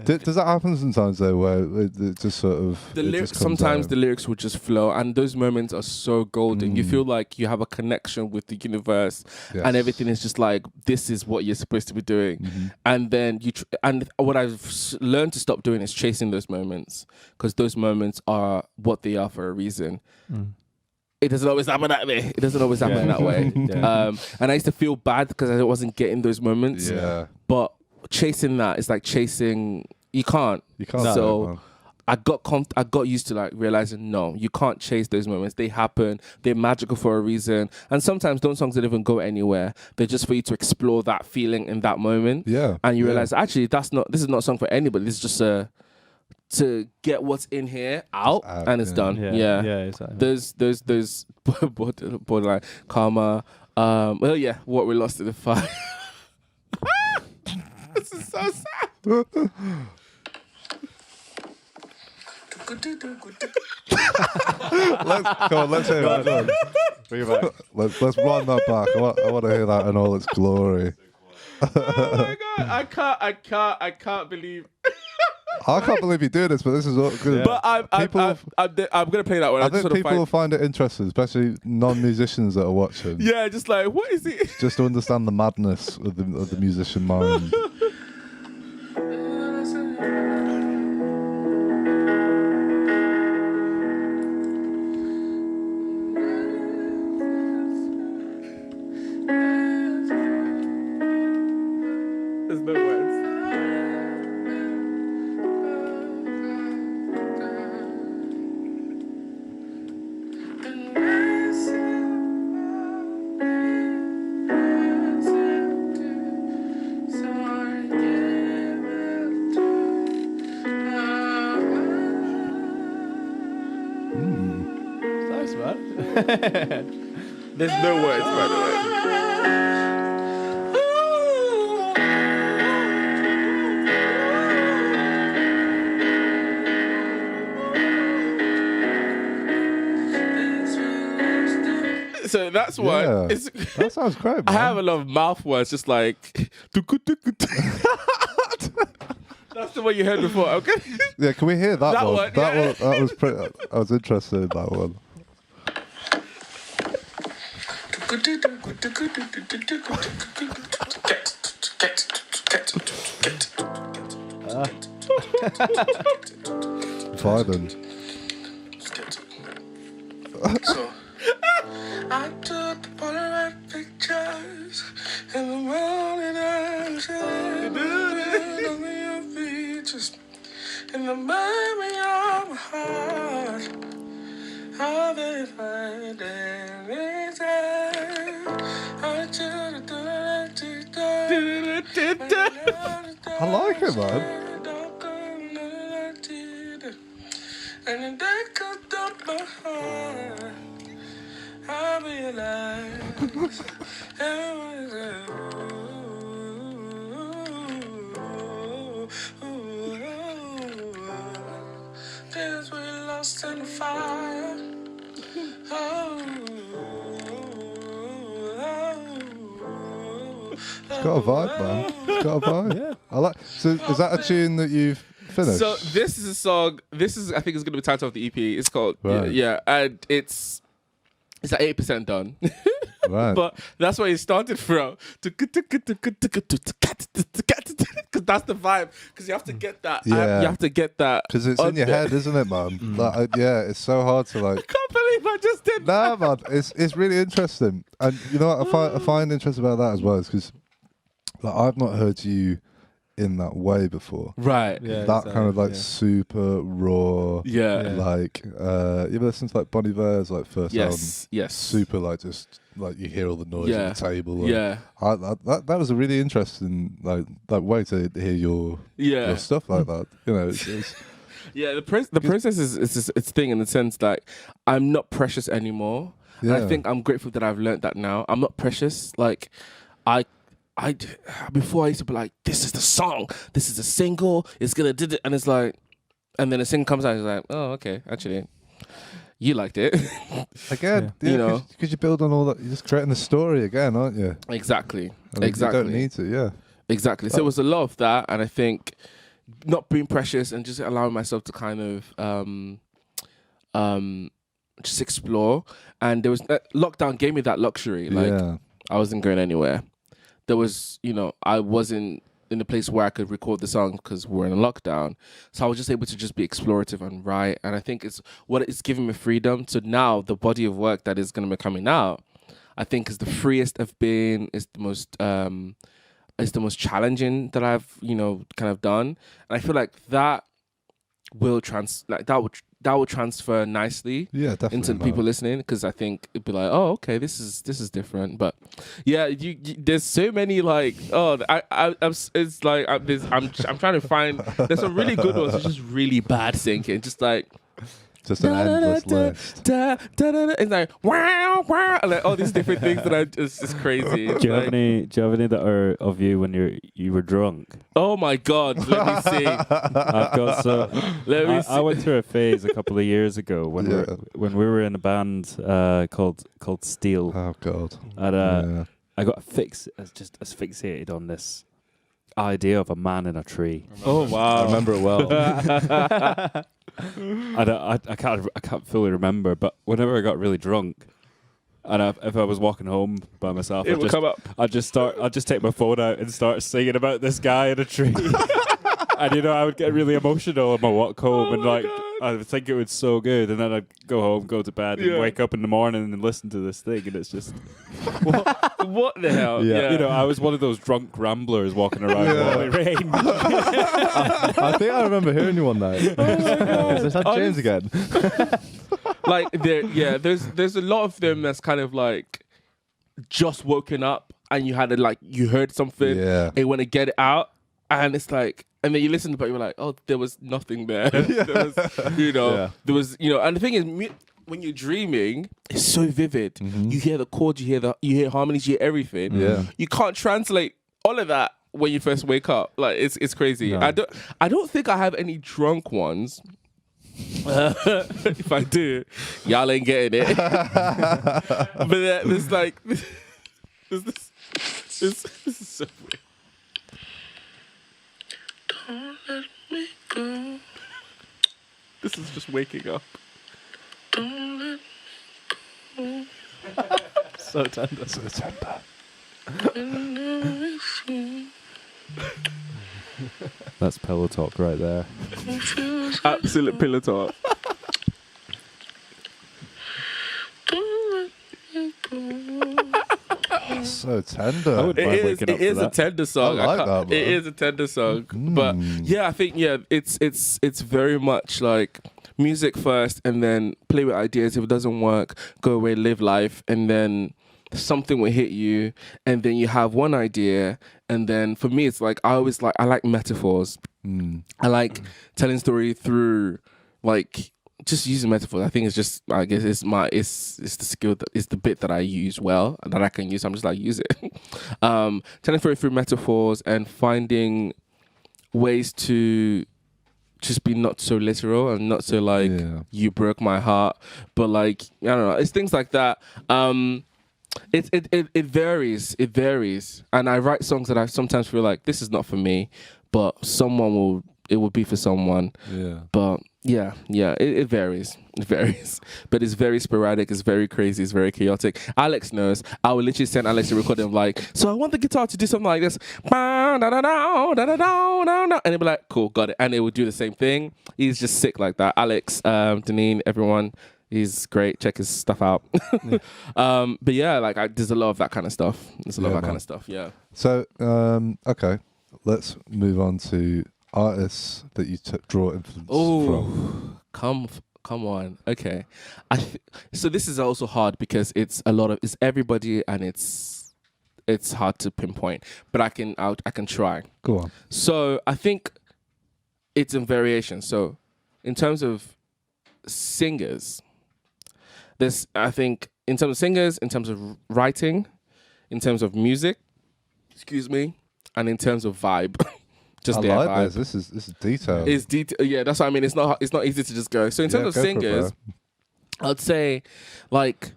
Does that happen sometimes though, where it just sort of The lyrics, sometimes the lyrics will just flow, and those moments are so golden. You feel like you have a connection with the universe, and everything is just like, this is what you're supposed to be doing. And then and what I've learned to stop doing is chasing those moments, because those moments are what they are for a reason. It doesn't always happen that way. It doesn't always happen that way. And I used to feel bad because I wasn't getting those moments. Yeah. But chasing that is like chasing. You can't. You can't. So I got used to like realizing, no, you can't chase those moments. They happen. They're magical for a reason. And sometimes those songs don't even go anywhere. They're just for you to explore that feeling in that moment. Yeah. And you realize, actually, this is not a song for anybody. This is just to get what's in here out, and it's done. Yeah. Exactly. There's borderline karma. Well, yeah, what we lost in the fire. This is so sad. Let's hear it. Bring it back. Let's run that back. I want to hear that in all its glory. Oh my god! I can't believe. I can't believe you do this, but this is all good. But I'm gonna play that one. I think people will find it interesting, especially non-musicians that are watching. Yeah, just like, what is it? Just to understand the madness of the musician mind. There's no words. Nice, man. There's no words, by the way. So that's why That sounds great, man. I have a lot of mouth words, just like. That's the one you heard before. Okay. Yeah, can we hear that, That one? one, That yeah. one. That was pretty. I was interested in that one. Vibing. So, I took the Polaroid pictures in the morning and on your features in the memory of my heart. How they find anything. I should have I like it, man. And they cut up my heart. I realize everyone's tears we lost in the fire. It's got a vibe, man. It's got a vibe. Yeah. I like. So is that a tune that you've finished? So this is a song. This is, I think, it's going to be the title of the EP. It's called yeah, and it's like 8% done. Right. But that's where it started from. Because that's the vibe. Because you have to get that. Yeah. You have to get that. Because it's in your head, isn't it, man? Like, yeah, it's so hard to like. I can't believe I just did that. Nah, man, it's really interesting, and you know what I find interesting about that as well is because like I've not heard you in that way before. Right. Yeah, That kind of like super raw. Yeah. Like you ever listen to like Bon Iver's like first album? Yes. Super like just like you hear all the noise at the table. Yeah. That was a really interesting like way to hear your stuff like that. You know, it's yeah. The process is it's thing in the sense that I'm not precious anymore. Yeah. And I think I'm grateful that I've learned that now. I'm not precious. Like I before I used to be like, this is the song, this is the single, it's gonna do it, and it's like, and then the single comes out, it's like, oh, okay, actually, you liked it. again, you know, because you build on all that, you're just creating the story again, aren't you? Exactly. I mean, Exactly. You don't need to, yeah. Exactly. So it was a lot of that, and I think not being precious and just allowing myself to kind of just explore. And there was lockdown gave me that luxury. Like I wasn't going anywhere. There was, you know, I wasn't in a place where I could record the song because we're in a lockdown. So I was just able to just be explorative and write. And I think it's what it's giving me freedom. So now the body of work that is going to be coming out, I think is the freest I've been. It's the most challenging that I've, you know, kind of done. And I feel like that will transfer nicely into the people listening, because I think it'd be like, oh, okay, this is different. But yeah, you there's so many like, oh, it's like I'm trying to find, there's some really good ones, it's just really bad singing, just like just an endless list. It's like wow, and like all these different things that it's crazy. Do you have any that are of you when you were drunk? Oh my God, let me see. I went through a phase a couple of years ago when we were in a band called Steel. Oh God. And I got asphyxiated on this idea of a man in a tree. Oh wow. I remember it well. I can't fully remember, but whenever I got really drunk, and if I was walking home by myself, I'd just take my phone out and start singing about this guy in a tree. And you know, I would get really emotional on my walk home, and like I would think it was so good, and then I'd go home, go to bed, and wake up in the morning and listen to this thing, and it's just what the hell? Yeah. You know, I was one of those drunk ramblers walking around while it rained. I think I remember hearing you one night. Is that James again? Like there's a lot of them that's kind of like just woken up, and you heard something, and you want to get it out, and it's like, and then you listen to it, but you're like, oh, there was nothing there. There was, there was, and the thing is, when you're dreaming, it's so vivid. Mm-hmm. You hear the chords, you hear harmonies, you hear everything. Yeah. You can't translate all of that when you first wake up. Like it's crazy. No. I don't think I have any drunk ones. If I do, y'all ain't getting it. But there's like this is so weird. Don't let me go. This is just waking up. Don't let me go. So tender. That's pillow talk right there. Absolute pillow talk. So tender. It is a tender song. I like that, it is a tender song. But yeah, I think it's very much like music first, and then play with ideas. If it doesn't work, go away, live life, and then something will hit you, and then you have one idea, and then for me it's like I like metaphors. I like telling story through like just using metaphors. I think it's just, I guess it's the skill that is the bit that I use well, that I can use. I'm just like, use it. Telling story through metaphors and finding ways to just be not so literal and not so like you broke my heart, but like I don't know, it's things like that. It varies. It varies. And I write songs that I sometimes feel like this is not for me, but it will be for someone. Yeah. But yeah, it varies. It varies. But it's very sporadic, it's very crazy, it's very chaotic. Alex knows. I will literally send Alex a recording of like, so I want the guitar to do something like this. And he'll be like, cool, got it. And it will do the same thing. He's just sick like that. Alex, Deneen, everyone. He's great. Check his stuff out. But yeah, like there's a lot of that kind of stuff. There's a lot of that kind of stuff. Yeah. So okay, let's move on to artists that you draw influence from. Come on. Okay. So this is also hard because it's everybody and it's hard to pinpoint. But I can try. Go on. So I think it's in variation. So in terms of singers. I think in terms of singers, in terms of writing, in terms of music, and in terms of vibe, just their vibe. This is detailed. It's detail. Yeah, that's what I mean. It's not easy to just go. So in terms of singers, I'd say like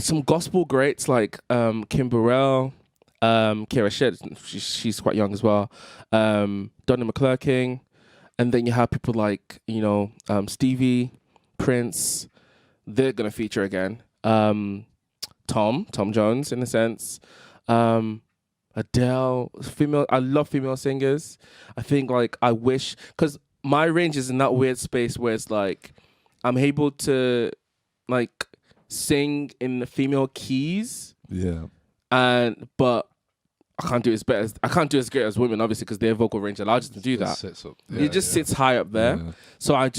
some gospel greats like Kim Burrell, Kira Shedd. She's quite young as well. Donnie McClurking, and then you have people like Stevie, Prince. They're gonna feature again. Tom Jones in a sense. Adele, female. I love female singers. I think like I wish because my range is in that weird space where it's like I'm able to like sing in the female keys. Yeah. But I can't do as great as women, obviously, because their vocal range allows you to do that. It just sits high up there. Yeah. So I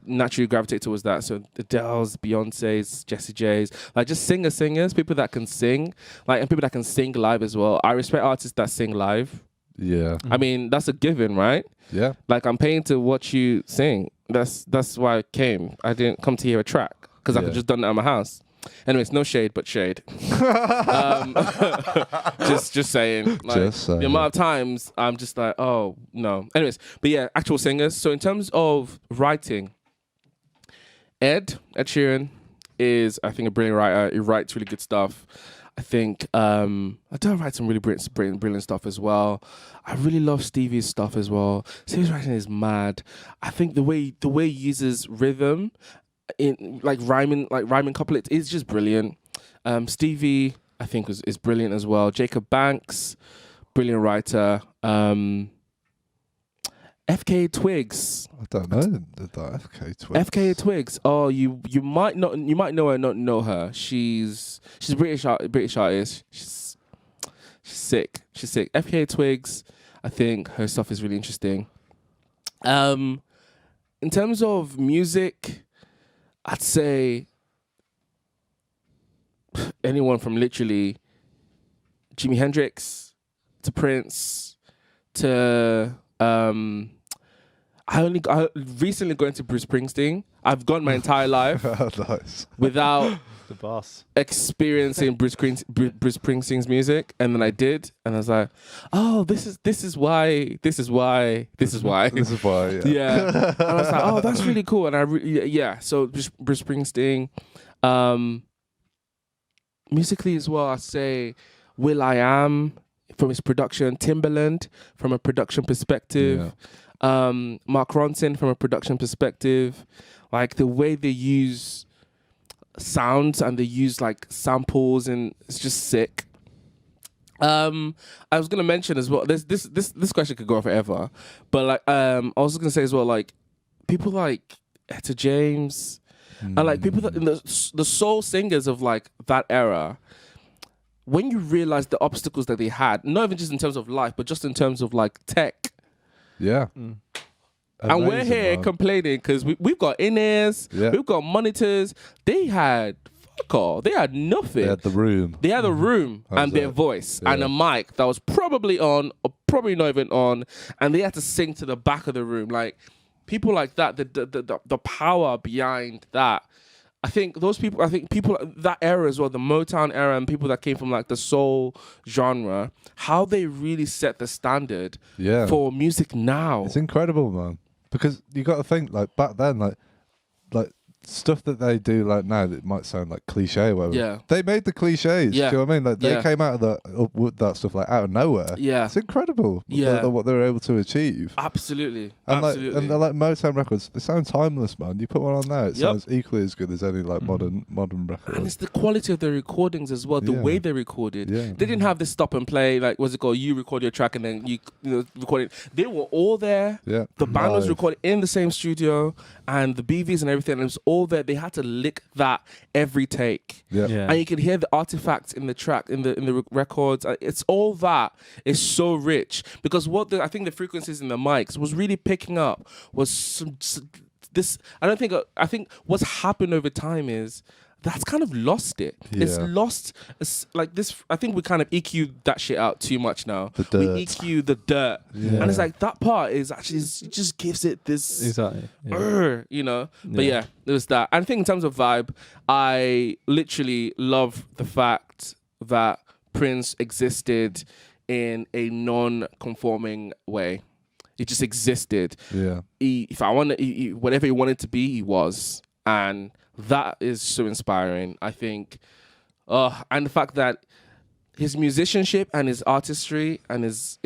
naturally gravitate towards that. So Adele's, Beyonce's, Jessie J's, like just singers, people that can sing, like, and people that can sing live as well. I respect artists that sing live. Yeah. I mean, that's a given, right? Yeah. Like I'm paying to watch you sing. That's why I came. I didn't come to hear a track because I could just done that at my house. Anyways, no shade, but shade. Just saying. Like, the amount of times I'm just like, oh, no. Anyways, but yeah, actual singers. So in terms of writing, Ed Sheeran is, I think, a brilliant writer. He writes really good stuff. I think Adele writes some really brilliant stuff as well. I really love Stevie's stuff as well. Stevie's writing is mad. I think the way he uses rhythm in like rhyming couplets is just brilliant. Stevie, I think, is brilliant as well. Jacob Banks, brilliant writer. FK Twigs. I don't know that FK Twigs. FK Twigs. Oh, you might know her, not know her. She's a British artist. She's sick. She's sick. FK Twigs. I think her stuff is really interesting. In terms of music, I'd say anyone from literally Jimi Hendrix to Prince to I recently got into Bruce Springsteen. I've gone my entire life without the boss experiencing Bruce Springsteen's music, and then I did, and I was like, oh, this is why. Yeah. Yeah. And I was like, oh, that's really cool. And so Bruce Springsteen. Musically as well, I'd say will.i.am from his production, Timbaland from a production perspective, Mark Ronson from a production perspective, like the way they use sounds and they use like samples, and it's just sick. I was gonna mention as well. This question could go on forever, but like I was gonna say as well, like people like Etta James. And like people that the soul singers of like that era, when you realize the obstacles that they had, not even just in terms of life, but just in terms of like tech. Yeah. And we're here complaining because we've got in-ears, we've got monitors. They had fuck all. They had nothing. They had the room. They had a room and their voice and a mic that was probably on or probably not even on, and they had to sing to the back of the room. Like people like that, the power behind that. I think people that era as well, the Motown era, and people that came from like the soul genre, how they really set the standard for music now. It's incredible, man. Because you got to think like back then, like stuff that they do like now that might sound like cliche or whatever. Yeah. They made the cliches. Yeah. Do you know what I mean? Like they came out of with that stuff like out of nowhere. Yeah. It's incredible. Yeah. What they were able to achieve. Absolutely. And Absolutely. like they're like Motown records, they sound timeless, man. You put one on there, it sounds equally as good as any like modern record. and it's the quality of the recordings as well, the way they recorded. Yeah. They didn't have this stop and play, like what's it called? You record your track and then you know, record it. They were all there. Yeah. The band was Live. recorded in the same studio, and the BVs and everything. And it was all there. They had to lick that every take. Yeah. And you could hear the artifacts in the track, in the records. It's all that is so rich because I think the frequencies in the mics was really picking up was this. I think what's happened over time is that's kind of lost it. It's Yeah. lost. It's like this. I think we kind of EQ that shit out too much now. The dirt. We EQ the dirt, Yeah. and it's like that part is actually it just gives it this. Exactly. You know, but yeah, there was that. And I think in terms of vibe, I literally love the fact that Prince existed in a non-conforming way. He just existed. Yeah. If I want to, whatever he wanted to be, he was, and that is so inspiring. I think, and the fact that his musicianship and his artistry and his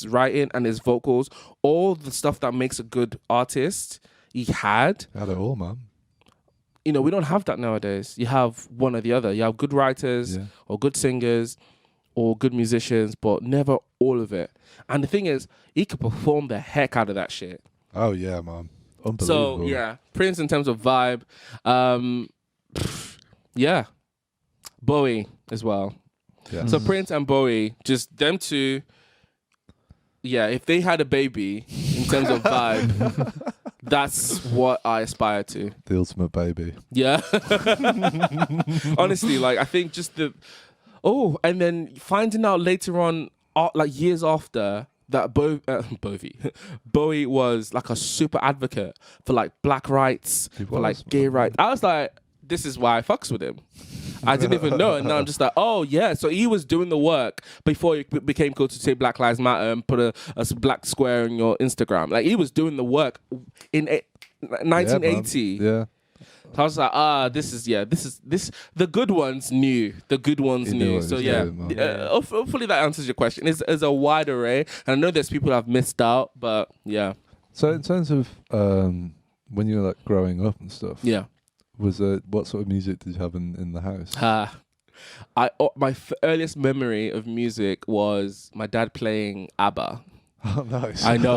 writing and his vocals, all the stuff that makes a good artist, he had. Had it all, man. You know, we don't have that nowadays. You have one or the other. You have good writers or good singers or good musicians, but never all of it. And the thing is, he could perform the heck out of that shit. Oh yeah, man. Unbelievable. So yeah, Prince in terms of vibe, yeah, Bowie as well. Yeah. So Prince and Bowie, just them two. Yeah, if they had a baby in terms of vibe, that's what I aspire to. The ultimate baby. Yeah. Honestly, like I think just and then finding out later on, like years after, that Bowie was like a super advocate for like black rights, for like gay rights. I was like, this is why I fucks with him. I didn't even know, and now I'm just like, oh yeah. So he was doing the work before it became cool to say Black Lives Matter and put a black square on your Instagram. Like he was doing the work in 1980. Yeah. So I was like, this is the good ones knew. The good ones He knew knew. what he So was yeah, doing, hopefully that answers your question. It's a wide array, and I know there's people who have missed out, but yeah. So in terms of when you were like growing up and stuff, Yeah. was what sort of music did you have in the house? My earliest memory of music was my dad playing ABBA. Oh, nice. I know.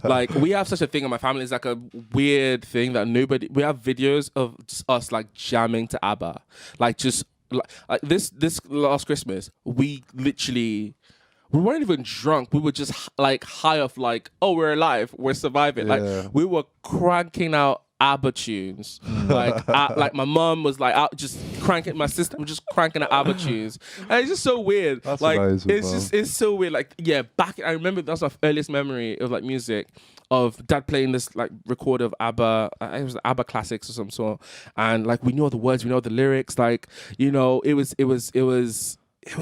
Like, we have such a thing in my family. It's like a weird thing that we have videos of just us like jamming to ABBA. Like, just like this last Christmas, we weren't even drunk. We were just like high off like, oh, we're alive. We're surviving. Yeah. Like, we were cranking out ABBA tunes. Like my mom was like out just cranking, my sister was just cranking out ABBA tunes. And it's just so weird. That's like amazing, it's so weird. Like I remember that's my earliest memory of like music, of dad playing this like record of ABBA. It was ABBA classics of some sort. And like we knew all the words, we know the lyrics. Like, you know, it was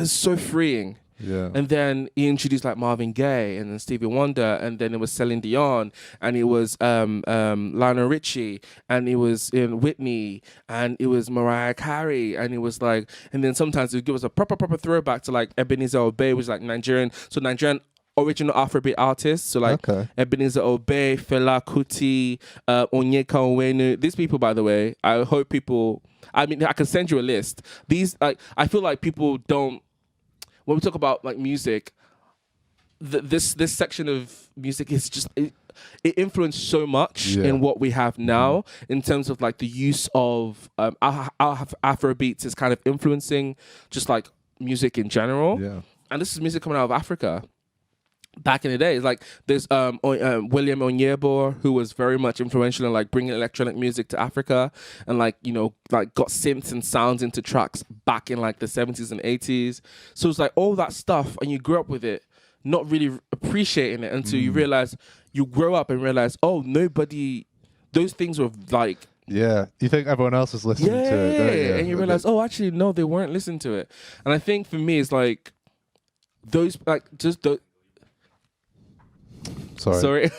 so freeing. Yeah. And then he introduced like Marvin Gaye and then Stevie Wonder, and then it was Celine Dion, and it was Lionel Richie, and it was Whitney, and it was Mariah Carey, and it was like, and then sometimes it would give us a proper throwback to like Ebenezer Obey, which is like Nigerian original Afrobeat artists. So like Ebenezer Obey, Fela Kuti, Onyeka Onwenu. These people, by the way, I hope people. I mean, I can send you a list. These, like, I feel like people don't. When we talk about like music, this section of music is just it influenced so much in what we have now in terms of like the use of Afrobeats is kind of influencing just like music in general. Yeah. And this is music coming out of Africa. Back in the day, it's like there's William Onyebo, who was very much influential in like bringing electronic music to Africa, and like, you know, like got synths and sounds into tracks back in like the 70s and 80s. So it's like all that stuff, and you grew up with it, not really appreciating it until you realize, you grow up and realize, oh, those things were like. Yeah, you think everyone else is listening to it, don't you? And you realize, oh, actually, no, they weren't listening to it. And I think for me, it's like those, like just the. Sorry.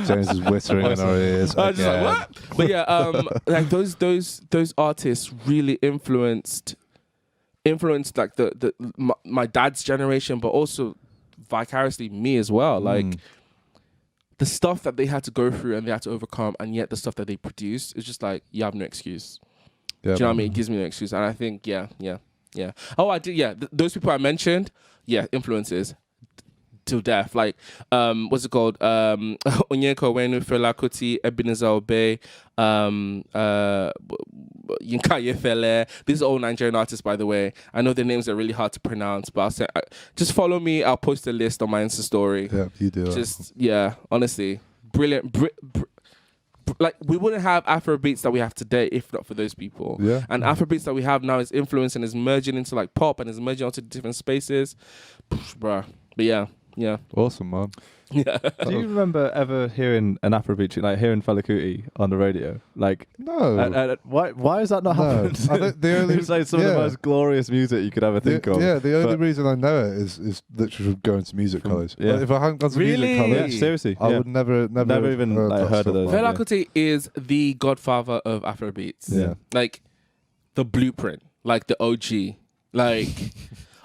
James is whispering in our ears. I was just like, what? But yeah, like those artists really influenced like my dad's generation, but also vicariously me as well. Like the stuff that they had to go through and they had to overcome, and yet the stuff that they produced is just like, you have no excuse. Yeah, Do you know what I mean? It gives me no excuse. And I think, yeah. Oh, I did. Yeah, those people I mentioned, influences till death. Like, what's it called? Onyeka Onwenu, Fela Kuti, Ebenezer Obey, Yinka Yefele. These are all Nigerian artists, by the way. I know their names are really hard to pronounce, but I'll say, just follow me. I'll post a list on my Insta story. Yeah, you do. Just, honestly, brilliant. Like, we wouldn't have Afrobeats that we have today if not for those people. Yeah. And Afrobeats that we have now is influence and is merging into like pop and is merging onto different spaces. Bruh. But yeah. Awesome, man. Yeah. Do you remember ever hearing an Afrobeat tune, like hearing Fela Kuti on the radio? Like, no. Why has that not happened? I think the only, it's like some of the most glorious music you could ever think of. Yeah, the only reason I know it is literally from going to music college. Yeah. Like, if I hadn't gone to Really? music college, Yeah, seriously. I would never even heard of those. Fela Kuti is the godfather of Afrobeats. Yeah. Like, the blueprint. Like, the OG. Like,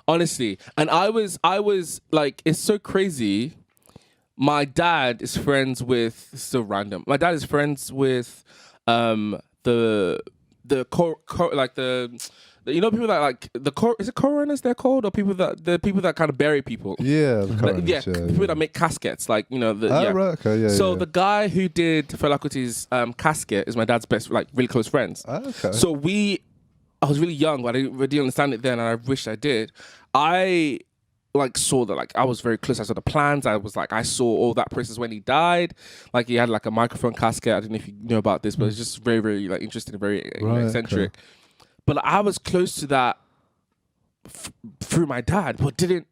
honestly. And I was like, it's so crazy. My dad is friends with, so random. My dad is friends with you know, people that like is it coroners they're called, or people that kind of bury people. Yeah, people that make caskets, like, you know. Right, okay, yeah. So the guy who did Fela Kuti's casket is my dad's best, like, really close friends. Okay. So I was really young, but I didn't understand it then, and I wish I did. I like saw that, like, I was very close. I saw the plans. I saw all that process when he died. Like, he had like a microphone casket. I don't know if you know about this, but it's just very, very like interesting and very eccentric. Okay. But I was close to that through my dad, but I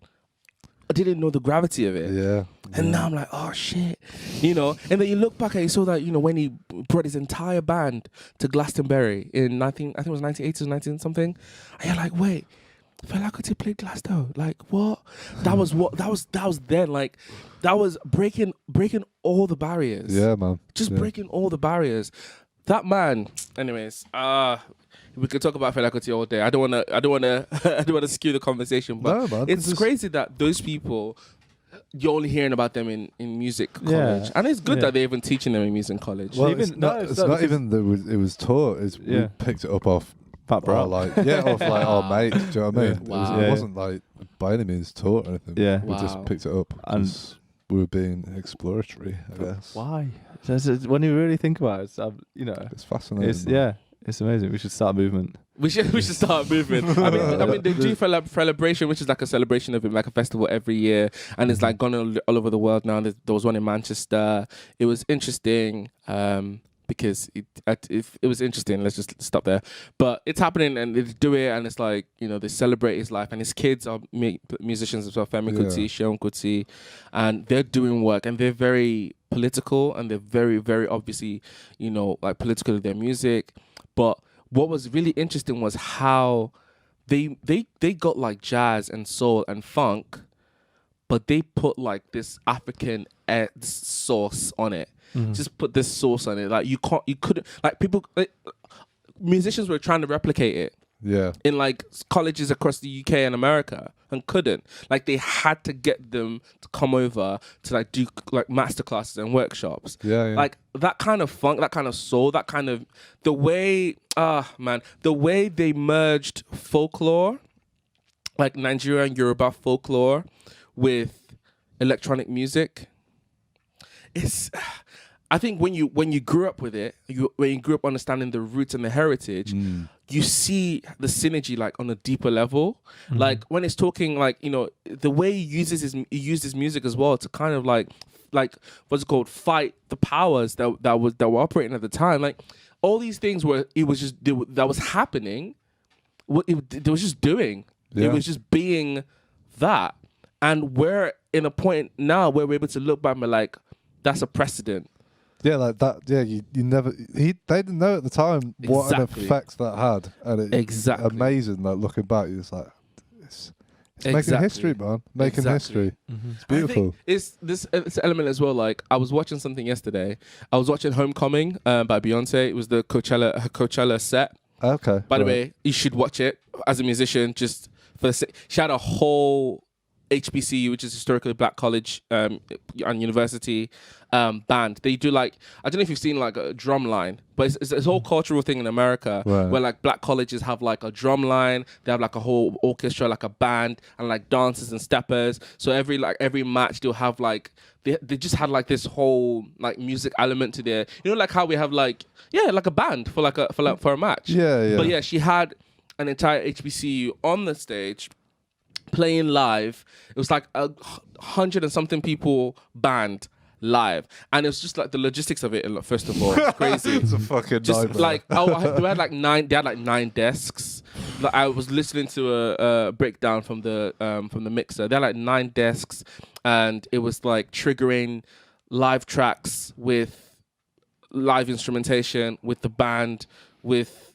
didn't know the gravity of it. Yeah. And now I'm like, oh shit, you know. And then you look back and you saw that, you know, when he brought his entire band to Glastonbury in I think it was 1980s, 19 something. And you're like, wait, Fela Kuti played Glasgow. Like, what? That was then. Like, that was breaking all the barriers. Yeah, man. Just breaking all the barriers. That man. Anyways, we could talk about Fela Kuti all day. I don't wanna skew the conversation, but no, man, it's crazy that those people, you're only hearing about them in music college, and it's good that they're even teaching them in music college. Well, it's not even that it was taught. We picked it up off Pat Brown. Off like our mates. Do you know what I mean? Wow. It wasn't like by any means taught or anything. Yeah. We just picked it up and we were being exploratory, I guess. Why? When you really think about it, it's fascinating. It's amazing. We should start a movement. We should start a movement. I mean, they do Celebration, which is like a celebration of it, like a festival every year, and it's like gone all over the world now. There was one in Manchester. It was interesting. Because it was interesting. Let's just stop there. But it's happening, and they do it, and it's like, you know, they celebrate his life, and his kids are musicians as well. Femi Kuti, Seun Kuti, and they're doing work, and they're very political, and they're very, very obviously, you know, like political in their music. But what was really interesting was how they got like jazz and soul and funk, but they put like this African sauce on it. Mm-hmm. Just put this sauce on it. Like, you couldn't, like, people, musicians were trying to replicate it. Yeah. In like colleges across the UK and America, and couldn't. Like, they had to get them to come over to like do like masterclasses and workshops. Yeah. Like, that kind of funk, that kind of soul, that kind of, the way they merged folklore, like Nigerian Yoruba folklore, with electronic music. I think when you grew up with it, when you grew up understanding the roots and the heritage, you see the synergy like on a deeper level. Mm. Like, when it's talking, like, you know, the way he used his music as well to kind of like what's it called, fight the powers that were operating at the time. Like, all these things that was happening. It was just doing. Yeah. It was just being that. And we're in a point now where we're able to look back and be like, that's a precedent. Yeah, like that. Yeah, you never. They didn't know at the time what an effect that had, and it's amazing. Like, looking back, it's like Making history, man. Making history. It's beautiful. It's this element as well. Like I was watching something yesterday. I was watching Homecoming by Beyonce. It was her Coachella set. Okay. By the way, you should watch it as a musician. Just for she had a whole HBCU, which is historically black college and university band. They do like, I don't know if you've seen like a drum line, but it's a whole cultural thing in America where like black colleges have like a drum line, they have like a whole orchestra, like a band, and like dancers and steppers. So every match they'll have like they just had like this whole like music element to their, you know, like how we have like like a band for a match. Yeah. But yeah, she had an entire HBCU on the stage playing live. It was like 100 and something people band live, and it was just like the logistics of it. First of all, it's crazy. It's a fucking just nightmare. like they had like 9 desks. Like I was listening to a breakdown from the mixer. They had like 9 desks, and it was like triggering live tracks with live instrumentation with the band with.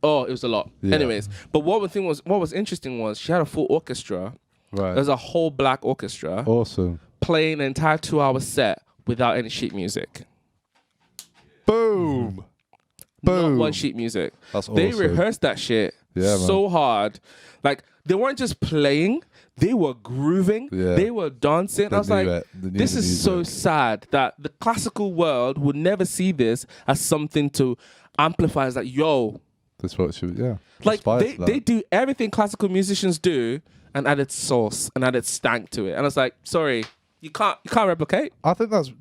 Oh, it was a lot. Yeah. Anyways, but what was interesting was she had a full orchestra. Right. There's a whole black orchestra. Awesome. Playing an entire 2-hour set without any sheet music. Boom. Not one sheet music. That's They awesome. rehearsed that shit so hard. Like they weren't just playing, they were grooving, they were dancing. I was like, this is so sad that the classical world would never see this as something to amplify. It's like, yo, that's what she, like they do everything classical musicians do and added sauce and added stank to it. And I was like, sorry, you can't replicate. I think that's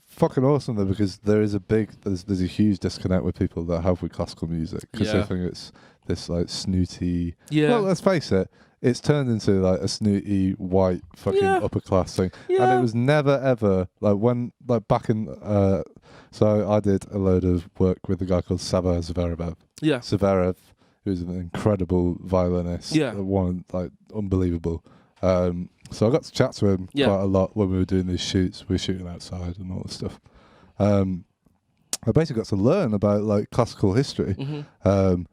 fucking awesome though, because there's a huge disconnect with people that have with classical music because they think it's this like snooty. Yeah. Well, let's face it. It's turned into like a snooty white fucking upper class thing, and it was never ever like back in. So I did a load of work with a guy called Zverev. Yeah, Zverev, who's an incredible violinist. Yeah, one like unbelievable. So I got to chat to him quite a lot when we were doing these shoots. We were shooting outside and all this stuff. I basically got to learn about like classical history, and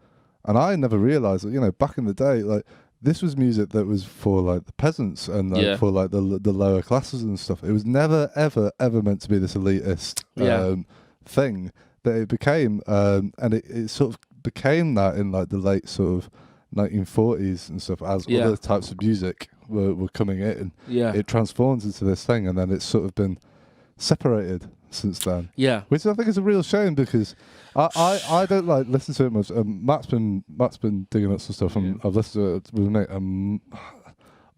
I never realised that, you know, back in the day, like this was music that was for like the peasants and like, for like the lower classes and stuff. It was never ever meant to be this elitist thing that it became, and it sort of became that in like the late sort of 1940s and stuff as other types of music were coming in. Yeah, it transforms into this thing, and then it's sort of been separated since then. Yeah, which I think is a real shame because I don't like listen to it much. Matt's been digging up some stuff, and I've listened to it with Nate.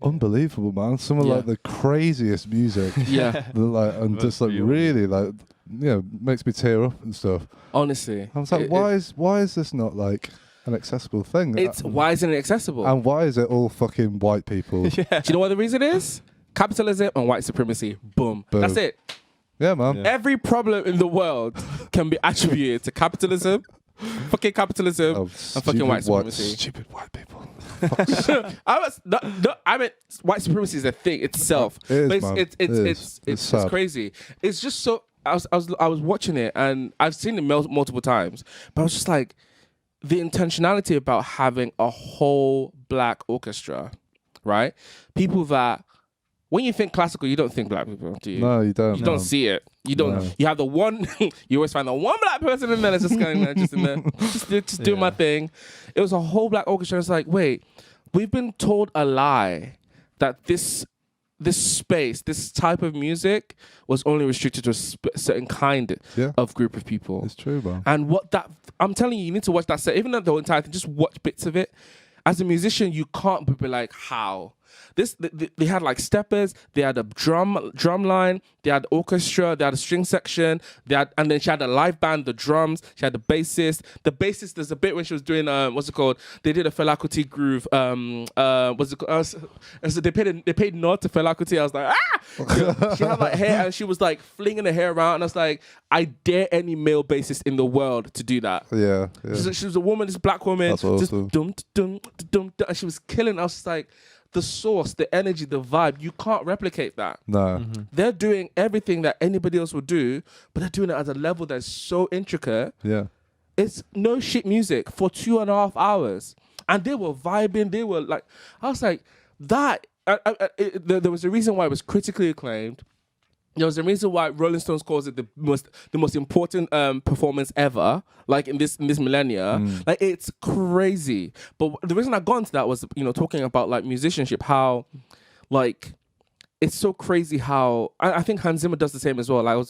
Unbelievable, man! Some of like the craziest music. Like and just like really like, you know, makes me tear up and stuff. Honestly, I was like, why is this not like an accessible thing? Why isn't it accessible? And why is it all fucking white people? Do you know what the reason is? Capitalism and white supremacy. Boom. That's it. Yeah, man. Yeah. Every problem in the world can be attributed to capitalism, fucking capitalism, and fucking white supremacy. Stupid white people. I mean, white supremacy is a thing itself. It's crazy. It's just so. I was watching it and I've seen it multiple times, but I was just like, the intentionality about having a whole black orchestra, right? People that, when you think classical, you don't think black people, do you? No, you don't. You don't see it. You don't. No. You have the one. You always find the one black person in there that's just going there, just in there, just doing my thing. It was a whole black orchestra. It's like, wait, we've been told a lie that this space, this type of music was only restricted to a certain kind of group of people. It's true, man. And I'm telling you, you need to watch that set. Even though the entire thing, just watch bits of it. As a musician, you can't be like, how? They had like steppers, they had a drum line, they had orchestra, they had a string section, and then she had a live band, the drums, she had the bassist. The bassist, there's a bit when she was doing what's it called? They did a Fela Kuti groove. What's it called? So they paid nod to Fela Kuti. I was like, ah! She had like hair and she was like flinging her hair around, and I was like, I dare any male bassist in the world to do that. Yeah. She was a woman, this black woman, that's awesome. Just dum dum dum, and she was killing. I was just like, the source, the energy, the vibe, you can't replicate that. No. Mm-hmm. They're doing everything that anybody else would do, but they're doing it at a level that's so intricate. Yeah. It's no shit music for 2.5 hours. And they were vibing. They were like, I was like, that there was a reason why it was critically acclaimed. There was a reason why Rolling Stones calls it the most important performance ever, like in this millennia. Like, it's crazy. But the reason I got into that was, talking about like musicianship, how like it's so crazy how I think Hans Zimmer does the same as well. Like,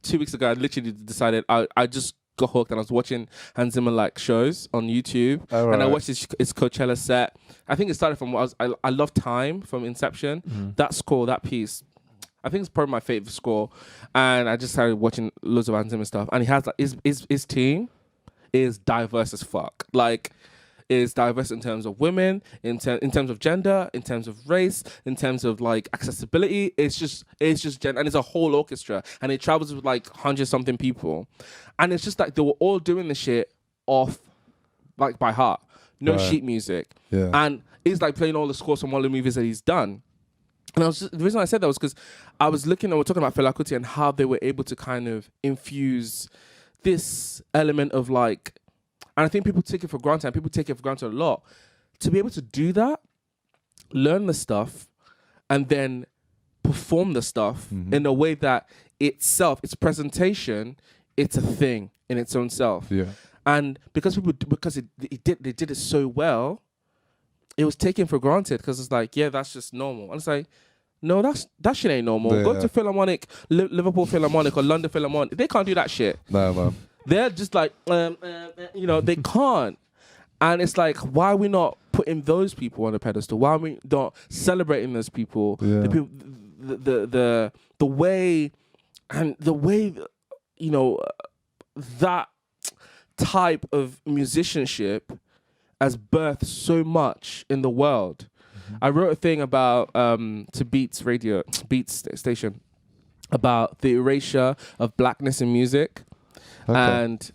2 weeks ago, I literally decided I just got hooked and I was watching Hans Zimmer like shows on YouTube, and I watched his Coachella set. I think it started from I love Time from Inception. That score, that piece, I think it's probably my favorite score, and I just started watching loads of Hans Zimmer stuff. And he has like his team is diverse as fuck. Like, is diverse in terms of women, in terms of gender, in terms of race, in terms of like accessibility. It's just and it's a whole orchestra, and it travels with like 100-something people, and it's just like they were all doing the shit off like by heart, no sheet music, and it's like playing all the scores from all the movies that he's done. And the reason I said that was because I was looking and we're talking about Fela Kuti and how they were able to kind of infuse this element of like, and I think people take it for granted, and people take it for granted a lot, to be able to do that, learn the stuff, and then perform the stuff in a way that itself, its presentation, it's a thing in its own self. Yeah. And because they did it so well, it was taken for granted, because it's like, yeah, that's just normal. And it's like, no, that shit ain't normal. Go to Philharmonic, Liverpool Philharmonic or London Philharmonic. They can't do that shit. No, man. They're just like, they can't. And it's like, why are we not putting those people on a pedestal? Why are we not celebrating those people? Yeah. The people, the way, and the way, that type of musicianship has birthed so much in the world. I wrote a thing about to Beats Station about the erasure of blackness in music, and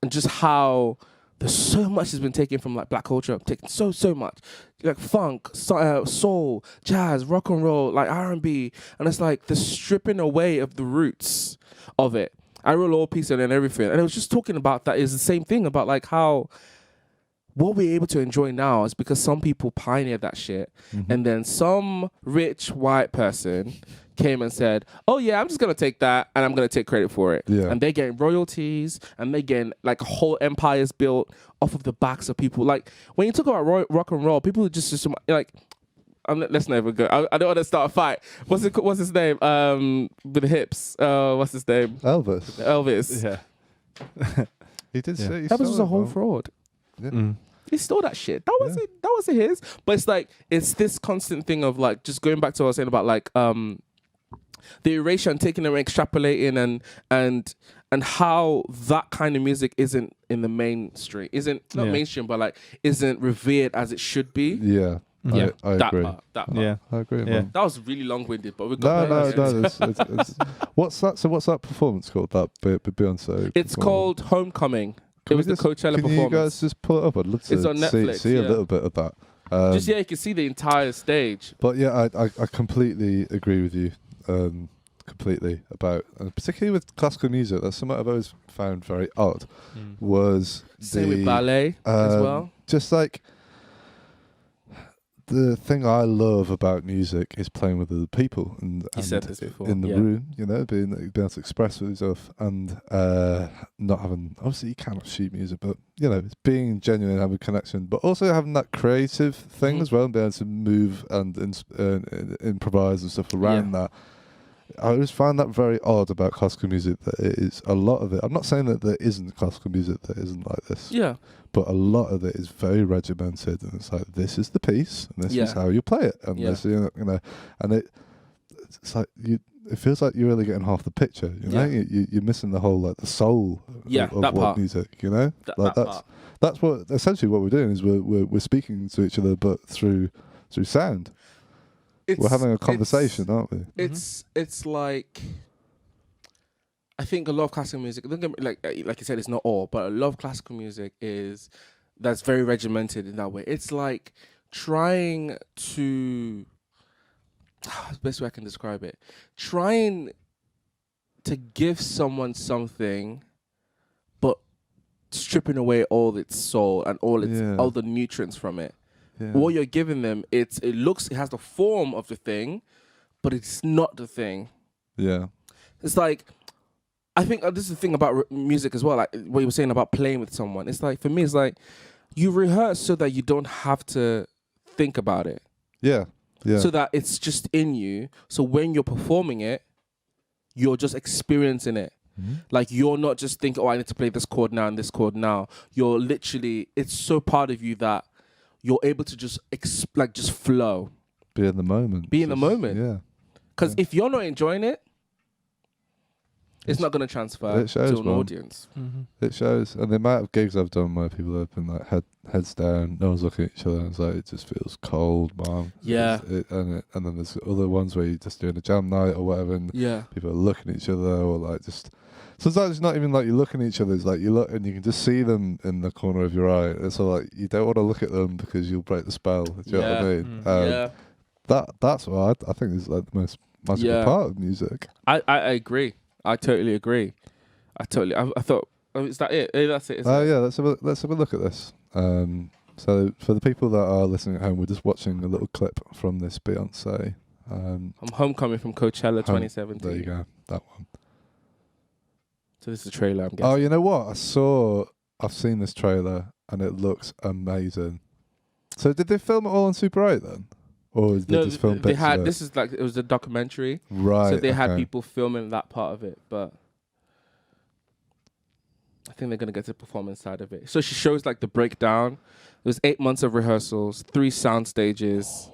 just how there's so much has been taken from like black culture, taken so much, like funk, soul, jazz, rock and roll, like R&B, and it's like the stripping away of the roots of it. I wrote a little piece on it and everything, and it was just talking about that is the same thing about like how what we're able to enjoy now is because some people pioneered that shit, and then some rich white person came and said, oh yeah, I'm just gonna take that and I'm gonna take credit for it. And they're getting royalties, and they're getting like whole empires built off of the backs of people. Like, when you talk about rock and roll, people just like, let's not even go. I don't want to start a fight. What's his name? With the hips. What's his name? Elvis. Yeah. He did say Elvis was a whole fraud. Yeah. He stole that shit. That wasn't his. But it's like, it's this constant thing of like, just going back to what I was saying about like the erasure and taking and extrapolating and how that kind of music isn't in the mainstream, not mainstream, but like isn't revered as it should be. Yeah. I agree. That part. Yeah, I agree. Yeah. That was really long-winded, but we got no. What's that? So what's that performance called? That Beyonce. It's called Homecoming. It was the Coachella performance. Can you guys just pull it up? I'd love to it's on Netflix, see a little bit of that. You can see the entire stage. But yeah, I completely agree with you. Completely about, particularly with classical music. That's something I've always found very odd. Was same with ballet as well. Just like, the thing I love about music is playing with other people and said this before. In the room, being able to express yourself and not having, obviously you cannot sheet music, but it's being genuine, having a connection, but also having that creative thing as well, and being able to move and improvise and stuff around that. I always find that very odd about classical music, that it is a lot of it. I'm not saying that there isn't classical music that isn't like this. Yeah. But a lot of it is very regimented, and it's like, this is the piece, and this is how you play it, and this, and it's like it feels like you're really getting half the picture. You're missing the whole like the soul of what music. That's what essentially what we're doing is we're speaking to each other, but through sound. We're having a conversation, aren't we? It's like, I think a lot of classical music, like you said, it's not all, but a lot of classical music that's very regimented in that way. It's like trying to, the best way I can describe it, trying to give someone something, but stripping away all its soul and all the nutrients from it. what you're giving them, it has the form of the thing, but it's not the thing. Yeah. It's like, I think this is the thing about music as well, like what you were saying about playing with someone. It's like, for me, it's like, you rehearse so that you don't have to think about it. Yeah. Yeah. So that it's just in you. So when you're performing it, you're just experiencing it. Mm-hmm. Like, you're not just thinking, oh, I need to play this chord now and this chord now. You're literally, it's so part of you that you're able to just just flow. Be in the moment. Be in the moment. Yeah. Because if you're not enjoying it, it's not going to transfer to an audience. Mm-hmm. It shows. And the amount of gigs I've done where people have been like heads down, no one's looking at each other, and it's like, it just feels cold, man. Yeah. And then there's other ones where you're just doing a jam night or whatever, and people are looking at each other, or like just. Sometimes it's not even like you're looking at each other, it's like you look and you can just see them in the corner of your eye. It's all like, you don't want to look at them because you'll break the spell. Do you know what I mean? That's what I think is like the most magical part of music. I agree. I totally agree. I thought, oh, is that it? That's it. Yeah, let's have a look at this. So for the people that are listening at home, we're just watching a little clip from this Beyonce. I'm Homecoming from Coachella 2017. There you go, that one. So this is a trailer, I'm guessing. Oh, you know what? I've seen this trailer and it looks amazing. So did they film it all on Super 8 then? Or did they just film bits of it? This is like, it was a documentary. Right. So they had people filming that part of it, but I think they're going to get to the performance side of it. So she shows like the breakdown. It was 8 months of rehearsals, 3 sound stages.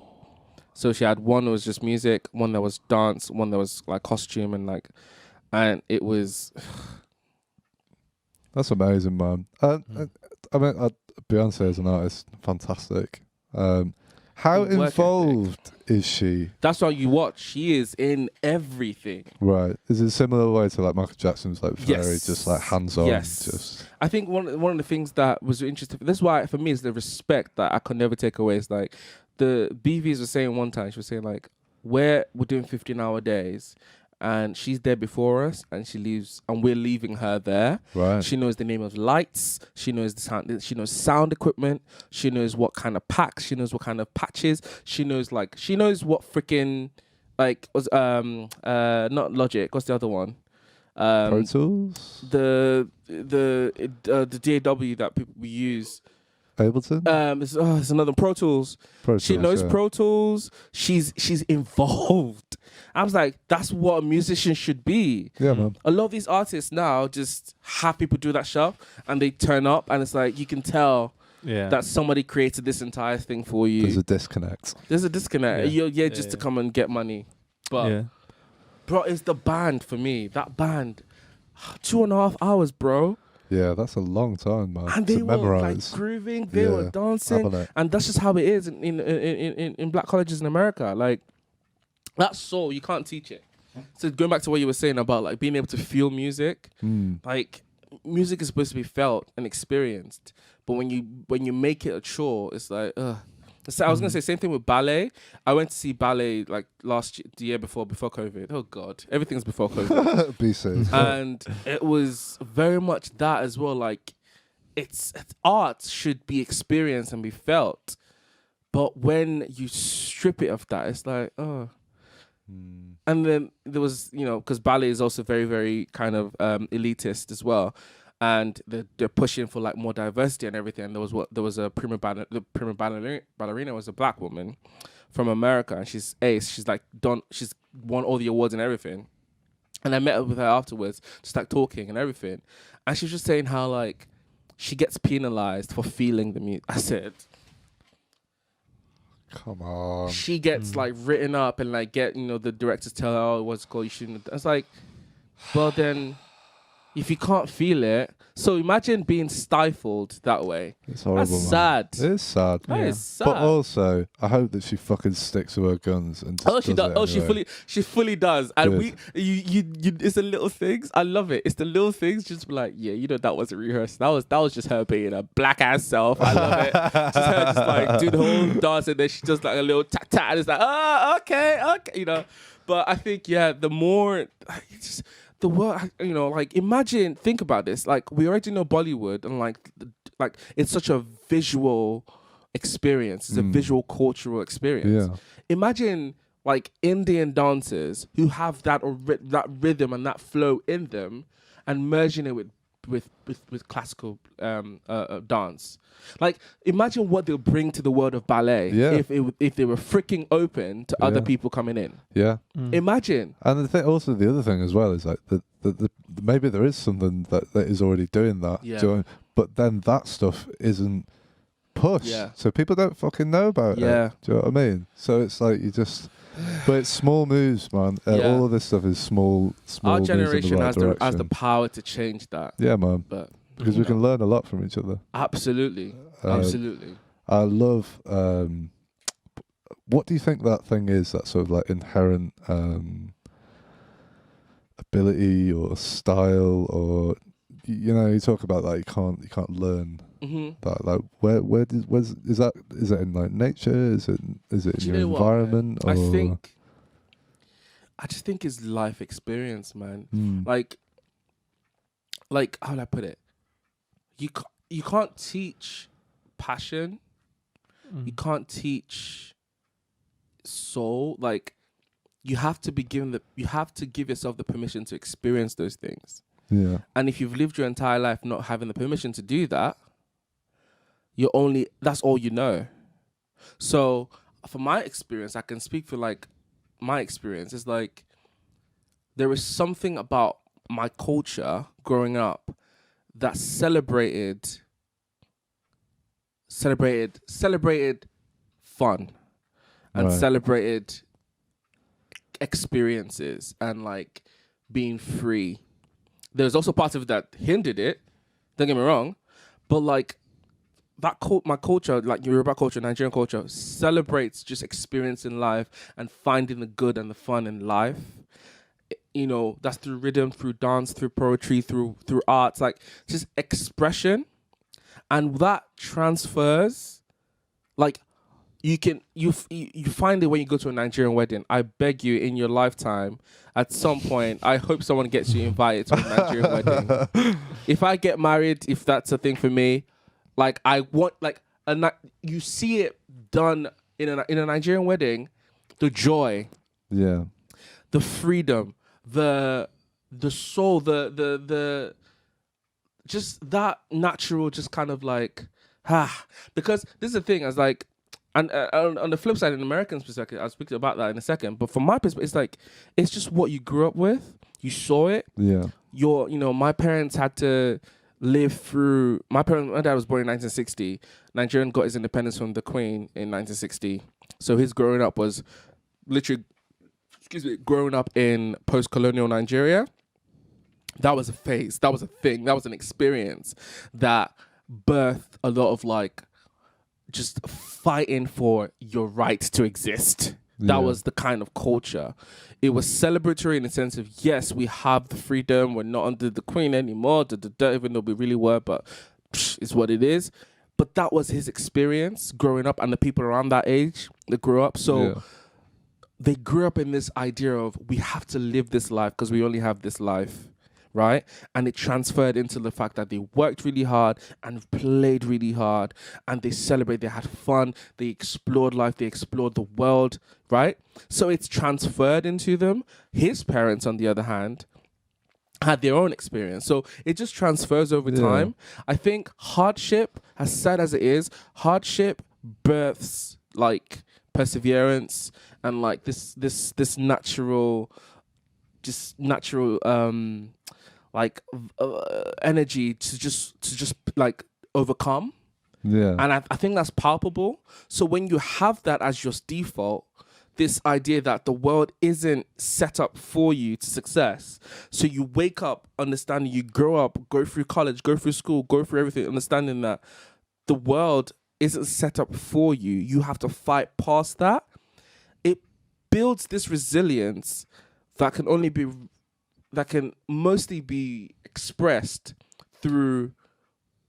So she had one that was just music, one that was dance, one that was like costume, and it was. That's amazing, man. I mean, Beyonce as an artist, fantastic. How involved is she? That's why you watch. She is in everything. Right. Is it a similar way to like Michael Jackson's, like very just like hands-on? Yes. Just. I think one of the things that was interesting. This is why for me is the respect that I could never take away. Is like the BVs were saying one time. She was saying like, we're doing 15-hour days. And she's there before us, and she leaves, and we're leaving her there. Right. She knows the name of lights. She knows the sound. She knows sound equipment. She knows what kind of packs. She knows what kind of patches. She knows what freaking was not Logic. What's the other one? Pro Tools. The DAW that people use. Ableton. It's another Pro Tools. She knows Pro Tools. She's involved. I was like, that's what a musician should be. Yeah, man. A lot of these artists now just have people do that stuff, and they turn up, and it's like you can tell that somebody created this entire thing for you. There's a disconnect. You're just to come and get money. But bro, it's the band for me. That band, 2.5 hours, bro. Yeah, that's a long time, man. And they were like grooving, they were dancing, and that's just how it is in black colleges in America. Like, that soul, you can't teach it. So going back to what you were saying about like being able to feel music, like music is supposed to be felt and experienced, but when you make it a chore, it's like So I was gonna say same thing with ballet. I went to see ballet like the year before COVID. Oh God, everything's before COVID. BC. And it was very much that as well. Like, it's art should be experienced and be felt, but when you strip it of that, it's like And then there was, because ballet is also very, very kind of elitist as well. And they're pushing for like more diversity and everything. And there was a prima ballerina was a black woman from America, and she's ace. She's won all the awards and everything. And I met up with her afterwards, just like talking and everything. And she was just saying how like she gets penalized for feeling the music. I said, come on. She gets like written up and like the directors tell her, oh, what's it called? You shouldn't. It's like, well then, if you can't feel it, so imagine being stifled that way. It's horrible. That's sad. It is sad. That is sad. But also, I hope that she fucking sticks to her guns and just she does. Anyway. She fully does. And it's the little things. I love it. It's the little things. Just be like, yeah, that wasn't rehearsed. That was just her being a black ass self. I love it. Just her just like do the whole dance, and then she does like a little tat tat, and it's like, oh, okay, But I think the more just. The world, like imagine, think about this. Like we already know Bollywood, and like it's such a visual experience. It's a visual cultural experience. Yeah. Imagine like Indian dancers who have that that rhythm and that flow in them, and merging it with classical dance. Like, imagine what they'll bring to the world of ballet if they were freaking open to other people coming in. Yeah. Imagine. And also the other thing as well is like the maybe there is something that is already doing that. Yeah. Do you know, but then that stuff isn't pushed. Yeah. So people don't fucking know about it. Yeah. Do you know what I mean? So it's like you just... But it's small moves, man. All of this stuff is small Our moves in the generation right has the direction. power to change that. Yeah, man. But Because we can learn a lot from each other. absolutely. Absolutely. I love... what do you think that thing is, that sort of like inherent ability or style, or... You know, you talk about that you can't learn that. Like, is it in like nature? Is it in your environment? What, I just think it's life experience, man. Like how do I put it? You can't teach passion. You can't teach soul. Like, you have to give yourself the permission to experience those things. Yeah. And if you've lived your entire life not having the permission to do that, that's all you know. So for my experience, I can speak for like my experience. It's like there is something about my culture growing up that celebrated fun and celebrated experiences and like being free. There's also parts of it that hindered it. Don't get me wrong, but like that my culture, like Yoruba culture, Nigerian culture, celebrates just experiencing life and finding the good and the fun in life. You know, that's through rhythm, through dance, through poetry, through arts, like just expression, and that transfers. Like you find it when you go to a Nigerian wedding. I beg you, in your lifetime, at some point, I hope someone gets you invited to a Nigerian wedding. If I get married, if that's a thing for me, like I want, like you see it done in a Nigerian wedding, the joy, the freedom, the soul, the just that natural, just kind of like because this is the thing, as like. And on the flip side, in American perspective, I'll speak about that in a second. But from my perspective, it's like, it's just what you grew up with. You saw it. Yeah. My parents had to live through. My dad was born in 1960. Nigerian got his independence from the Queen in 1960. So his growing up was literally, growing up in post-colonial Nigeria. That was a phase. That was a thing. That was an experience that birthed a lot of like, just fighting for your right to exist. That was the kind of culture. It was celebratory in the sense of, yes, we have the freedom. We're not under the Queen anymore, even though we really were, but it's what it is. But that was his experience growing up, and the people around that age that grew up. So they grew up in this idea of, we have to live this life because we only have this life. Right? And it transferred into the fact that they worked really hard and played really hard, and they celebrated, they had fun, they explored life, they explored the world, right? So it's transferred into them. His parents, on the other hand, had their own experience. So it just transfers over time. I think hardship, as sad as it is, hardship births like perseverance and like this natural energy to just like overcome. And I think that's palpable. So when you have that as your default, this idea that the world isn't set up for you to success, so you wake up understanding, you grow up, go through college, go through school, go through everything, understanding that the world isn't set up for you, you have to fight past that. It builds this resilience that can mostly be expressed through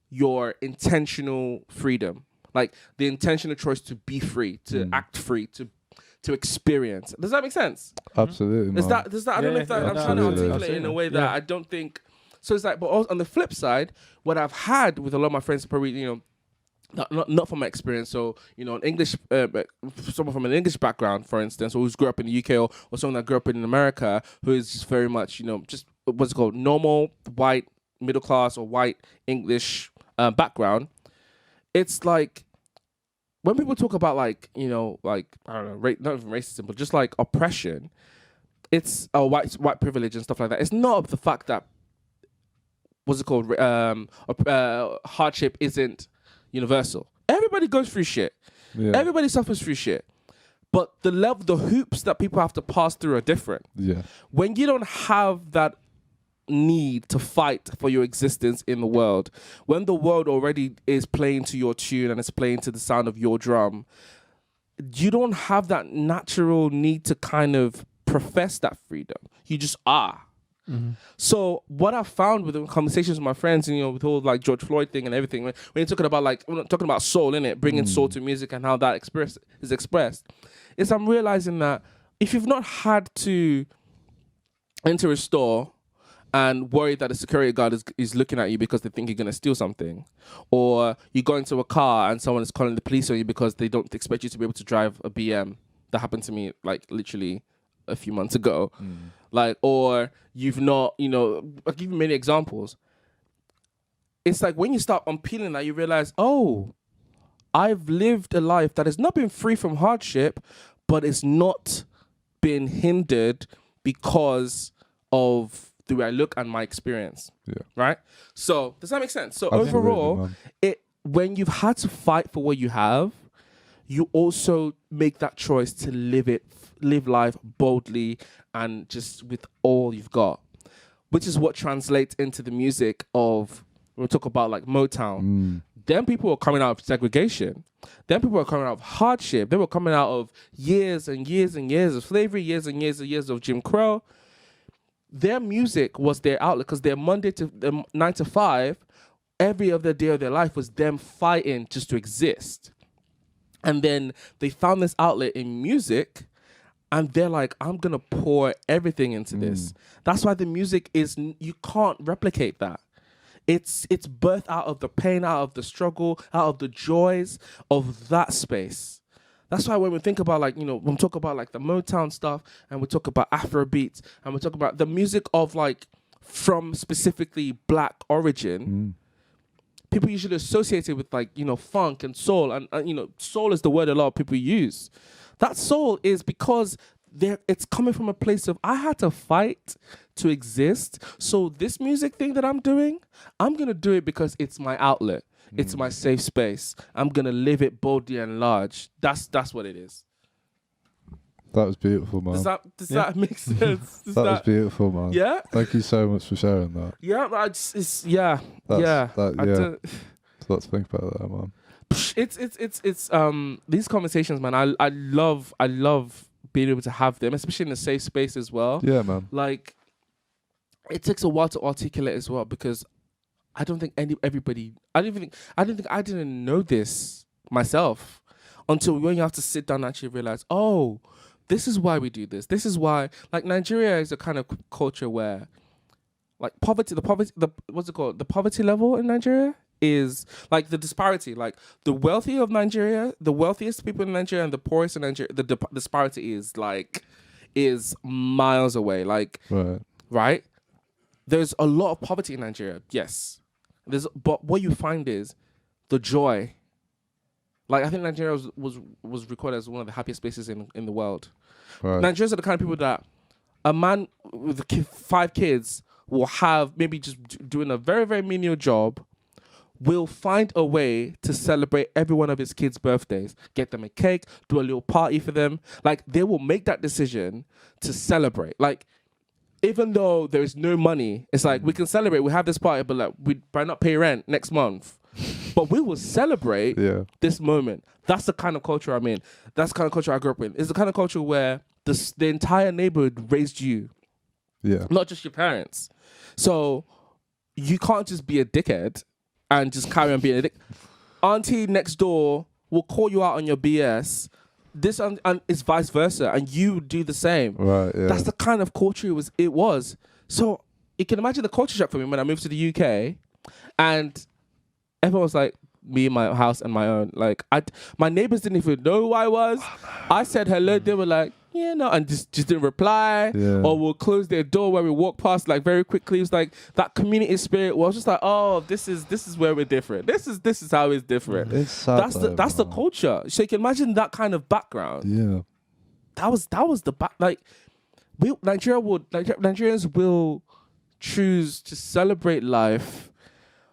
your intentional freedom, like the intentional choice to be free, to act free, to experience. Does that make sense? Absolutely. Does that? I don't know if that. I'm trying to articulate it in a way that I don't think. So it's like, but on the flip side, what I've had with a lot of my friends, probably not from my experience. So, an English, someone from an English background, for instance, or who's grew up in the UK, or someone that grew up in America, who is just very much, just what's it called, normal white middle class or white English background. It's like when people talk about like I don't know, not even racism, but just like oppression. It's white privilege and stuff like that. It's not the fact that what's it called, hardship isn't universal. Everybody goes through shit. Yeah. Everybody suffers through shit. But the hoops that people have to pass through are different. Yeah. When you don't have that need to fight for your existence in the world, when the world already is playing to your tune and it's playing to the sound of your drum, you don't have that natural need to kind of profess that freedom. You just are. Mm-hmm. So what I found with the conversations with my friends, and with all like George Floyd thing and everything, when you're talking about talking about soul, innit, bringing soul to music and how that is expressed, is I'm realizing that if you've not had to enter a store and worry that a security guard is looking at you because they think you're gonna steal something, or you go into a car and someone is calling the police on you because they don't expect you to be able to drive a BM. That happened to me like literally a few months ago. Like, or you've not, I'll give you many examples. It's like when you start unpeeling that, you realize, oh, I've lived a life that has not been free from hardship, but it's not been hindered because of the way I look and my experience. Yeah. Right? So, does that make sense? So overall, when you've had to fight for what you have, you also make that choice to live life boldly and just with all you've got, which is what translates into the music of, when we talk about like Motown. Then people were coming out of segregation. Then people were coming out of hardship. They were coming out of years and years and years of slavery, years and years and years of Jim Crow. Their music was their outlet because their Monday to 9 to 5, every other day of their life was them fighting just to exist. And then they found this outlet in music, and they're like, I'm going to pour everything into this. That's why the music is, you can't replicate that. It's birthed out of the pain, out of the struggle, out of the joys of that space. That's why when we think about like, when we talk about like the Motown stuff, and we talk about Afrobeats, and we talk about the music of like, from specifically Black origin, people usually associate it with like, funk and soul. And soul is the word a lot of people use. That soul is because it's coming from a place of, I had to fight to exist. So this music thing that I'm doing, I'm going to do it because it's my outlet. It's my safe space. I'm going to live it boldly and large. That's what it is. That was beautiful, man. Does that make sense? That was beautiful, man. Yeah? Thank you so much for sharing that. Yeah, That's a lot to think about that, man. It's these conversations, man. I love being able to have them, especially in a safe space as well. Yeah, man. Like, it takes a while to articulate as well, because I don't think everybody. I didn't know this myself until when you have to sit down and actually realize, oh, this is why we do this. This is why, like, Nigeria is a kind of culture where, like, the poverty level in Nigeria is like the disparity, like the wealthy of Nigeria, the wealthiest people in Nigeria and the poorest in Nigeria, the disparity is miles away. Like, right? There's a lot of poverty in Nigeria, yes. But what you find is the joy. Like, I think Nigeria was recorded as one of the happiest places in the world. Right. Nigerians are the kind of people that a man with 5 kids will have, maybe just doing a very, very menial job, will find a way to celebrate every one of his kids' birthdays, get them a cake, do a little party for them. Like, they will make that decision to celebrate. Like, even though there is no money, it's like, we can celebrate, we have this party, but like, we might not pay rent next month. But we will celebrate this moment. That's the kind of culture I'm in. That's the kind of culture I grew up in. It's the kind of culture where the entire neighborhood raised you. Yeah. Not just your parents. So you can't just be a dickhead and just carry on being a dick. Auntie next door will call you out on your BS. This and it's vice versa, and you do the same. Right. Yeah. That's the kind of culture it was. So you can imagine the culture shock for me when I moved to the UK, and everyone was like, me, my house, and my own. Like my neighbors didn't even know who I was. I said hello. They were like, yeah, no, and just didn't reply. Yeah. Or we'll close their door when we walk past, like very quickly. It was like that community spirit was just like, oh, this is where we're different. This is how it's different. It's sad, That's the culture. So you can imagine that kind of background. Yeah. That was the like Nigerians will choose to celebrate life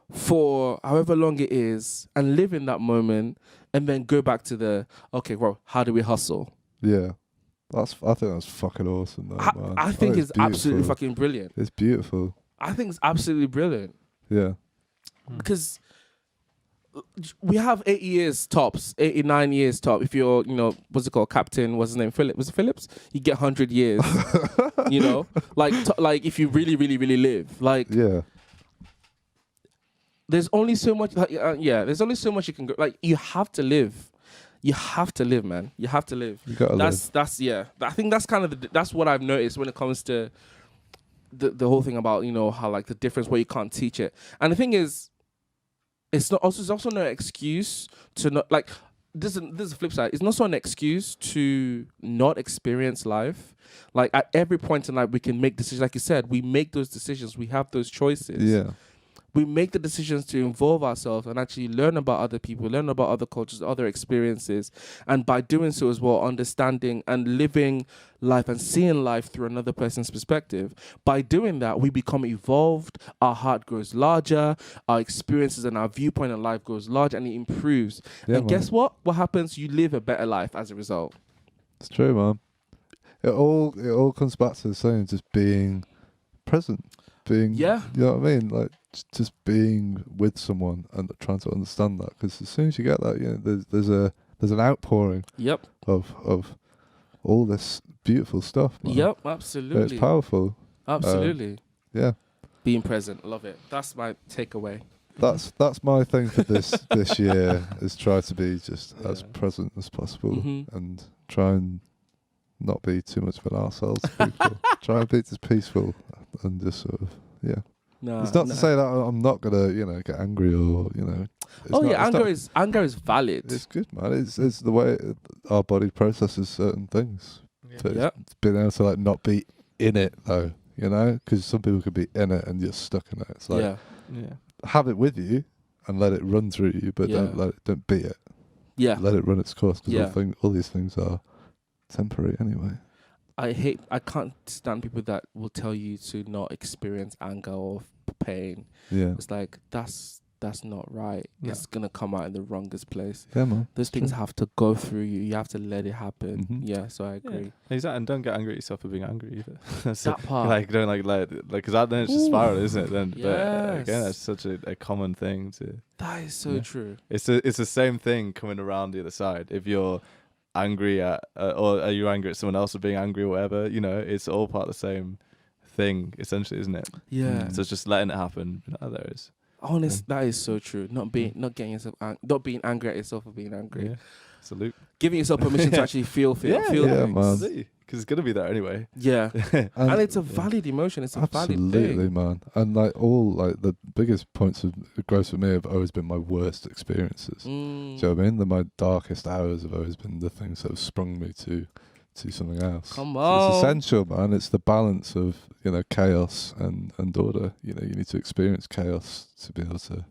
for however long it is and live in that moment and then go back to how do we hustle? Yeah. I think that's fucking awesome, though, man. I think it's absolutely beautiful. fucking brilliant. It's beautiful. I think it's absolutely brilliant. Yeah. Because we have 80 years tops, 89 years top. If you're, what's it called, Captain, what's his name, Phillips? Was it Phillips? You get 100 years, like if you really, really, really live. Like, yeah. There's only so much, there's only so much you can go. Like, you have to live. You have to live, man. You have to live. You gotta live. I think that's kind of that's what I've noticed when it comes to the whole thing about, how like the difference where you can't teach it. And the thing is, it's also no excuse to not, like, this is a flip side. It's not an excuse to not experience life. Like, at every point in life, we can make decisions. Like you said, we make those decisions. We have those choices. Yeah. We make the decisions to involve ourselves and actually learn about other people, learn about other cultures, other experiences. And by doing so as well, understanding and living life and seeing life through another person's perspective. By doing that, we become evolved, our heart grows larger, our experiences and our viewpoint on life grows larger, and it improves. Yeah, and guess what? What happens? You live a better life as a result. It's true, man. It all comes back to the same, just being present. You know what I mean? Like, just being with someone and trying to understand that, because as soon as you get that, there's an outpouring of all this beautiful stuff, man. Yep, absolutely. It's powerful. Absolutely. Yeah. Being present, love it. That's my takeaway. That's my thing for this year, is try to be just as present as possible and try and not be too much of an arsehole to people. Try and be just peaceful and just sort of, No, it's not to say that I'm not gonna, get angry or, anger is valid. It's good, man. It's the way our body processes certain things. Yeah. It's being able to, like, not be in it, though, because some people could be in it and you're stuck in it. It's like, have it with you and let it run through you, but don't beat it. Yeah. Let it run its course, because all these things are temporary anyway. I can't stand people that will tell you to not experience anger or pain. Yeah. It's like, that's not right. Yeah. It's going to come out in the wrongest place. Yeah, man. Those things have to go through you. You have to let it happen. Mhm. Yeah, so I agree. Yeah. Exactly, and don't get angry at yourself for being angry either. That's That part. Like, don't because that then it's just spiral, isn't it? Then, but Yes. again, that's such a common thing to. That is so true. It's the same thing coming around the other side. If you're angry at, or are you angry at someone else for being angry or whatever, it's all part of the same thing, essentially, isn't it? Yeah. So it's just letting it happen. There it is. That is so true. Not getting yourself, not being angry at yourself for being angry. Yeah. Salute. Giving yourself permission to actually feel Yeah, things. man. Because it's gonna be there anyway. Yeah. And it's a valid emotion. It's a valid thing. Absolutely, man. And the biggest points of growth for me have always been my worst experiences. Do you know what I mean? My darkest hours have always been the things that have sprung me to something else. Come So on. it's essential, man. It's the balance of, chaos and order. You need to experience chaos to be able to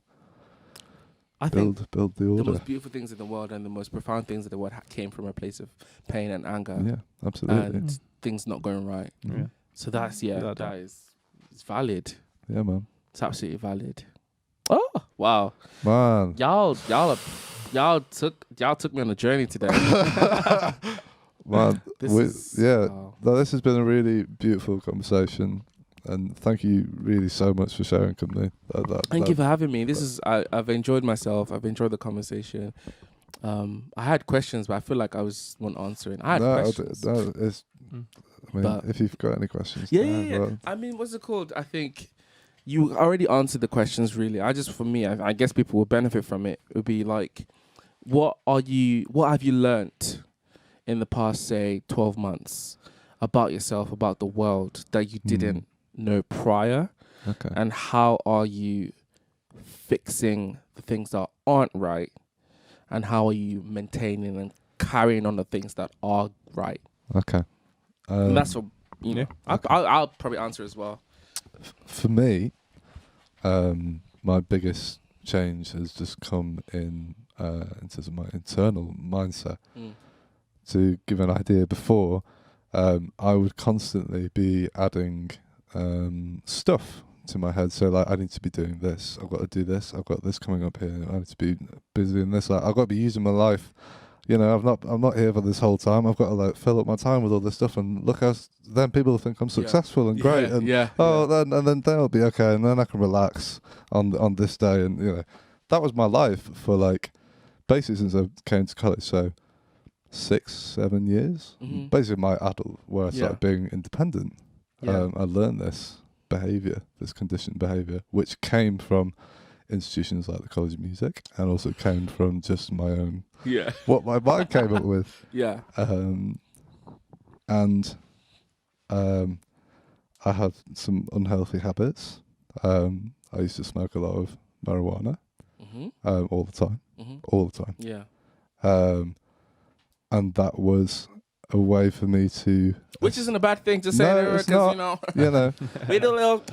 I think build the the order. most beautiful things in the world and the most profound things in the world came from a place of pain and anger. Yeah, absolutely. And things not going right. Yeah. So that's it's valid. Yeah, man. It's absolutely valid. Oh wow, Man. y'all took me on a journey today. Man, This has been a really beautiful conversation, and thank you really so much for sharing company. Thank you for having me. I've enjoyed myself. I've enjoyed the conversation. I had questions, but I feel like I wasn't answering. I had questions. If you've got any questions. Yeah. Well. I mean, what's it called? I think you already answered the questions, really. For me, I guess people will benefit from it. It would be like, what have you learnt in the past, say, 12 months about yourself, about the world that you didn't know prior? Okay. And how are you fixing the things that aren't right, and how are you maintaining and carrying on the things that are right? Okay. And that's what Yeah. I'll probably answer as well. For me, my biggest change has just come in terms of my internal mindset. To give an idea, before I would constantly be adding stuff to my head. So like, I need to be doing this. I've got to do this. I've got this coming up here. I need to be busy in this. Like, I've got to be using my life. You know, I'm not here for this whole time. I've got to like fill up my time with all this stuff, and look how then people think I'm successful and great, and then they'll be okay, and then I can relax on this day, and you know, that was my life for like basically since I came to college. So 6-7 years, basically my adult, where I started being independent. I learned this behavior, this conditioned behavior, which came from institutions like the College of Music, and also came from just my own, what my mind came up with. I had some unhealthy habits. I used to smoke a lot of marijuana all the time. And that was a way for me to... Which isn't a bad thing to say, it's not, you know. We do a little...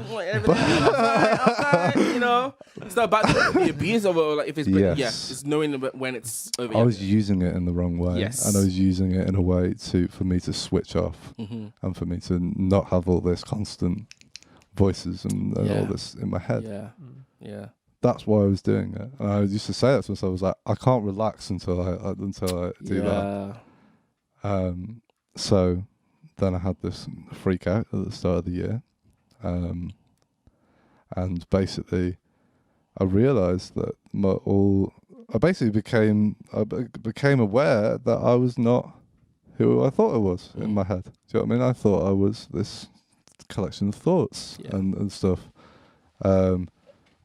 you know. It's not about the abuse of it, or like if it's... it's knowing when it's over. I was using it in the wrong way. Yes. And I was using it in a way for me to switch off and for me to not have all this constant voices and all this in my head. That's why I was doing it. And I used to say that to myself. I was like, I can't relax until I do that. So then I had this freak out at the start of the year. And basically I realized that I basically became aware that I was not who I thought I was in my head. Do you know what I mean? I thought I was this collection of thoughts and stuff.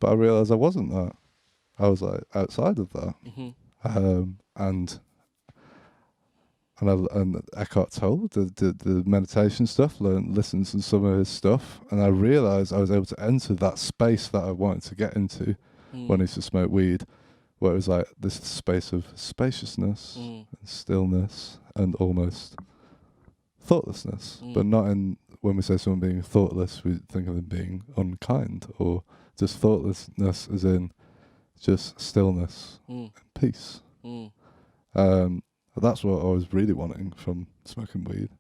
But I realized I wasn't that. I was like outside of that. And Eckhart Tolle, the meditation stuff, listened to some of his stuff, and I realised I was able to enter that space that I wanted to get into when I used to smoke weed, where it was like this space of spaciousness and stillness and almost thoughtlessness, but not in, when we say someone being thoughtless, we think of them being unkind, or just thoughtlessness as in just stillness and peace. That's what I was really wanting from smoking weed.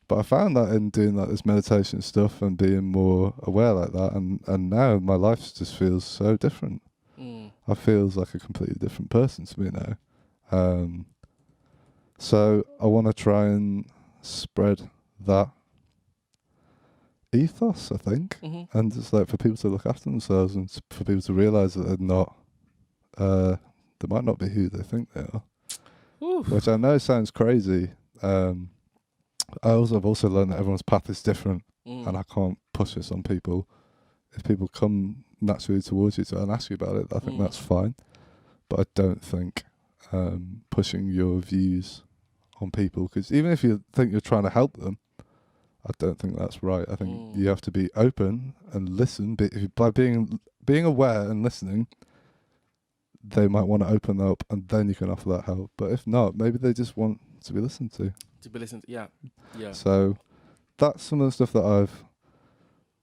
But I found that in doing like this meditation stuff and being more aware like that, and now my life just feels so different. I feel like a completely different person to me now. So I want to try and spread that ethos, I think, and just like for people to look after themselves and for people to realise that they're not, they might not be who they think they are. Which I know sounds crazy. I've also learned that everyone's path is different, and I can't push this on people. If people come naturally towards you and ask you about it, I think that's fine. But I don't think pushing your views on people, because even if you think you're trying to help them, I don't think that's right. I think you have to be open and listen. By being aware and listening, they might want to open up, and then you can offer that help. But if not, maybe they just want to be listened to. Yeah. So that's some of the stuff that I've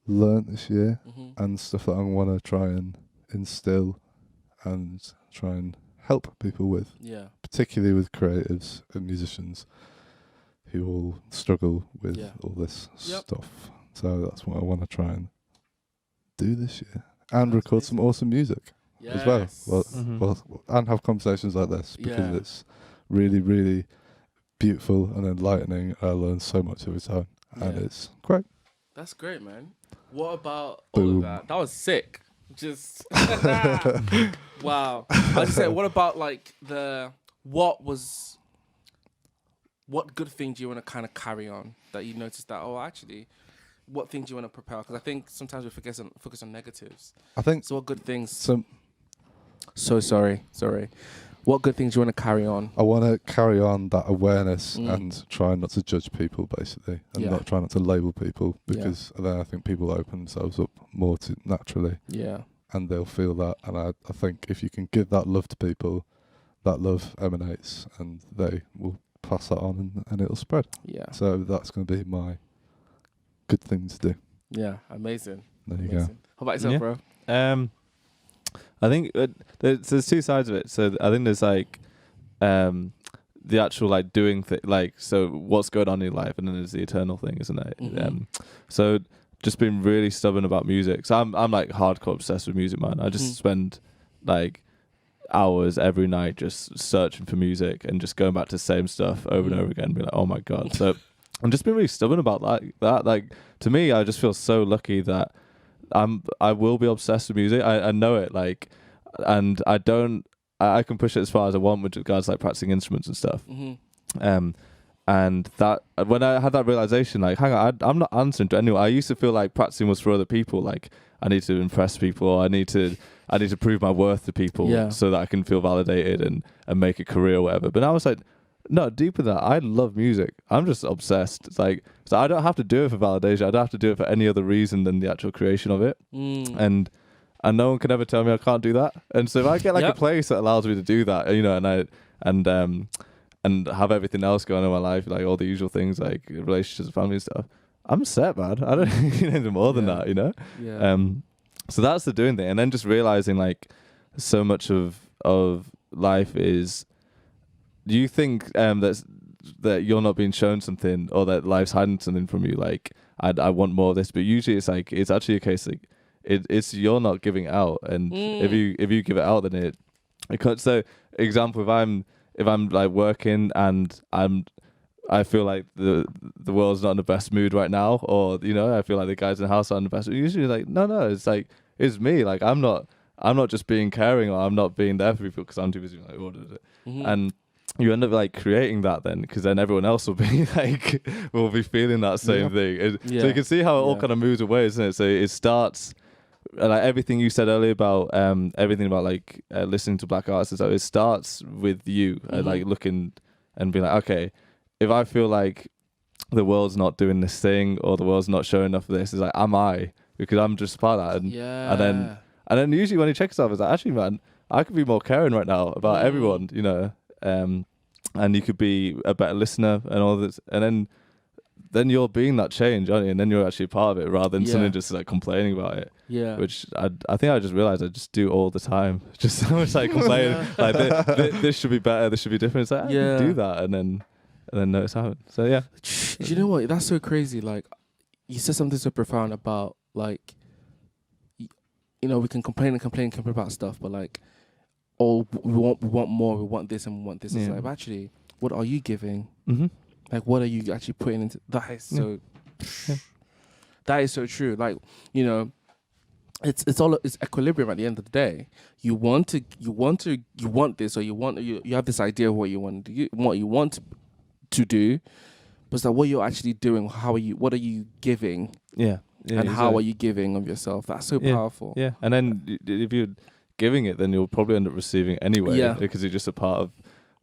learnt this year, and stuff that I want to try and instill and try and help people with. Particularly with creatives and musicians who all struggle with all this stuff. So that's what I want to try and do this year, and record some awesome music. As well. Well, and have conversations like this, because it's really, really beautiful and enlightening. I learn so much every time, and it's great. That's great, man. What about all of that? That was sick. Just wow. I was just saying, what about like what good thing do you want to kind of carry on that you noticed that, actually, what things do you want to propel? Because I think sometimes we focus on negatives. I think so. What good things? So sorry. What good things do you want to carry on? I want to carry on that awareness and try not to judge people, basically, and try not to label people, because then I think people open themselves up more to naturally. and they'll feel that. And I think if you can give that love to people, that love emanates, and they will pass that on, and it'll spread. Yeah. So that's going to be my good thing to do. Yeah. Amazing. There you Amazing. How about yourself, Yeah. bro? I think there's two sides of it. So I think there's like the actual like doing like, so what's going on in your life, and then there's the eternal thing, isn't it? Mhm. So just being really stubborn about music. So I'm like hardcore obsessed with music, man. I just spend like hours every night just searching for music and just going back to the same stuff over and over again and being like, oh my god. So I'm just being really stubborn about that. Like, to me, I just feel so lucky that I will be obsessed with music. I know it, like, and I can push it as far as I want with regards to like practicing instruments and stuff. And that when I had that realization, like, hang on, I'm not answering to anyone. I used to feel like practicing was for other people. Like, I need to impress people. Or I need to prove my worth to people so that I can feel validated and make a career or whatever. But now it's like, no, deeper than that, I love music. I'm just obsessed. It's like, so I don't have to do it for validation. I don't have to do it for any other reason than the actual creation of it. And no one can ever tell me I can't do that. And so if I get like a place that allows me to do that, you know, and have everything else going on in my life, like all the usual things like relationships, family and stuff, I'm set, man. I don't need anything more than that, you know? Yeah. So that's the doing thing. And then just realizing like so much of life is, do you think that you're not being shown something, or that life's hiding something from you? Like, I want more of this, but usually it's like, it's actually a case like it's you're not giving it out, and if you give it out, then it could. So example, if I'm like working and I feel like the world's not in the best mood right now, or, you know, I feel like the guys in the house aren't in the best mood. Usually like, no, it's like, it's me. Like, I'm not just being caring, or I'm not being there for people because I'm too busy like, what is it? And you end up like creating that then, because then everyone else will be like, will be feeling that same thing. So you can see how it all kind of moves away, isn't it? So it starts, like everything you said earlier about everything about like listening to black artists, so it starts with you like looking and being like, okay, if I feel like the world's not doing this thing, or the world's not showing enough of this, it's like, am I? Because I'm just part of that. And then usually when you check yourself, it's like, actually, man, I could be more caring right now about everyone, you know, and you could be a better listener and all this, and then you're being that change, aren't you? And then you're actually part of it, rather than suddenly just like complaining about it. Yeah. Which I think I just realized I just do all the time. Just so much like complaining, like this should be better, this should be different. It's like, I can do that, and then notice how. So yeah. Do you know what? That's so crazy. Like, you said something so profound about like, you know, we can complain about stuff, but like, oh, we want more, we want this and we want this. It's like, actually, what are you giving? Like, what are you actually putting into? That is so. That is so true. Like, you know, it's equilibrium at the end of the day. You want this, or you have this idea of what you want to do, what you want to do, but it's like, what you're actually doing. What are you giving? And how are you giving of yourself? That's so powerful. Yeah. And then if you're giving it, then you'll probably end up receiving it anyway, because you're just a part of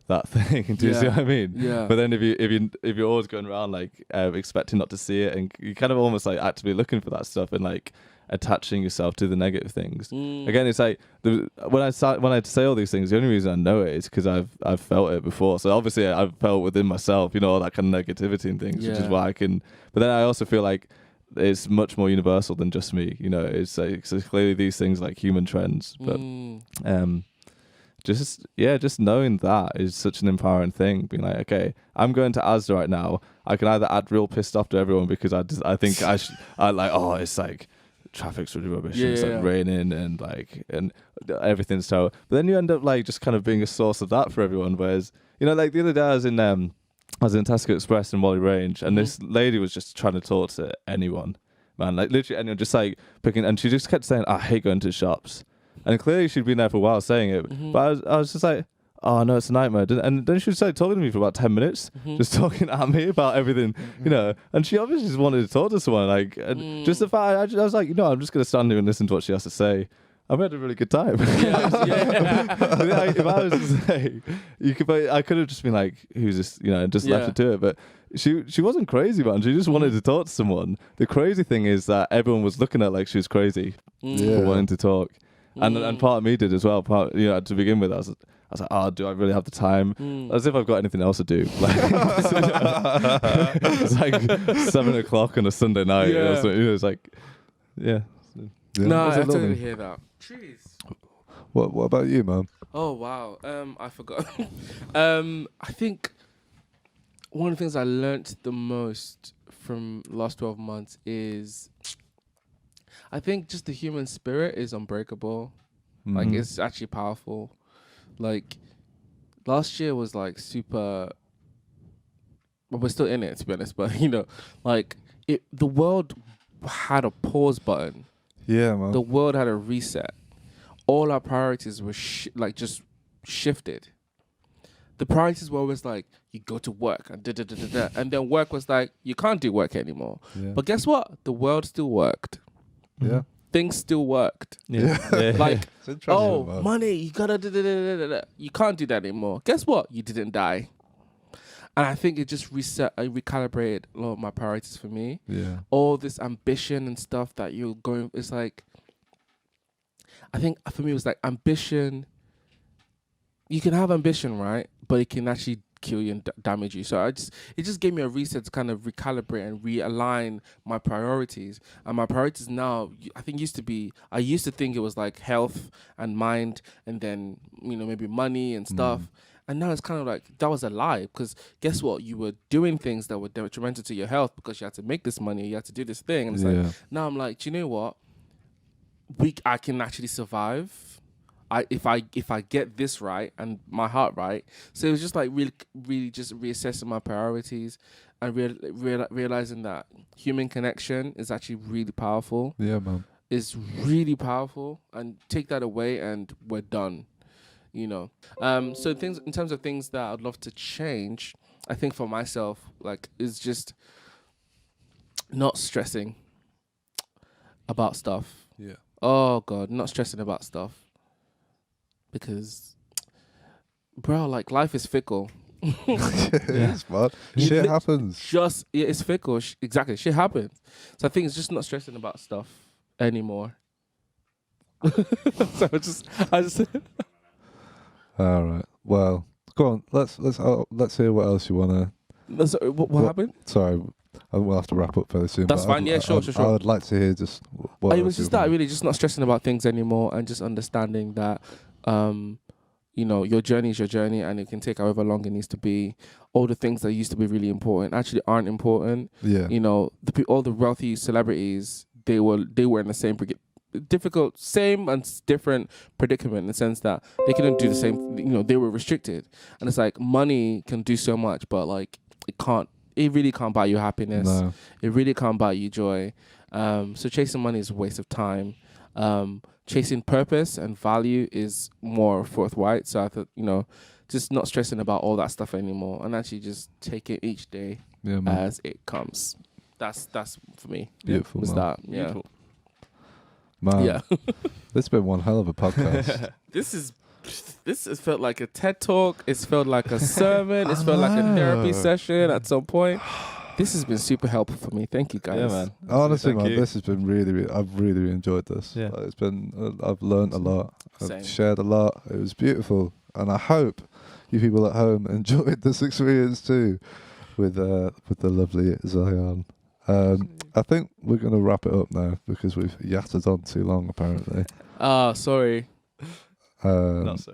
that thing. Do you see what I mean? Yeah. But then if you're always going around like expecting not to see it, and you kind of almost like actively looking for that stuff and like attaching yourself to the negative things. Again, it's like when I say all these things, the only reason I know it is because I've felt it before. So obviously I've felt within myself, you know, all that kind of negativity and things, which is why I can. But then I also feel like it's much more universal than just me. You know, it's like, so clearly these things like human trends, but just knowing that is such an empowering thing. Being like, okay, I'm going to Asda right now. I can either add real pissed off to everyone because I think I like, oh, it's like traffic's really rubbish. And it's like raining and everything's terrible. But then you end up like just kind of being a source of that for everyone. Whereas, you know, like the other day I was in Tesco Express in Wally Range, and this lady was just trying to talk to anyone, man, like literally anyone, just like picking, and she just kept saying, I hate going to shops. And clearly she'd been there for a while saying it, but I was just like, oh no, it's a nightmare. And then she started talking to me for about 10 minutes, just talking at me about everything, you know, and she obviously just wanted to talk to someone, like, and just the fact, I was like, you know, I'm just going to stand here and listen to what she has to say. I've had a really good time. If I was to say, I could have just been like, who's this, you know, and just left it to it. But she wasn't crazy, man. She just wanted to talk to someone. The crazy thing is that everyone was looking at her like she was crazy for wanting to talk. and part of me did as well. To begin with, I was like, oh, do I really have the time? As if I've got anything else to do. Like, it's like 7:00 on a Sunday night. Yeah. Or something. It's like, yeah. No, Was I it totally lovely? hear that. Jeez. What about you, man? Oh wow. I forgot. I think one of the things I learnt the most from the last 12 months is, I think just the human spirit is unbreakable. Like, it's actually powerful. Like, last year was like super. Well, we're still in it, to be honest. But like the world had a pause button. Yeah, man. The world had a reset. All our priorities were just shifted. The priorities were always like, you go to work and da-da-da-da-da. And then work was like, you can't do work anymore. Yeah. But guess what? The world still worked. Yeah. Things still worked. Yeah. Like, It's interesting, oh, man. money, you gotta da-da-da-da-da-da. You can't do that anymore. Guess what? You didn't die. And I think it just recalibrated a lot of my priorities for me. Yeah. All this ambition and stuff that you're going, it's like, I think for me it was like ambition. You can have ambition, right? But it can actually kill you and damage you. So it just gave me a reset to kind of recalibrate and realign my priorities. And my priorities now, I think I used to think it was like health and mind, and then maybe money and stuff. And now it's kind of like, that was a lie, because guess what? You were doing things that were detrimental to your health because you had to make this money, you had to do this thing. And it's like, now I'm like, do you know what? I can actually survive. If I get this right and my heart right. So it was just like really just reassessing my priorities and realizing that human connection is actually really powerful. Yeah, man. It's really powerful, and take that away and we're done. So things in terms of things that I'd love to change, I think for myself, like, is just not stressing about stuff. Yeah. Oh God, not stressing about stuff. Because, bro, like, life is fickle. It is, man. Shit happens. It's fickle. Exactly, shit happens. So I think it's just not stressing about stuff anymore. So I just. All right. Well, go on. Let's hear what else you wanna. What happened? Sorry, we'll have to wrap up fairly soon. That's but fine. Yeah, sure. I would like to hear just what. It else was you just that, wanna- really, just not stressing about things anymore, and just understanding that, your journey is your journey, and it can take however long it needs to be. All the things that used to be really important actually aren't important. Yeah. All the wealthy celebrities, they were in the same same and different predicament, in the sense that they couldn't do the same. They were restricted, and it's like, money can do so much, but like, it really can't buy you happiness. No. It really can't buy you joy. So chasing money is a waste of time. Chasing purpose and value is more forthright. So I thought, just not stressing about all that stuff anymore, and actually just take it each day Yeah, man. as it comes. That's for me. Beautiful, Was man. that? Yeah. Beautiful. Man, Yeah. this has been one hell of a podcast. This has felt like a TED talk. It's felt like a sermon. It's felt like a know. therapy session at some point. This has been super helpful for me. Thank you, guys. Yeah, man. Honestly, Thank man, you. this has been really, I've really enjoyed this. Yeah. It's been, I've learned a lot. Same. I've shared a lot. It was beautiful. And I hope you people at home enjoyed this experience too with the lovely Zahyon. I think we're going to wrap it up now because we've yattered on too long, apparently. Sorry. Not so.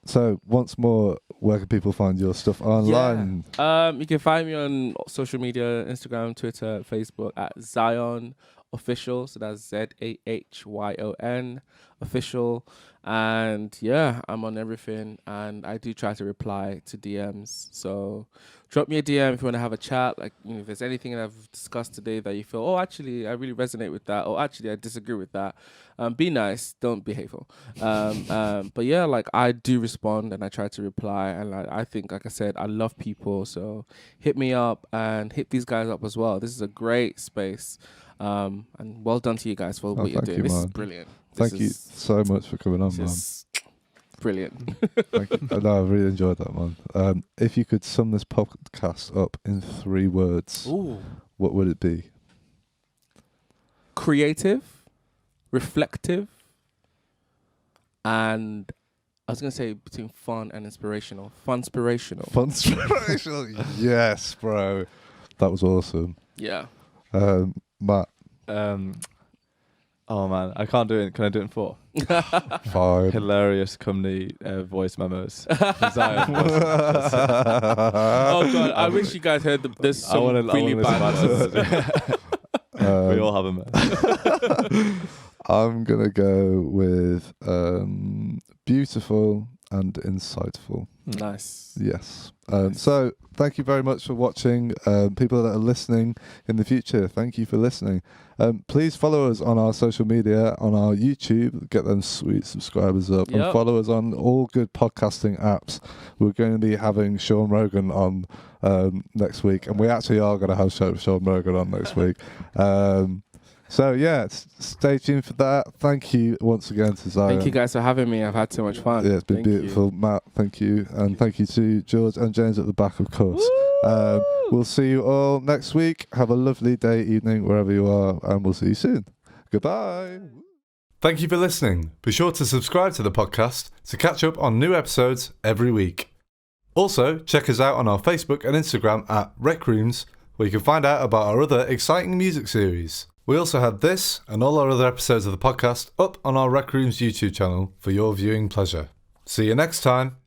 So once more, where can people find your stuff online? You can find me on social media, Instagram, Twitter, Facebook at Zahyón Official. So that's Zahyon Official. And yeah, I'm on everything, and I do try to reply to DMs. So drop me a DM if you want to have a chat. Like, if there's anything that I've discussed today that you feel, oh, actually, I really resonate with that, or actually, I disagree with that. Be nice, don't be hateful. But yeah, like, I do respond and I try to reply. And I think, like I said, I love people. So hit me up and hit these guys up as well. This is a great space. And well done to you guys for what you're thank doing. you, This is man. brilliant. Thank you so much for coming on, man. Just brilliant. Thank you. No, I really enjoyed that, man. If you could sum this podcast up in 3 words, Ooh. what would it be? Creative, reflective, and I was gonna say between fun and inspirational. Funspirational. Funspirational. Yes, bro. That was awesome. Yeah. Matt. Oh man, I can't do it. Can I do it in 4? Fine. Hilarious company voice memos. Zahyón. Oh god, I wish you guys heard this some really bad ones. We all have them. I'm gonna go with beautiful and insightful. Nice. Yes. So thank you very much for watching. People that are listening in the future, thank you for listening. Please follow us on our social media, on our YouTube, get them sweet subscribers up, and follow us on all good podcasting apps. We're going to be having Sean Rogan on next week, and we actually are going to have Sean Rogan on next week. So yeah, stay tuned for that. Thank you once again to Zahyon. Thank you guys for having me. I've had so much fun. Yeah, it's been beautiful. Matt, thank you. And thank you to George and James at the back, of course. We'll see you all next week. Have a lovely day, evening, wherever you are, and we'll see you soon. Goodbye. Thank you for listening. Be sure to subscribe to the podcast to catch up on new episodes every week. Also, check us out on our Facebook and Instagram at RecRooms, where you can find out about our other exciting music series. We also have this and all our other episodes of the podcast up on our RecRooms YouTube channel for your viewing pleasure. See you next time.